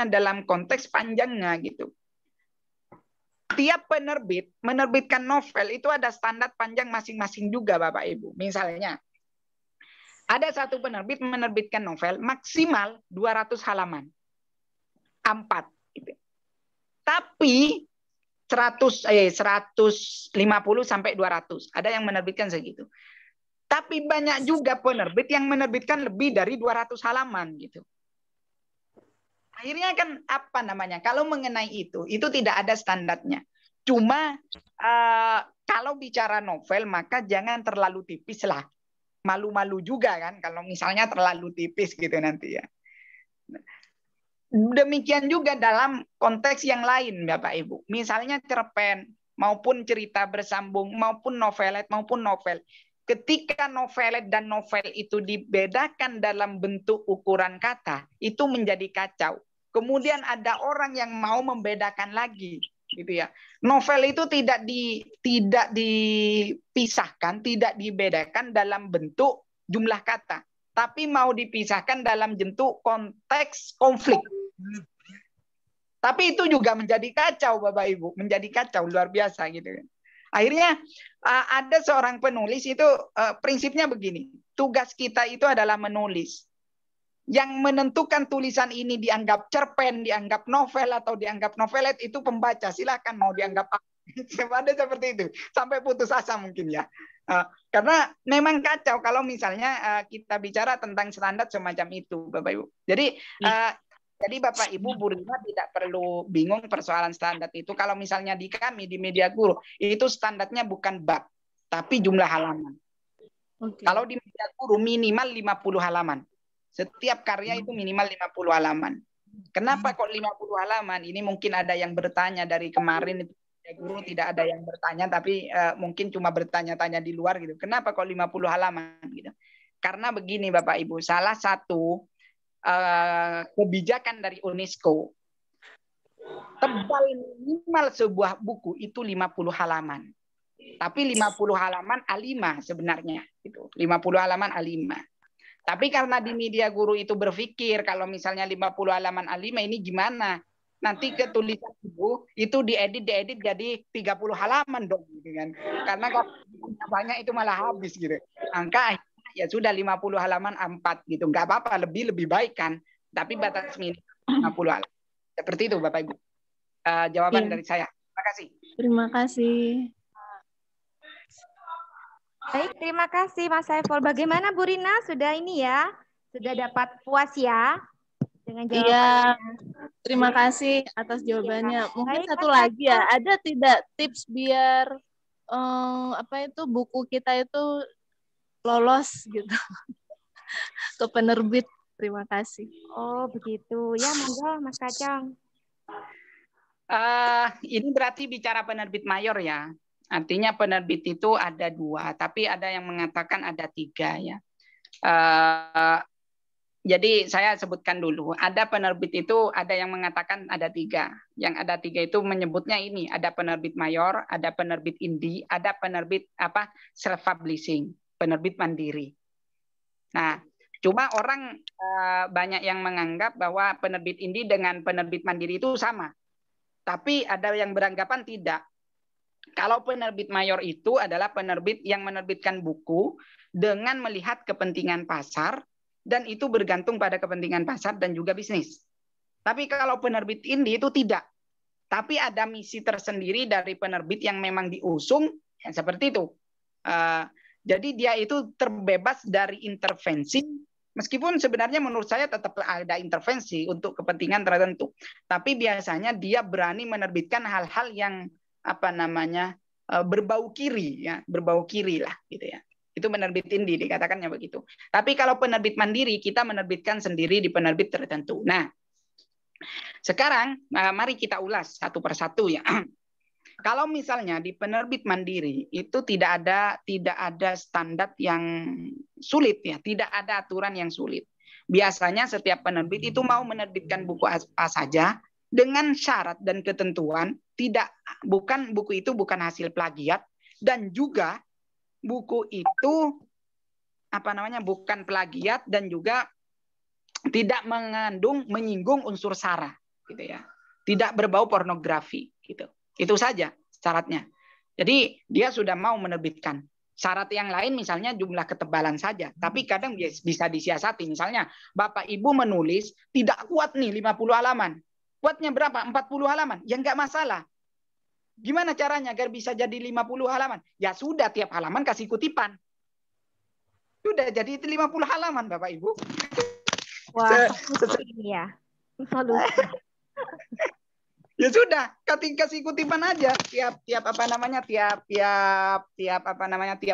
dalam konteks panjangnya gitu. tiap penerbit menerbitkan novel itu ada standar panjang masing-masing juga Bapak Ibu. Misalnya, ada satu penerbit menerbitkan novel maksimal 200 halaman. 4. Gitu. Tapi 150 sampai 200. Ada yang menerbitkan segitu. Tapi banyak juga penerbit yang menerbitkan lebih dari 200 halaman gitu. Akhirnya kan apa namanya? Kalau mengenai itu tidak ada standarnya. Cuma kalau bicara novel maka jangan terlalu tipis lah. Malu-malu juga kan kalau misalnya terlalu tipis gitu nanti ya. Demikian juga dalam konteks yang lain Bapak Ibu. Misalnya cerpen maupun cerita bersambung maupun novelet maupun novel. Ketika novelet dan novel itu dibedakan dalam bentuk ukuran kata, itu menjadi kacau. Kemudian ada orang yang mau membedakan lagi, gitu ya. Novel itu tidak dipisahkan, tidak dibedakan dalam bentuk jumlah kata, tapi mau dipisahkan dalam bentuk konteks konflik. Tapi itu juga menjadi kacau, Bapak Ibu, menjadi kacau luar biasa, gitu kan. Akhirnya ada seorang penulis itu prinsipnya begini, tugas kita itu adalah menulis. Yang menentukan tulisan ini dianggap cerpen, dianggap novel atau dianggap novelet itu pembaca. Silakan mau dianggap apa. Ada seperti itu. Sampai putus asa mungkin ya. Karena memang kacau kalau misalnya kita bicara tentang standar semacam itu, Bapak Ibu. Jadi Bapak Ibu Bu Rina tidak perlu bingung persoalan standar itu. Kalau misalnya di kami di Media Guru itu standarnya bukan bab, tapi jumlah halaman. Okay. Kalau di Media Guru minimal 50 halaman. Setiap karya itu minimal 50 halaman. Kenapa kok 50 halaman? Ini mungkin ada yang bertanya dari kemarin itu Media Guru tidak ada yang bertanya, tapi mungkin cuma bertanya-tanya di luar gitu. Kenapa kok 50 halaman gitu? Karena begini Bapak Ibu, salah satu kebijakan dari UNESCO, tebal minimal sebuah buku itu 50 halaman. Tapi 50 halaman A5 sebenarnya. 50 halaman A5. Tapi karena di Media Guru itu berpikir kalau misalnya 50 halaman A5 ini gimana? Nanti ketulisan Ibu itu diedit jadi 30 halaman dong. Gitu kan. Karena kalau banyak itu malah habis gitu. Angka ya sudah 50 halaman A4 gitu. Enggak apa-apa, lebih baik kan. Tapi batas minimal 50 halaman. Seperti itu Bapak Ibu. Jawaban dari saya. Terima kasih. Terima kasih. Baik, terima kasih Mas Saiful. Bagaimana Bu Rina? Sudah ini ya? Sudah dapat puas ya? Dengan jawabannya. Iya, terima kasih atas jawabannya. Mungkin baik, satu lagi ya. Ada tidak tips biar buku kita itu lolos gitu ke penerbit? Terima kasih. Oh begitu ya, monggo Mas Kacang. Ini berarti bicara penerbit mayor ya. Artinya penerbit itu ada 2, tapi ada yang mengatakan ada 3 ya. Jadi saya sebutkan dulu. Ada penerbit itu ada yang mengatakan ada 3. Yang ada 3 itu menyebutnya ini. Ada penerbit mayor, ada penerbit indie, ada penerbit self-publishing. Penerbit mandiri. Nah, cuma orang banyak yang menganggap bahwa penerbit indie dengan penerbit mandiri itu sama. Tapi ada yang beranggapan tidak. Kalau penerbit mayor itu adalah penerbit yang menerbitkan buku dengan melihat kepentingan pasar dan itu bergantung pada kepentingan pasar dan juga bisnis. Tapi kalau penerbit indie itu tidak. Tapi ada misi tersendiri dari penerbit yang memang diusung ya, seperti itu. Jadi dia itu terbebas dari intervensi, meskipun sebenarnya menurut saya tetap ada intervensi untuk kepentingan tertentu. Tapi biasanya dia berani menerbitkan hal-hal yang berbau kiri ya, berbau kiri lah gitu ya. Itu penerbit indie dikatakannya begitu. Tapi kalau penerbit mandiri kita menerbitkan sendiri di penerbit tertentu. Nah, sekarang mari kita ulas satu persatu ya. Kalau misalnya di penerbit mandiri itu tidak ada standar yang sulit ya, tidak ada aturan yang sulit. Biasanya setiap penerbit itu mau menerbitkan buku apa saja dengan syarat dan ketentuan buku itu bukan hasil plagiat dan juga buku itu bukan plagiat dan juga tidak menyinggung unsur sara gitu ya. Tidak berbau pornografi gitu. Itu saja syaratnya. Jadi dia sudah mau menerbitkan. Syarat yang lain misalnya jumlah ketebalan saja. Tapi kadang bisa disiasati. Misalnya Bapak Ibu menulis tidak kuat nih 50 halaman. Kuatnya berapa? 40 halaman. Ya nggak masalah. Gimana caranya agar bisa jadi 50 halaman? Ya sudah, tiap halaman kasih kutipan. Sudah jadi 50 halaman Bapak Ibu. Wah, ini ya. Solusi. Ya sudah, kasih kutipan aja tiap tiap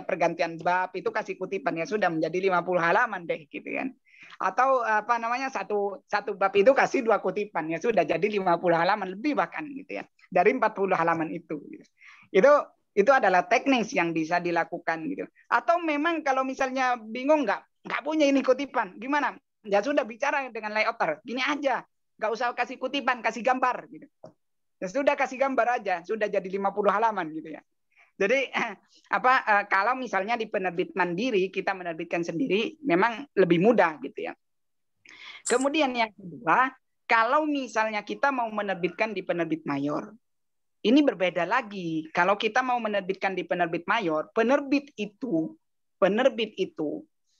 pergantian bab itu kasih kutipan, ya sudah menjadi 50 halaman deh gitu kan. Atau satu bab itu kasih 2 kutipan, ya sudah jadi 50 halaman lebih bahkan gitu ya. Dari 40 halaman itu. Itu adalah teknis yang bisa dilakukan gitu. Atau memang kalau misalnya bingung nggak punya ini kutipan, gimana? Ya sudah bicara dengan layouter. Gini aja. Nggak usah kasih kutipan, kasih gambar gitu. Ya sudah kasih gambar aja, sudah jadi 50 halaman gitu ya. Jadi kalau misalnya di penerbit mandiri kita menerbitkan sendiri memang lebih mudah gitu ya. Kemudian yang kedua, kalau misalnya kita mau menerbitkan di penerbit mayor, ini berbeda lagi. Kalau kita mau menerbitkan di penerbit mayor, penerbit itu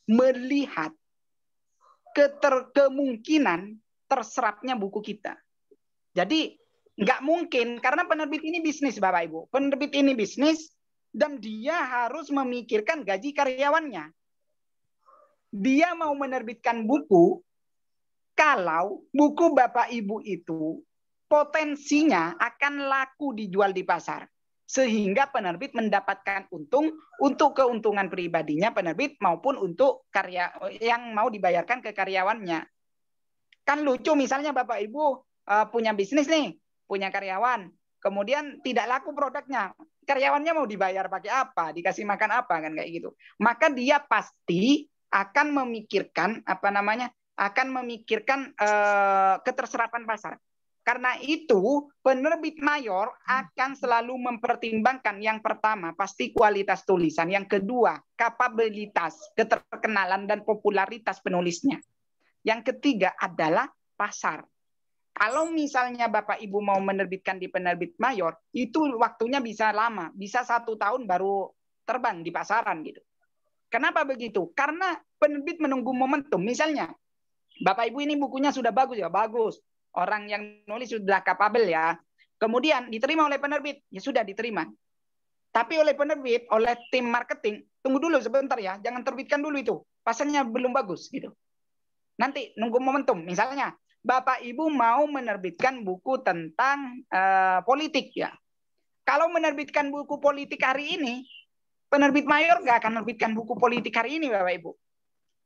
melihat kemungkinan terserapnya buku kita. Jadi nggak mungkin, karena penerbit ini bisnis Bapak Ibu. Penerbit ini bisnis dan dia harus memikirkan gaji karyawannya. Dia mau menerbitkan buku kalau buku Bapak Ibu itu potensinya akan laku dijual di pasar. Sehingga penerbit mendapatkan untung untuk keuntungan pribadinya penerbit maupun untuk karya yang mau dibayarkan ke karyawannya. Kan lucu misalnya Bapak Ibu punya bisnis nih, punya karyawan, kemudian tidak laku produknya. Karyawannya mau dibayar pakai apa, dikasih makan apa kan kayak gitu. Maka dia pasti akan memikirkan keterserapan pasar. Karena itu penerbit mayor akan selalu mempertimbangkan yang pertama pasti kualitas tulisan, yang kedua kapabilitas, keterkenalan dan popularitas penulisnya. Yang ketiga adalah pasar. Kalau misalnya Bapak Ibu mau menerbitkan di penerbit mayor, itu waktunya bisa lama, bisa 1 tahun baru terbang di pasaran gitu. Kenapa begitu? Karena penerbit menunggu momentum. Misalnya, Bapak Ibu ini bukunya sudah bagus ya, bagus. Orang yang nulis sudah kapabel ya. Kemudian diterima oleh penerbit, ya sudah diterima. Tapi oleh penerbit, oleh tim marketing, tunggu dulu sebentar ya, jangan terbitkan dulu itu. Pasarnya belum bagus gitu. Nanti nunggu momentum. Misalnya, Bapak Ibu mau menerbitkan buku tentang politik ya. Kalau menerbitkan buku politik hari ini, penerbit mayor nggak akan menerbitkan buku politik hari ini Bapak Ibu.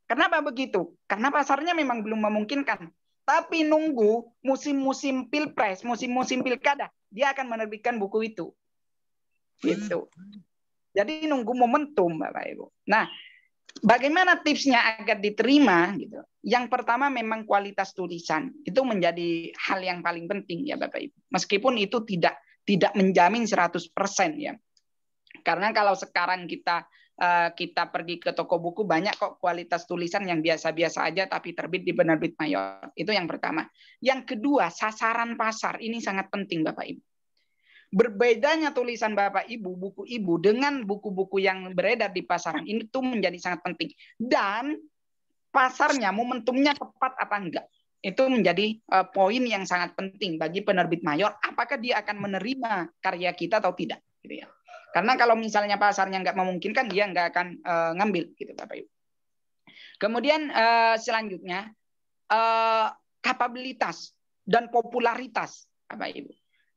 Kenapa begitu? Karena pasarnya memang belum memungkinkan. Tapi nunggu musim-musim pilpres, musim-musim pilkada, dia akan menerbitkan buku itu. Gitu. Jadi nunggu momentum Bapak Ibu. Nah, bagaimana tipsnya agar diterima gitu? Yang pertama memang kualitas tulisan. Itu menjadi hal yang paling penting ya Bapak Ibu. Meskipun itu tidak menjamin 100% ya. Karena kalau sekarang kita pergi ke toko buku banyak kok kualitas tulisan yang biasa-biasa aja tapi terbit di penerbit mayor. Itu yang pertama. Yang kedua, sasaran pasar. Ini sangat penting Bapak Ibu. Berbedanya tulisan Bapak Ibu, buku Ibu dengan buku-buku yang beredar di pasaran ini tuh menjadi sangat penting. Dan pasarnya, momentumnya tepat apa enggak. Itu menjadi poin yang sangat penting bagi penerbit mayor. Apakah dia akan menerima karya kita atau tidak. Gitu ya. Karena kalau misalnya pasarnya nggak memungkinkan, dia nggak akan ngambil. Gitu Bapak Ibu. Kemudian selanjutnya, kapabilitas dan popularitas Bapak Ibu.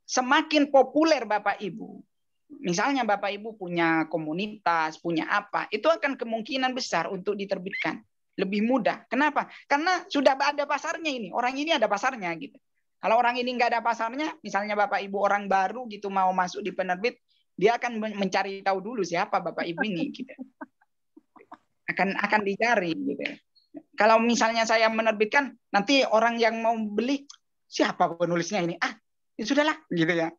Semakin populer Bapak Ibu, misalnya Bapak Ibu punya komunitas, punya apa, itu akan kemungkinan besar untuk diterbitkan. Lebih mudah. Kenapa? Karena sudah ada pasarnya ini. Orang ini ada pasarnya gitu. Kalau orang ini nggak ada pasarnya, misalnya Bapak Ibu orang baru gitu mau masuk di penerbit, dia akan mencari tahu dulu siapa Bapak Ibu ini gitu. Akan dicari gitu. Kalau misalnya saya menerbitkan, nanti orang yang mau beli, siapa penulisnya ini? Ya sudahlah gitu ya.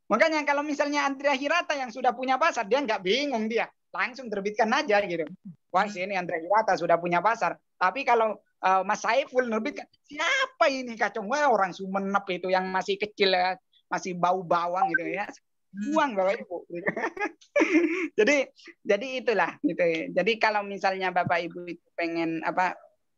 Makanya kalau misalnya Andrea Hirata yang sudah punya pasar, dia nggak bingung, dia langsung terbitkan aja gitu. Wah ini Andrea Hirata sudah punya pasar. Tapi kalau Mas Saiful nerbitkan, siapa ini kacung? Wah orang Sumenep itu yang masih kecil ya. masih bau bawang gitu ya. Buang Bapak Ibu. Jadi itulah gitu ya. Jadi kalau misalnya Bapak Ibu itu pengen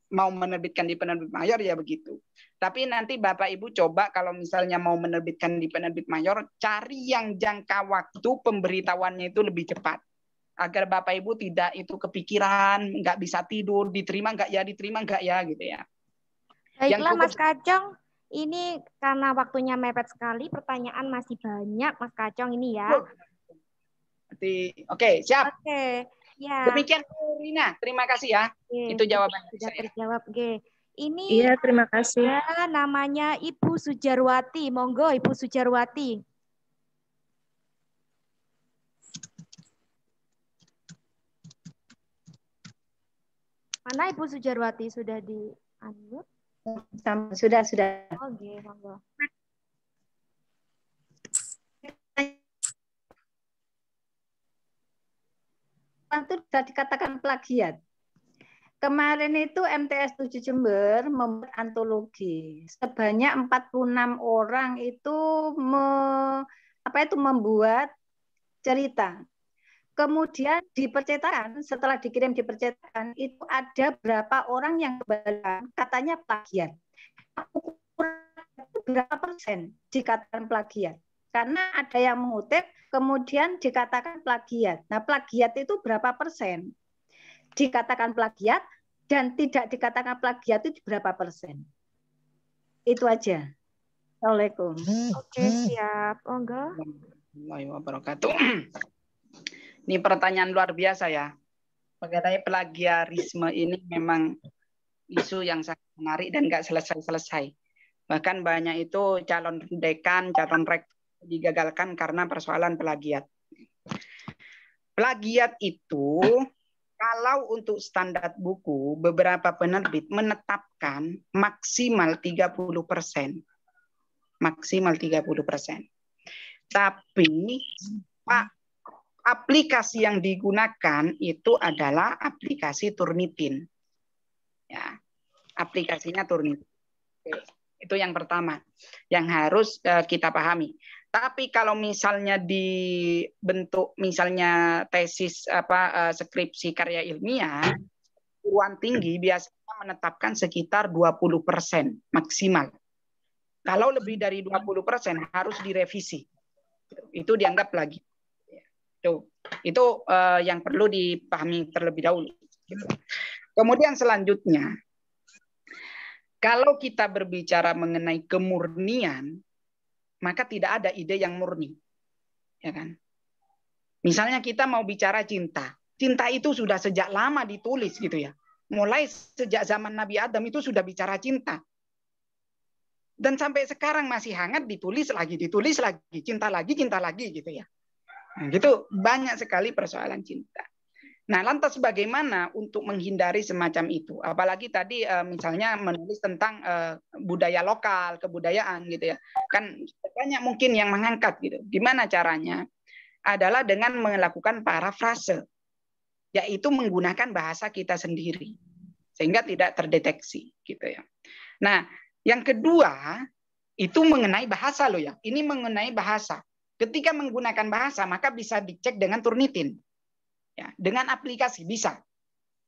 mau menerbitkan di penerbit mayor ya begitu. Tapi nanti Bapak Ibu coba kalau misalnya mau menerbitkan di penerbit mayor, cari yang jangka waktu pemberitahuannya itu lebih cepat. Agar Bapak Ibu tidak itu kepikiran, nggak bisa tidur, diterima nggak ya gitu ya. Baiklah Mas Kacong, ini karena waktunya mepet sekali, pertanyaan masih banyak Mas Kacong ini ya. Oke, siap. Oke. Ya. Demikian Bu Rina, terima kasih ya. Oke, itu jawaban sudah saya. terjawab. Oke. Ini Iya, terima kasih. Namanya Ibu Sujarwati. Monggo Ibu Sujarwati. Mana Ibu Sujarwati sudah di-unmute? Sudah. Oke, monggo. Itu sudah dikatakan plagiat. Kemarin itu MTS 7 Jember membuat antologi. Sebanyak 46 orang itu membuat cerita. Kemudian di percetakan, setelah dikirim di percetakan, itu ada berapa orang yang kebalikan katanya plagiat. Berapa persen dikatakan plagiat? Karena ada yang mengutip, kemudian dikatakan plagiat. Nah, plagiat itu berapa persen? Dikatakan plagiat dan tidak dikatakan plagiat itu berapa persen? Itu aja. Assalamualaikum. Oke, siap. Monggo. Warahmatullahi wabarakatuh. Ini pertanyaan luar biasa ya. Mengenai plagiarisme ini memang isu yang sangat menarik dan nggak selesai-selesai. Bahkan banyak itu calon dekan, calon rektor digagalkan karena persoalan plagiat. Plagiat itu kalau untuk standar buku beberapa penerbit menetapkan maksimal 30%. Maksimal 30%. Tapi aplikasi yang digunakan itu adalah aplikasi Turnitin. Ya, aplikasinya Turnitin. Oke. Itu yang pertama yang harus kita pahami. Tapi kalau misalnya dibentuk misalnya tesis skripsi karya ilmiah, perguruan tinggi biasanya menetapkan sekitar 20% maksimal. Kalau lebih dari 20% harus direvisi. Itu dianggap lagi. Itu yang perlu dipahami terlebih dahulu. Kemudian selanjutnya, kalau kita berbicara mengenai kemurnian, maka tidak ada ide yang murni, ya kan? Misalnya kita mau bicara cinta, cinta itu sudah sejak lama ditulis gitu ya. Mulai sejak zaman Nabi Adam itu sudah bicara cinta, dan sampai sekarang masih hangat ditulis lagi, cinta lagi gitu ya. Nah, gitu banyak sekali persoalan cinta. Nah, lantas bagaimana untuk menghindari semacam itu? Apalagi tadi misalnya menulis tentang budaya lokal, kebudayaan gitu ya. Kan banyak mungkin yang mengangkat gitu. Gimana caranya? Adalah dengan melakukan parafrase, yaitu menggunakan bahasa kita sendiri sehingga tidak terdeteksi gitu ya. Nah, yang kedua itu mengenai bahasa loh ya. Ini mengenai bahasa. Ketika menggunakan bahasa maka bisa dicek dengan Turnitin. Ya, dengan aplikasi bisa.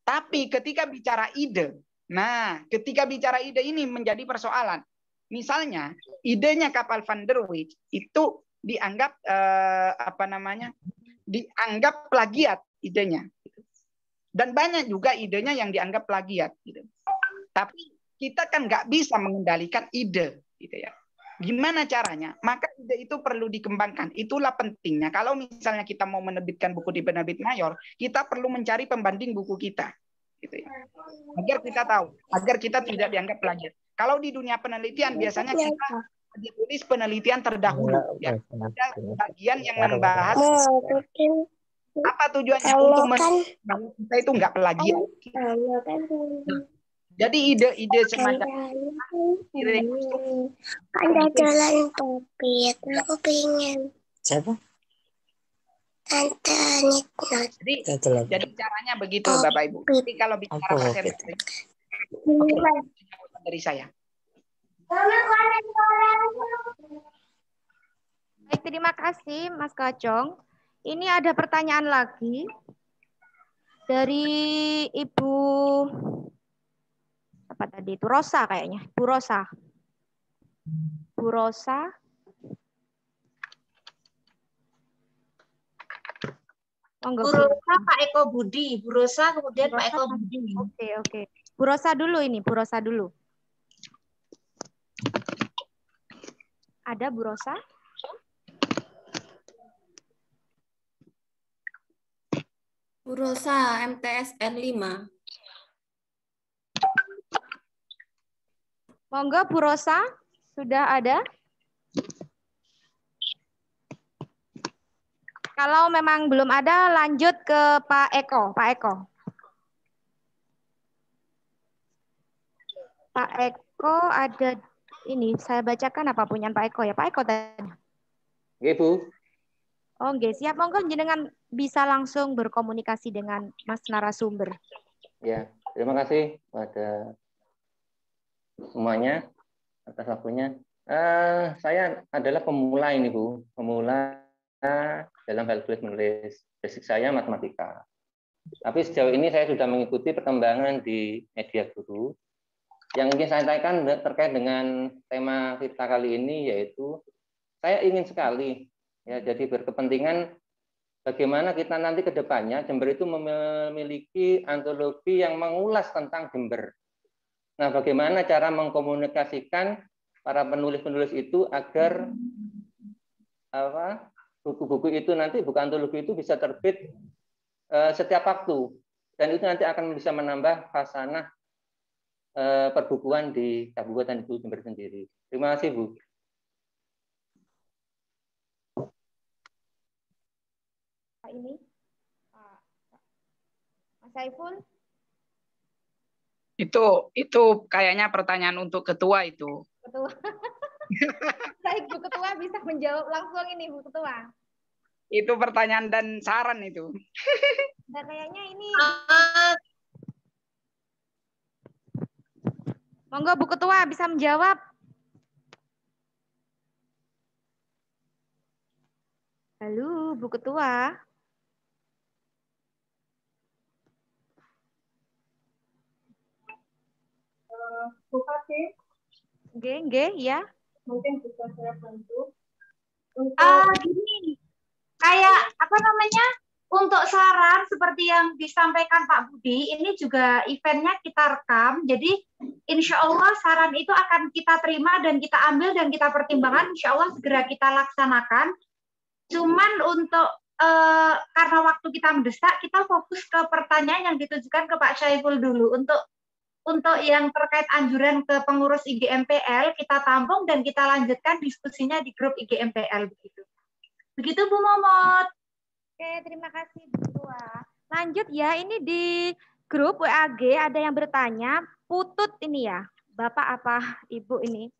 Tapi ketika bicara ide, nah ketika bicara ide ini menjadi persoalan. Misalnya idenya kapal Van der Wijk itu dianggap dianggap plagiat idenya. Dan banyak juga idenya yang dianggap plagiat. Gitu. Tapi kita kan nggak bisa mengendalikan ide, gitu ya. Gimana caranya? Maka ide itu perlu dikembangkan. Itulah pentingnya. Kalau misalnya kita mau menerbitkan buku di penerbit mayor, kita perlu mencari pembanding buku kita. Gitu ya. Agar kita tahu, agar kita tidak dianggap plagiat. Kalau di dunia penelitian biasanya kita ditulis penelitian terdahulu. Ya. Ada bagian yang membahas apa tujuannya untuk bahwa kita itu nggak plagiat. Jadi ide-ide semacam ada jalan topik, aku pengen. Siapa? Tante Nitnot. Jadi caranya begitu Bapak Ibu. Jadi kalau bicara pakai dari saya. Baik, terima kasih Mas Kacong. Ini ada pertanyaan lagi dari Ibu apa tadi itu? Rosa kayaknya. Bu Rosa. Bu Rosa. Bu Rosa, Pak Eko Budi. Bu Rosa, kemudian Pak Eko Budi. Oke. Bu Rosa dulu ini, Bu Rosa dulu. Ada Bu Rosa? Bu Rosa, MTSN 5. Monggo Bu Rosa, sudah ada? Kalau memang belum ada, lanjut ke Pak Eko. Pak Eko. Pak Eko ada ini, saya bacakan apa punya Pak Eko ya? Pak Eko tadi. Oke, Bu. Oh, nggih, siap. Monggo jenengan bisa langsung berkomunikasi dengan Mas narasumber. Ya, terima kasih pada semuanya atas waktunya. Saya adalah pemula ini, Bu. Pemula dalam hal tulis menulis. Basic saya matematika. Tapi sejauh ini saya sudah mengikuti perkembangan di media guru. Yang ingin saya tanyakan terkait dengan tema kita kali ini yaitu saya ingin sekali ya jadi berkepentingan bagaimana kita nanti ke depannya Jember itu memiliki antologi yang mengulas tentang Jember. Nah, bagaimana cara mengkomunikasikan para penulis-penulis itu agar buku-buku itu nanti buku antologi itu bisa terbit setiap waktu dan itu nanti akan bisa menambah khasanah perbukuan di Kabupaten Jember sendiri. Terima kasih, Bu. Ini Mas Saiful. Itu kayaknya pertanyaan untuk ketua itu. Ketua. Baik, Bu Ketua bisa menjawab langsung ini, Bu Ketua. Itu pertanyaan dan saran itu. Nah, kayaknya ini. Monggo Bu Ketua bisa menjawab. Halo, Bu Ketua. Bu Fatih. Nggih, ya. Mungkin bisa saya bantu. Gini, kayak apa namanya? Untuk saran seperti yang disampaikan Pak Budi, ini juga eventnya kita rekam. Jadi insya Allah saran itu akan kita terima dan kita ambil dan kita pertimbangkan. Insya Allah segera kita laksanakan. Cuman untuk karena waktu kita mendesak, kita fokus ke pertanyaan yang ditujukan ke Pak Syaiful dulu. Untuk yang terkait anjuran ke pengurus IGMPL, kita tampung dan kita lanjutkan diskusinya di grup IGMPL begitu. Begitu Bu Momot. Oke, terima kasih Bu Ketua. Lanjut ya, ini di grup WAG ada yang bertanya, Putut ini ya, Bapak apa Ibu ini?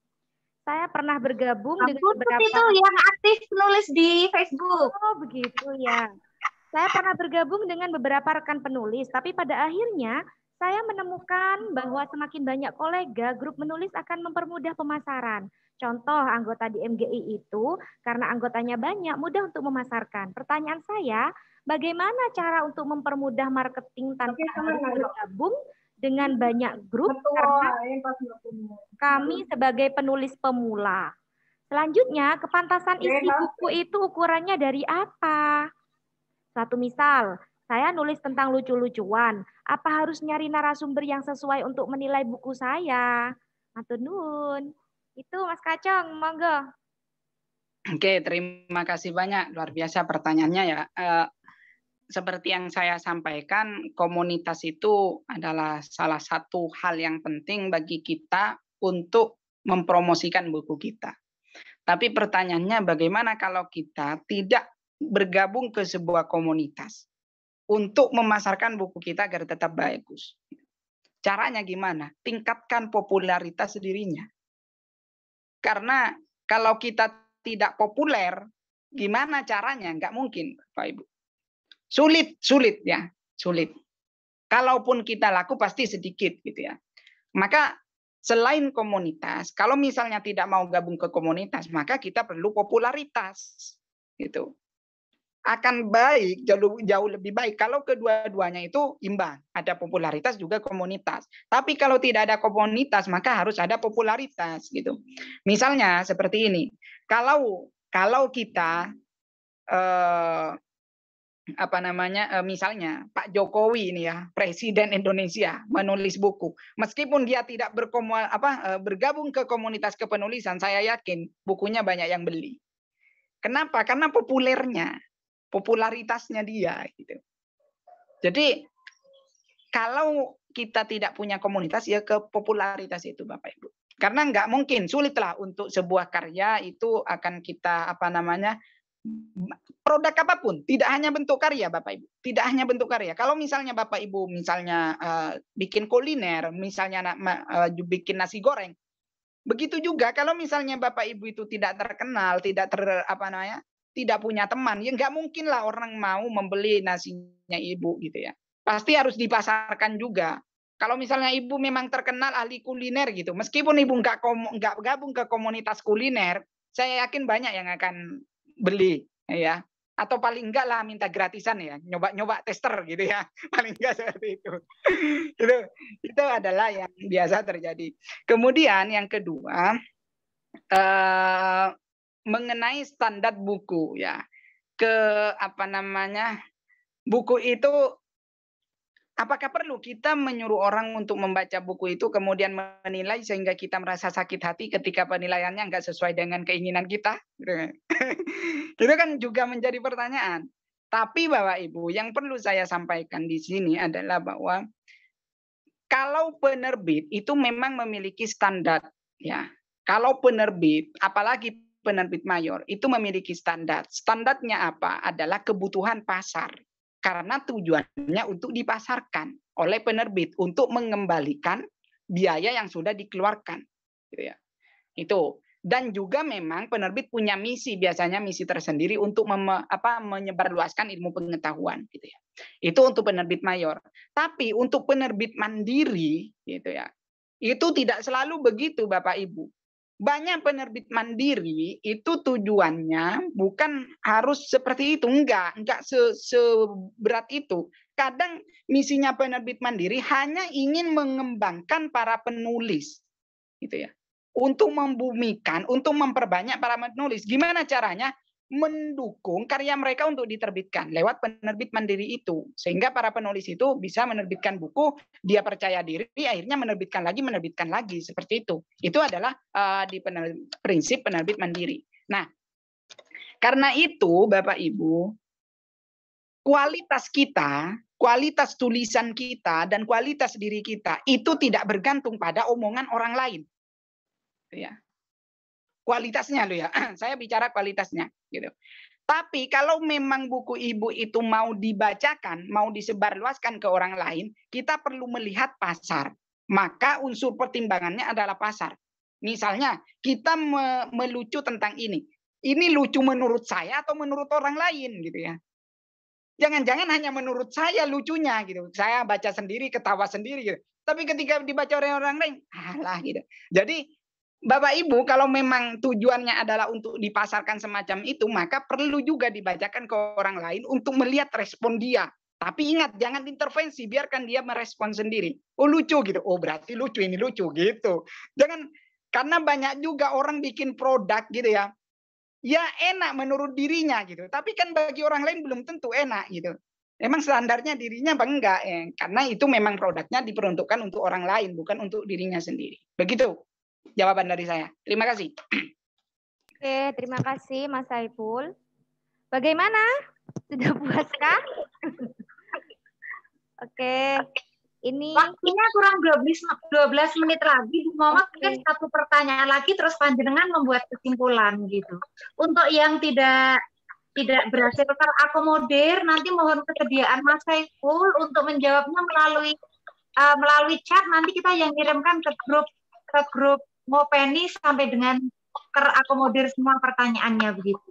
Saya pernah bergabung dengan beberapa itu yang aktif menulis di Facebook. Oh, begitu ya. Saya pernah bergabung dengan beberapa rekan penulis, tapi pada akhirnya saya menemukan bahwa semakin banyak kolega, grup menulis akan mempermudah pemasaran. Contoh anggota di MGI itu, karena anggotanya banyak, mudah untuk memasarkan. Pertanyaan saya, bagaimana cara untuk mempermudah marketing tanpa harus bergabung dengan banyak grup? Karena kami sebagai penulis pemula. Selanjutnya, kepantasan isi buku itu ukurannya dari apa? Satu misal, saya nulis tentang lucu-lucuan. Apa harus nyari narasumber yang sesuai untuk menilai buku saya? Matur nuwun. Itu Mas Kacong, monggo. Oke, terima kasih banyak. Luar biasa pertanyaannya ya. Seperti yang saya sampaikan, komunitas itu adalah salah satu hal yang penting bagi kita untuk mempromosikan buku kita. Tapi pertanyaannya bagaimana kalau kita tidak bergabung ke sebuah komunitas untuk memasarkan buku kita agar tetap bagus. Caranya gimana? Tingkatkan popularitas dirinya. Karena kalau kita tidak populer, gimana caranya? Nggak mungkin, Pak Ibu. Sulit ya, sulit. Kalaupun kita laku pasti sedikit gitu ya. Maka selain komunitas, kalau misalnya tidak mau gabung ke komunitas, maka kita perlu popularitas. Gitu. Akan baik, jauh lebih baik kalau kedua-duanya itu imbang. Ada popularitas juga komunitas. Tapi kalau tidak ada komunitas, maka harus ada popularitas. Gitu. Misalnya seperti ini. Kalau kita misalnya Pak Jokowi ini ya, Presiden Indonesia menulis buku, meskipun dia tidak bergabung ke komunitas kepenulisan, saya yakin bukunya banyak yang beli. Kenapa? Karena popularitasnya dia gitu. Jadi kalau kita tidak punya komunitas ya ke popularitas itu Bapak Ibu. Karena nggak mungkin, sulitlah untuk sebuah karya itu akan kita produk apapun, tidak hanya bentuk karya Bapak Ibu, tidak hanya bentuk karya. Kalau misalnya Bapak Ibu bikin kuliner, misalnya bikin nasi goreng, begitu juga kalau misalnya Bapak Ibu itu tidak terkenal, tidak punya teman, ya nggak mungkin lah orang mau membeli nasinya Ibu gitu ya. Pasti harus dipasarkan juga. Kalau misalnya Ibu memang terkenal ahli kuliner gitu, meskipun Ibu nggak gabung ke komunitas kuliner, saya yakin banyak yang akan beli ya. Atau paling enggak lah minta gratisan ya, nyoba tester gitu ya, paling enggak seperti itu. Itu adalah yang biasa terjadi. Kemudian yang kedua, mengenai standar buku ya, buku itu apakah perlu kita menyuruh orang untuk membaca buku itu kemudian menilai sehingga kita merasa sakit hati ketika penilaiannya nggak sesuai dengan keinginan kita? Itu kan juga menjadi pertanyaan. Tapi Bapak Ibu, yang perlu saya sampaikan di sini adalah bahwa kalau penerbit itu memang memiliki standar, ya. Kalau penerbit, apalagi penerbit mayor, itu memiliki standar. Standarnya apa? Adalah kebutuhan pasar. Karena tujuannya untuk dipasarkan oleh penerbit untuk mengembalikan biaya yang sudah dikeluarkan, gitu ya. Itu. Dan juga memang penerbit punya misi, biasanya misi tersendiri untuk menyebarluaskan ilmu pengetahuan, gitu ya. Itu untuk penerbit mayor. Tapi untuk penerbit mandiri, gitu ya, itu tidak selalu begitu, Bapak Ibu. Banyak penerbit mandiri itu tujuannya bukan harus seperti itu, enggak seberat itu. Kadang misinya penerbit mandiri hanya ingin mengembangkan para penulis, gitu ya, untuk membumikan, untuk memperbanyak para penulis. Gimana caranya? Mendukung karya mereka untuk diterbitkan lewat penerbit mandiri itu, sehingga para penulis itu bisa menerbitkan buku, dia percaya diri, akhirnya menerbitkan lagi seperti itu. Itu adalah prinsip penerbit mandiri. Nah, karena itu Bapak Ibu, kualitas kita, kualitas tulisan kita dan kualitas diri kita itu tidak bergantung pada omongan orang lain, ya. Kualitasnya loh ya, saya bicara kualitasnya gitu. Tapi kalau memang buku Ibu itu mau dibacakan, mau disebarluaskan ke orang lain, kita perlu melihat pasar. Maka unsur pertimbangannya adalah pasar. Misalnya kita melucu tentang ini. Ini lucu menurut saya atau menurut orang lain gitu ya. Jangan-jangan hanya menurut saya lucunya gitu. Saya baca sendiri, ketawa sendiri gitu. Tapi ketika dibaca oleh orang lain, alah gitu. Jadi Bapak Ibu, kalau memang tujuannya adalah untuk dipasarkan semacam itu, maka perlu juga dibacakan ke orang lain untuk melihat respon dia. Tapi ingat, jangan intervensi, biarkan dia merespon sendiri. Oh lucu gitu, oh berarti lucu, ini lucu gitu. Jangan, karena banyak juga orang bikin produk gitu ya, ya enak menurut dirinya gitu. Tapi kan bagi orang lain belum tentu enak gitu. Emang standarnya dirinya apa enggak? Karena itu memang produknya diperuntukkan untuk orang lain, bukan untuk dirinya sendiri. Begitu jawaban dari saya. Terima kasih. Oke, terima kasih Mas Saiful. Bagaimana? Sudah puaskah? Oke. Ini waktunya kurang 12 menit lagi. Bu Muhammad mungkin satu pertanyaan lagi terus panjenengan membuat kesimpulan gitu. Untuk yang tidak berhasil terakomodir, nanti mohon kesediaan Mas Saiful untuk menjawabnya melalui chat. Nanti kita yang kirimkan ke grup Ngopeni sampai dengan terakomodir semua pertanyaannya begitu.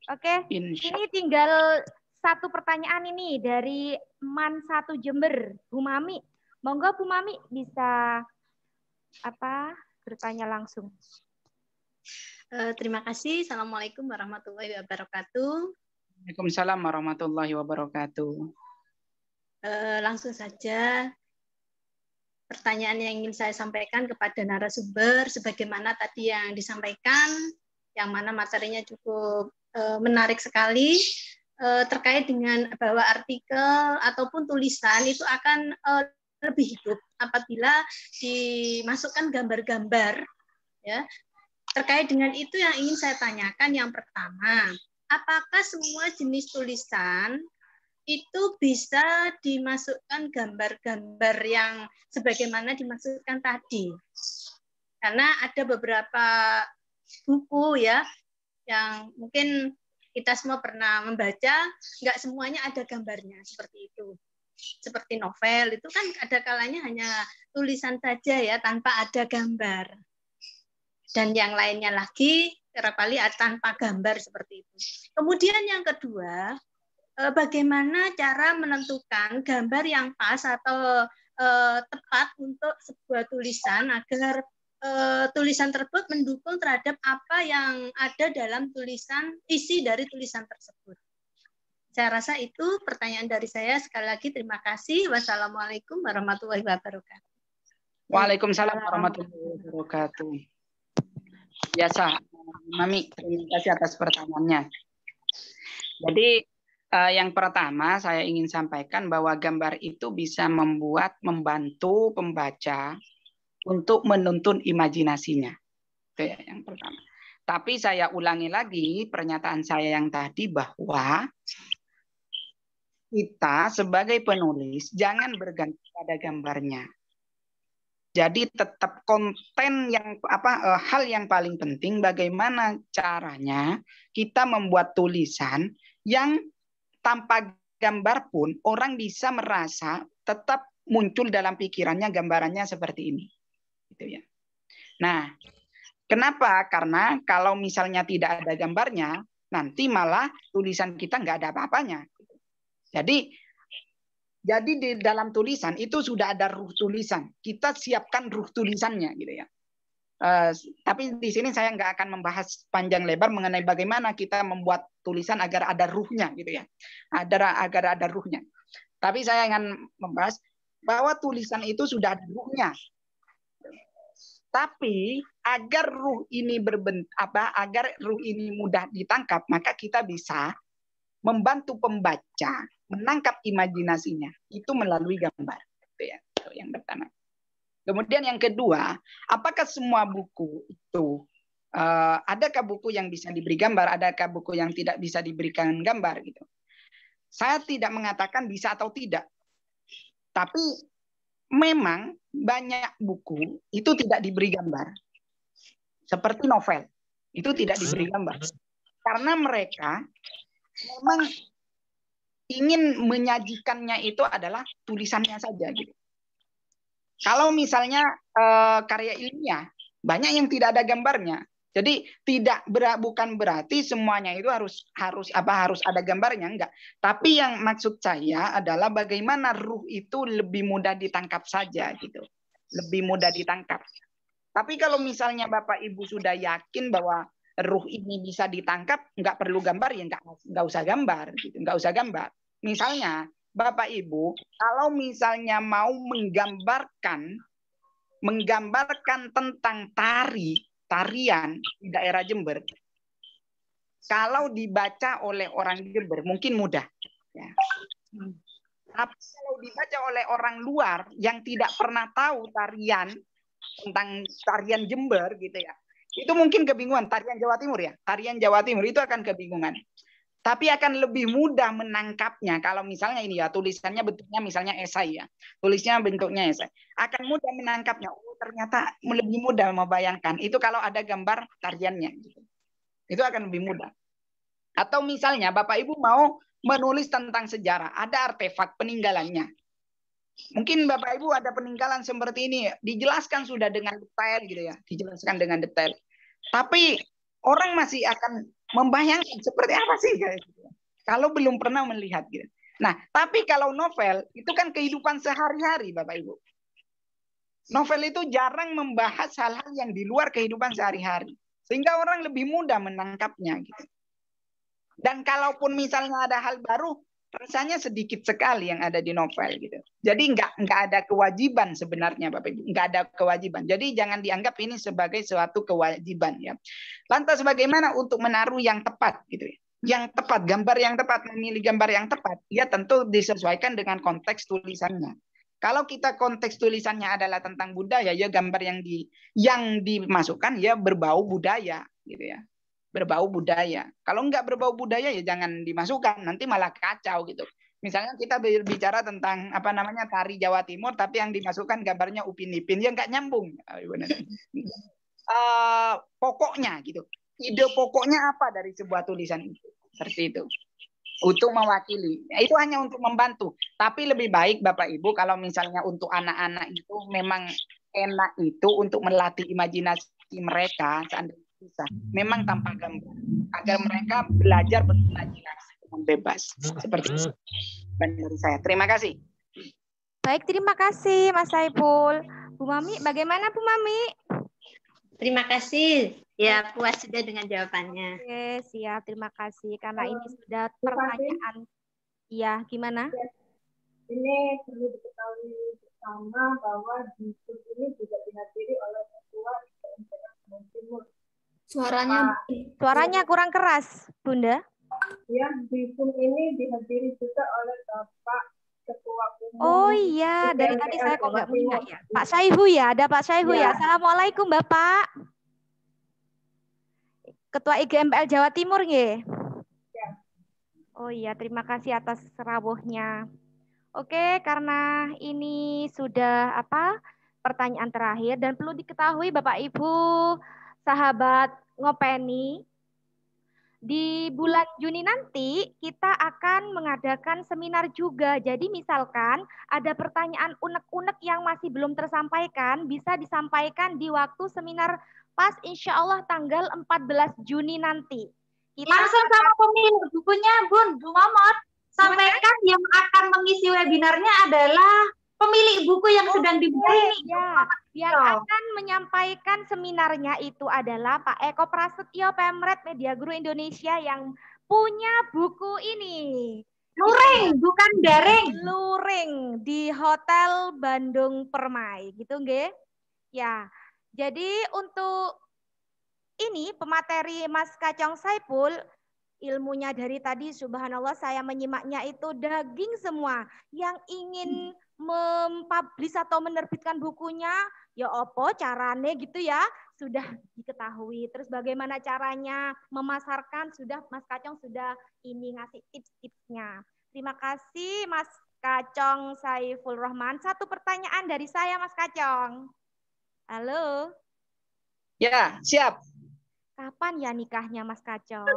Oke, ini tinggal satu pertanyaan ini dari Man 1 Jember, Bu Mami. Monggo Bu Mami bisa bertanya langsung. Terima kasih. Assalamualaikum warahmatullahi wabarakatuh. Waalaikumsalam warahmatullahi wabarakatuh. Langsung saja pertanyaan yang ingin saya sampaikan kepada narasumber, sebagaimana tadi yang disampaikan, yang mana materinya cukup menarik sekali, terkait dengan bahwa artikel ataupun tulisan itu akan lebih hidup apabila dimasukkan gambar-gambar, ya. Terkait dengan itu yang ingin saya tanyakan yang pertama, apakah semua jenis tulisan itu bisa dimasukkan gambar-gambar yang sebagaimana dimaksudkan tadi? Karena ada beberapa buku ya yang mungkin kita semua pernah membaca, nggak semuanya ada gambarnya seperti itu. Seperti novel itu kan ada kalanya hanya tulisan saja ya tanpa ada gambar. Dan yang lainnya lagi kerap kali tanpa gambar seperti itu. Kemudian yang kedua, bagaimana cara menentukan gambar yang pas atau tepat untuk sebuah tulisan agar tulisan tersebut mendukung terhadap apa yang ada dalam isi dari tulisan tersebut. Saya rasa itu pertanyaan dari saya. Sekali lagi terima kasih. Wassalamualaikum warahmatullahi wabarakatuh. Waalaikumsalam warahmatullahi wabarakatuh. Biasa, Mami, terima kasih atas pertanyaannya. Jadi yang pertama saya ingin sampaikan bahwa gambar itu bisa membantu pembaca untuk menuntun imajinasinya. Itu ya yang pertama. Tapi saya ulangi lagi pernyataan saya yang tadi bahwa kita sebagai penulis jangan bergantung pada gambarnya. Jadi tetap konten yang hal yang paling penting bagaimana caranya kita membuat tulisan yang tanpa gambar pun orang bisa merasa tetap muncul dalam pikirannya gambarannya seperti ini. Gitu ya. Nah, kenapa? Karena kalau misalnya tidak ada gambarnya, nanti malah tulisan kita nggak ada apa-apanya. Jadi di dalam tulisan itu sudah ada ruh tulisan. Kita siapkan ruh tulisannya, gitu ya. Tapi di sini saya nggak akan membahas panjang lebar mengenai bagaimana kita membuat tulisan agar ada ruhnya, gitu ya. Agar ada ruhnya. Tapi saya ingin membahas bahwa tulisan itu sudah ada ruhnya. Tapi agar ruh ini agar ruh ini mudah ditangkap, maka kita bisa membantu pembaca menangkap imajinasinya itu melalui gambar. Itu ya, itu yang pertama. Kemudian yang kedua, apakah semua buku itu adakah buku yang bisa diberi gambar, adakah buku yang tidak bisa diberikan gambar gitu. Saya tidak mengatakan bisa atau tidak. Tapi memang banyak buku itu tidak diberi gambar. Seperti novel, itu tidak diberi gambar. Karena mereka memang ingin menyajikannya itu adalah tulisannya saja gitu. Kalau misalnya karya ilmiah banyak yang tidak ada gambarnya. Jadi bukan berarti semuanya itu harus ada gambarnya, enggak. Tapi yang maksud saya adalah bagaimana ruh itu lebih mudah ditangkap saja gitu. Lebih mudah ditangkap. Tapi kalau misalnya Bapak Ibu sudah yakin bahwa ruh ini bisa ditangkap, nggak perlu gambar ya nggak usah gambar gitu, nggak usah gambar. Misalnya Bapak Ibu kalau misalnya mau menggambarkan tentang tarian di daerah Jember, kalau dibaca oleh orang Jember mungkin mudah ya. Tapi kalau dibaca oleh orang luar yang tidak pernah tahu tentang tarian Jember gitu ya, itu mungkin kebingungan. Tarian Jawa Timur ya, tarian Jawa Timur itu akan kebingungan. Tapi akan lebih mudah menangkapnya kalau misalnya ini ya tulisannya bentuknya misalnya esai ya, tulisnya bentuknya esai, akan mudah menangkapnya. Oh ternyata lebih mudah membayangkan itu kalau ada gambar tariannya gitu. Itu akan lebih mudah. Atau misalnya Bapak Ibu mau menulis tentang sejarah, ada artefak peninggalannya. Mungkin Bapak Ibu ada peninggalan seperti ini, dijelaskan sudah dengan detail gitu ya, dijelaskan dengan detail. Tapi orang masih akan membayangkan seperti apa sih guys, kalau belum pernah melihat gitu. Nah, tapi kalau novel itu kan kehidupan sehari-hari Bapak Ibu. Novel itu jarang membahas hal-hal yang di luar kehidupan sehari-hari, sehingga orang lebih mudah menangkapnya gitu. Dan kalaupun misalnya ada hal baru, rasanya sedikit sekali yang ada di novel gitu. Jadi nggak ada kewajiban sebenarnya Bapak Ibu, nggak ada kewajiban. Jadi jangan dianggap ini sebagai suatu kewajiban ya. Lantas bagaimana untuk menaruh yang tepat gitu ya? Yang tepat, gambar yang tepat, memilih gambar yang tepat, ya tentu disesuaikan dengan konteks tulisannya. Kalau kita konteks tulisannya adalah tentang budaya, ya gambar yang dimasukkan ya berbau budaya gitu ya. Berbau budaya. Kalau nggak berbau budaya ya jangan dimasukkan, nanti malah kacau gitu. Misalnya kita berbicara tentang apa namanya tari Jawa Timur, tapi yang dimasukkan gambarnya Upin Ipin, ya nggak nyambung. Pokoknya gitu. Ide pokoknya apa dari sebuah tulisan itu? Seperti itu. Untuk mewakili. Itu hanya untuk membantu. Tapi lebih baik Bapak Ibu kalau misalnya untuk anak-anak itu memang enak itu untuk melatih imajinasi mereka seandainya bisa. Memang tanpa gambar. Agar mereka belajar berimajinasi dengan bebas. Seperti itu. Dari saya. Terima kasih. Baik, terima kasih Mas Saiful. Bu Mami, bagaimana Bu Mami? Terima kasih. Ya, puas sudah dengan jawabannya. Oke, siap. Terima kasih. Karena ini sudah pertanyaan. Iya, gimana? Ini perlu diketahui bersama bahwa di Zoom ini juga dihadiri oleh Ketua IGMPL Timur. Suaranya kurang keras, Bunda. Ya, di Zoom ini dihadiri juga oleh Bapak Ketua Umum. Oh iya, dari tadi saya kok nggak mengingat ya. Pak Saihu ya, ada Pak Saihu ya. Assalamualaikum Bapak. Ketua IGMPL Jawa Timur nggih. Oh iya, terima kasih atas rawuhnya. Oke, karena ini sudah pertanyaan terakhir dan perlu diketahui Bapak Ibu sahabat Ngopeni, di bulan Juni nanti kita akan mengadakan seminar juga. Jadi misalkan ada pertanyaan unek-unek yang masih belum tersampaikan, bisa disampaikan di waktu seminar pas insya Allah tanggal 14 Juni nanti. Kita langsung sama pemilik bukunya, Bu Momot. Sampaikan yang akan mengisi webinarnya adalah pemilik buku yang sedang dibuka ini. Ya, yang akan menyampaikan seminarnya itu adalah Pak Eko Prasetyo, Pemret Media Guru Indonesia yang punya buku ini. Luring, bukan daring. Luring di Hotel Bandung Permai, gitu nggih? Ya. Jadi untuk ini pemateri Mas Kacong Saiful, ilmunya dari tadi subhanallah saya menyimaknya itu daging semua. Yang ingin mempublish atau menerbitkan bukunya, ya opo carane gitu ya, sudah diketahui. Terus bagaimana caranya memasarkan, sudah Mas Kacong sudah ini ngasih tips-tipsnya. Terima kasih Mas Kacong Saiful Rahman. Satu pertanyaan dari saya Mas Kacong. Halo. Ya, siap. Kapan ya nikahnya Mas Kacong?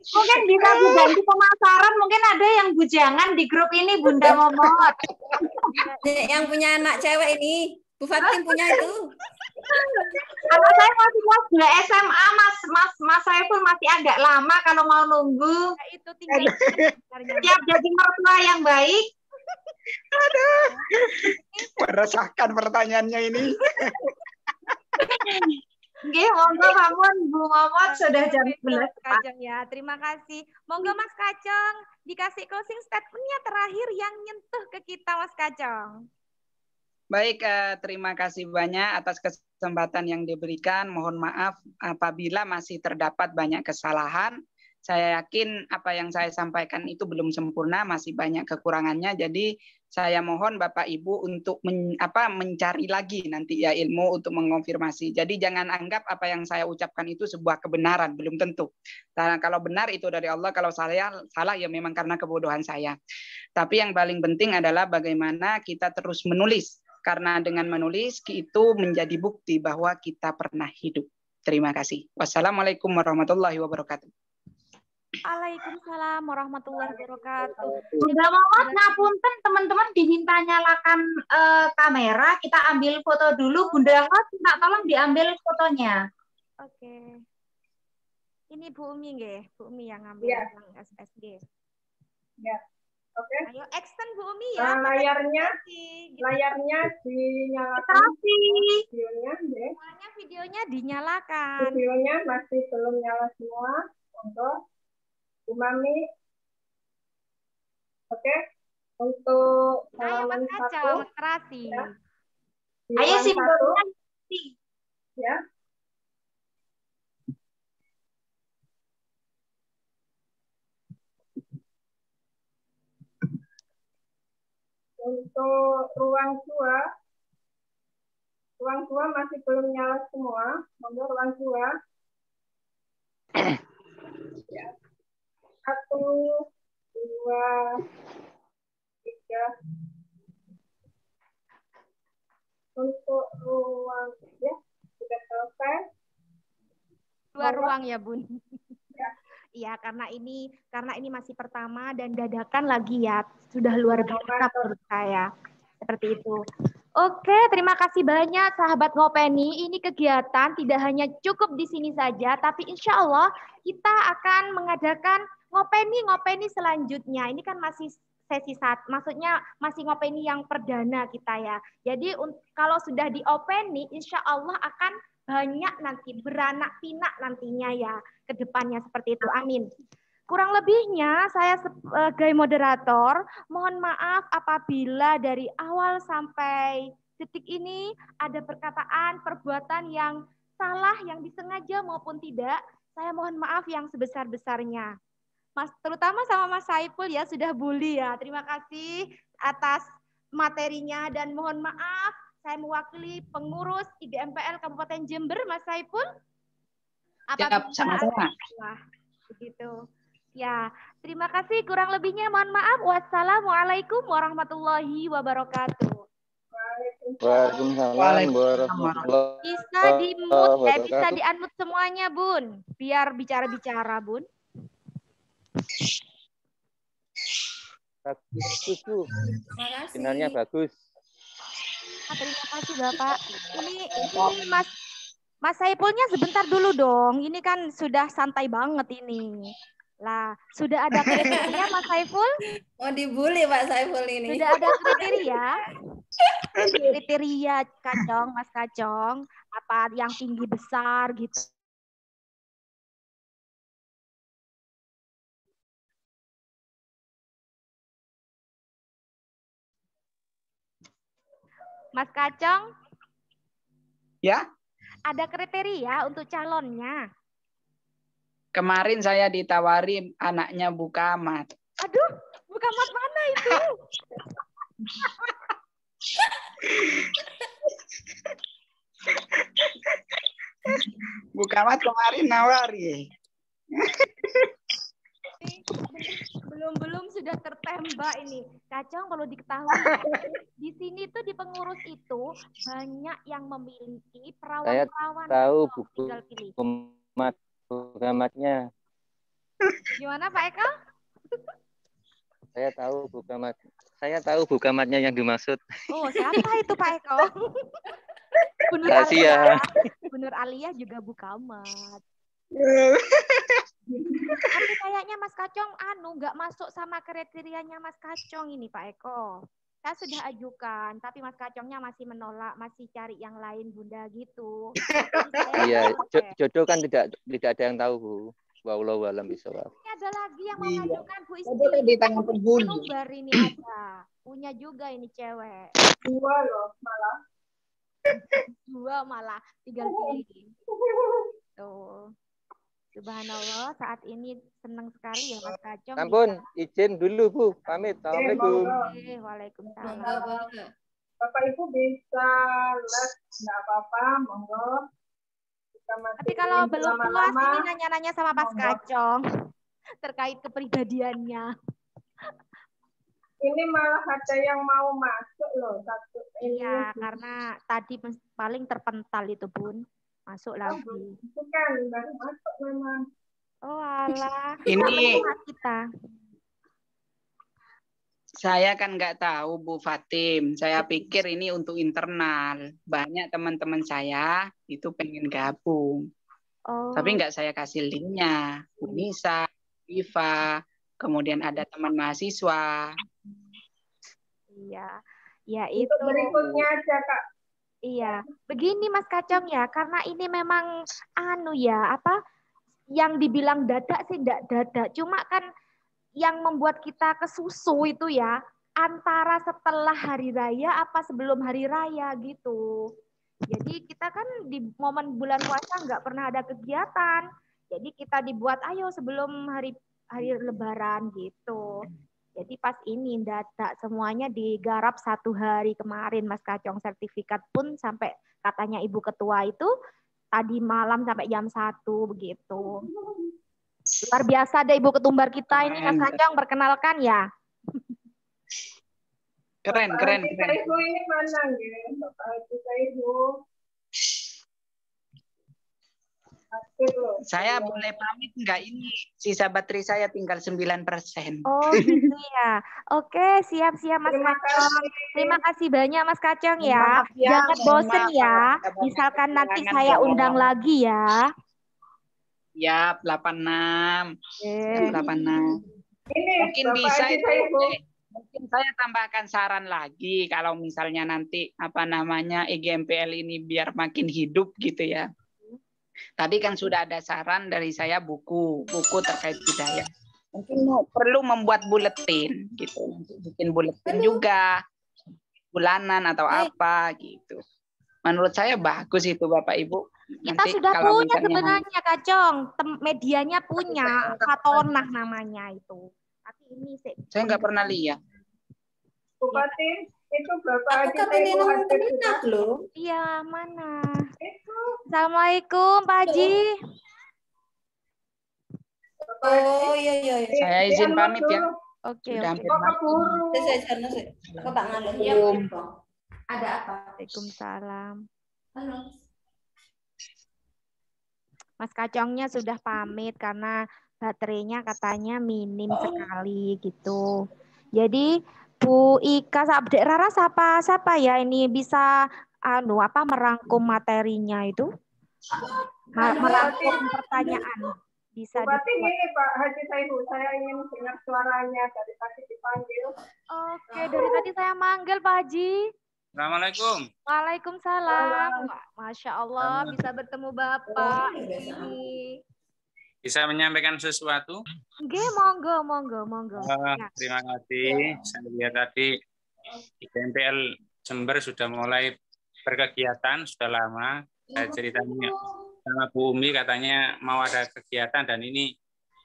Mungkin bisa dibantu pemasaran, mungkin ada yang bujangan di grup ini Bunda Momot. Yang punya anak cewek ini, Bu Fatin punya itu. Anak saya masih kelas 2 SMA, Mas Saiful masih agak lama kalau mau nunggu. Ya, itu tinggal siap jadi mertua yang baik. Aduh, meresahkan pertanyaannya ini. Nggih, monggo Pamun Bu Momot sudah jam 11. Kacong ya, terima kasih. Monggo Mas Kacong dikasih closing statement-nya terakhir yang nyentuh ke kita Mas Kacong. Baik, terima kasih banyak atas kesempatan yang diberikan. Mohon maaf apabila masih terdapat banyak kesalahan. Saya yakin apa yang saya sampaikan itu belum sempurna, masih banyak kekurangannya. Jadi saya mohon Bapak Ibu untuk mencari lagi nanti ya ilmu untuk mengonfirmasi. Jadi jangan anggap apa yang saya ucapkan itu sebuah kebenaran, belum tentu. Karena kalau benar itu dari Allah, kalau saya salah ya memang karena kebodohan saya. Tapi yang paling penting adalah bagaimana kita terus menulis. Karena dengan menulis itu menjadi bukti bahwa kita pernah hidup. Terima kasih. Wassalamualaikum warahmatullahi wabarakatuh. Waalaikumsalam warahmatullahi wabarakatuh. Bunda Momot, ngapunten teman-teman diminta nyalakan kamera, kita ambil foto dulu. Bunda Momot, tolong diambil fotonya. Oke. Ini Bu Umi nggih, Bu Umi yang ngambil yang SSG. Ya. Oke. Ayo extend Bu Umi ya. Layarnya dinyalakan. Videonya, deh. Semuanya videonya dinyalakan. Videonya masih belum nyala semua. Untuk Umami. Oke. Untuk halaman 1. Demonstrasi. Ya. Ayo sih, ya. Untuk ruang 2 masih belum nyala semua. Untuk ruang 2. Ya. 1, 2, 3. Untuk ruang ya sudah selesai. 2 ruang ya Bun. Iya, karena ini masih pertama dan dadakan lagi ya. Sudah luar biasa menurut saya. Seperti itu. Oke, terima kasih banyak sahabat Ngopeni. Ini kegiatan tidak hanya cukup di sini saja, tapi insya Allah kita akan mengadakan ngopeni selanjutnya. Ini kan masih sesi 1, maksudnya masih ngopeni yang perdana kita ya. Jadi kalau sudah diopeni, insya Allah akan banyak nanti, beranak pinak nantinya ya ke depannya seperti itu. Amin. Kurang lebihnya saya sebagai moderator mohon maaf apabila dari awal sampai detik ini ada perkataan, perbuatan yang salah, yang disengaja maupun tidak. Saya mohon maaf yang sebesar-besarnya. Mas, terutama sama Mas Saiful ya sudah bully ya. Terima kasih atas materinya dan mohon maaf saya mewakili pengurus IGMPL Kabupaten Jember, Mas Saiful. Siap, sama-sama. Begitu. Ya, terima kasih. Kurang lebihnya mohon maaf. Wassalamualaikum warahmatullahi wabarakatuh. Waalaikumsalam warahmatullahi Bisa di-mute, bisa di-unmute semuanya, Bun. Biar bicara-bicara, Bun. Bagus, Bu. Sinyalnya bagus. Terima kasih, Bapak. Ini Mas Saifulnya sebentar dulu dong. Ini kan sudah santai banget ini. Lah, sudah ada kriteria Mas Saiful? Mau dibully Pak Saiful ini. Sudah ada kriteria? Kriteria Kacong, Mas Kacong, apa yang tinggi besar gitu. Mas Kacong? Ya? Ada kriteria untuk calonnya? Kemarin saya ditawari anaknya Bu Kamat. Aduh, Bu Kamat mana itu? Bu Kamat kemarin nawari. Belum sudah tertembak ini. Kacang perlu diketahui. Di sini tuh di pengurus itu banyak yang memiliki perawan-perawan. Saya tahu Bu Kamatnya. Gimana Pak Eko? Saya tahu Bu Kamatnya yang dimaksud. Oh, siapa itu Pak Eko? Bu Nur Aliyah juga Bu Kamat. Tapi kayaknya Mas Kacong nggak masuk sama kriterianya Mas Kacong ini Pak Eko. Saya sudah ajukan, tapi Mas Kacongnya masih menolak, masih cari yang lain Bunda gitu. Iya, jodoh kan tidak ada yang tahu Bu. Wallahu a'lam bishawab. Ini ada lagi yang mau mengajukan Bu Isti. Di tangan penghuni. Nomor ini ada, punya juga ini cewek. 2 loh malah. 2 malah, tinggal pilih. Tuh. Subhanallah, saat ini senang sekali ya Mas Kacong. Ampun, izin dulu Bu, pamit. Assalamualaikum. Waalaikumsalam. Bapak Ibu bisa live, nggak apa-apa, monggo. Tapi kalau belum puas ini nanya-nanya sama Mas Kacong terkait kepribadiannya. Ini malah ada yang mau masuk loh satu. Iya, karena tadi paling terpental itu Bun. Masuk lagi. Bukan, baru masuk memang. Oh alah. Ini kita. Saya kan nggak tahu Bu Fatim. Saya pikir ini untuk internal. Banyak teman-teman saya itu pengen gabung. Oh. Tapi nggak saya kasih linknya. Bu Nisa, Viva, kemudian ada teman mahasiswa. Iya, ya Untuk itu. berikutnya aja, Kak. Iya, begini Mas Kacong ya, karena ini memang yang dibilang dadak sih enggak dadak, cuma kan yang membuat kita kesusu itu ya antara setelah hari raya apa sebelum hari raya gitu. Jadi kita kan di momen bulan puasa nggak pernah ada kegiatan. Jadi kita dibuat ayo sebelum hari Lebaran gitu. Jadi pas ini dadak semuanya digarap 1 hari kemarin Mas Kacong, sertifikat pun sampai katanya Ibu Ketua itu tadi malam sampai jam 1 begitu. Luar biasa deh Ibu Ketumbar kita ini Mas Kacong, perkenalkan ya. Keren. Ibu ini mana nggih? Bapak Haji Saihu. Saya boleh pamit enggak, ini sisa baterai saya tinggal 9%. Oh gitu ya. Oke, siap-siap Mas Kacong. Terima kasih banyak Mas Kacong ya. Jangan bosen ya. Misalkan nanti saya undang lagi ya. Siap, 86. Siap, 86. Mungkin Bapak bisa Haji itu. Saihu. Mungkin saya tambahkan saran lagi kalau misalnya nanti IGMPL ini biar makin hidup gitu ya. Tadi kan sudah ada saran dari saya buku terkait budaya. Mungkin perlu membuat buletin gitu, bikin buletin juga bulanan atau apa gitu. Menurut saya bagus itu Bapak Ibu. Kita Nanti sudah kalau punya misalnya sebenarnya Kacong, medianya punya, Fatonah namanya itu. Tapi ini saya nggak pernah lihat. Bupati, itu Bapak Aku Haji katanya Saihu nomor hadir minat sudah. loh. Iya, mana? Assalamualaikum Pak Haji. Oh iya. Saya izin pamit ya. Oke. Sudah hampir Apa Pak Ngalih? Ada apa? Waalaikumsalam. Halo. Mas Kacongnya sudah pamit karena baterainya katanya minim sekali gitu. Jadi Bu Ika, Dek Rara siapa ya ini bisa merangkum materinya itu? Merangkum pertanyaan. Bisa Bupati dibuat. ini Pak Haji Saihu, saya ingin dengar suaranya dari tadi dipanggil. Oke, dari tadi saya manggil Pak Haji. Assalamualaikum. Waalaikumsalam. Masya Allah bisa bertemu Bapak ini. Bisa menyampaikan sesuatu? Oke, monggo. Ya. Terima kasih. Saya lihat tadi IGMPL Jember sudah mulai berkegiatan sudah lama. Saya ceritanya sama Bu Umi katanya mau ada kegiatan dan ini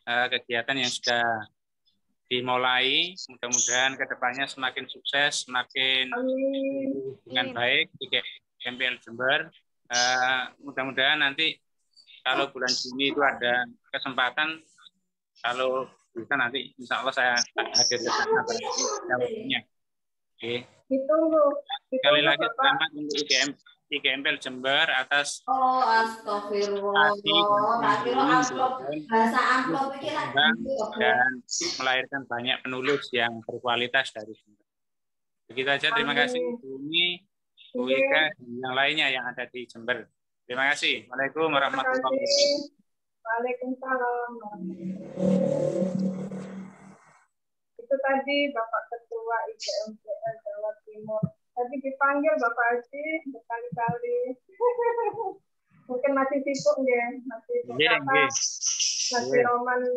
kegiatan yang sudah dimulai. Mudah-mudahan kedepannya semakin sukses, semakin dengan baik IGMPL Jember. Mudah-mudahan nanti kalau bulan Juni itu ada kesempatan, kalau bisa nanti insya Allah saya hadir ke sana berarti. Oke. Sekali lagi selamat untuk IGMPL Jember atas dan melahirkan banyak penulis yang berkualitas dari Jember. Begitu aja, terima kasih Bu Umi, Bu Ika, dan yang lainnya yang ada di Jember. Terima kasih. Waalaikumsalam warahmatullahi wabarakatuh. Waalaikumsalam. Itu tadi Bapak Ketua IGMPL Jawa Timur. Tadi dipanggil Bapak Haji berkali-kali. Mungkin masih sibuk ya, masih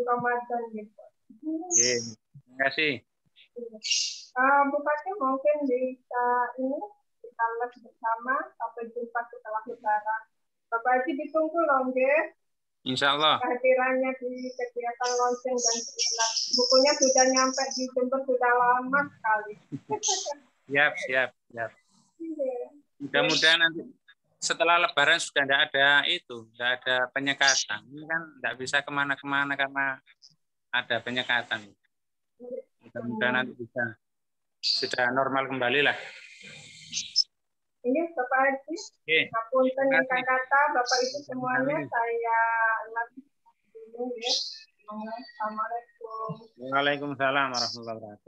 Ramadan gitu. Terima kasih. Bupati mungkin bisa kita les bersama sampai jumpa setelah Lebaran. Bapak Haji ditunggu loh, nggih. Insya Allah. Kehadirannya di kegiatan launching dan seminar. Bukunya sudah nyampe di Jember sudah lama sekali. Siap. Mudah-mudahan nanti setelah Lebaran sudah tidak ada penyekatan. Ini kan tidak bisa kemana-kemana karena ada penyekatan. Mudah-mudahan nanti bisa sudah normal kembali lah. Ini Bapak Haji, ngapunten ingkang kata Bapak Ibu semuanya, saya dulu ya. Assalamualaikum. Waalaikumsalam warahmatullahi wabarakatuh.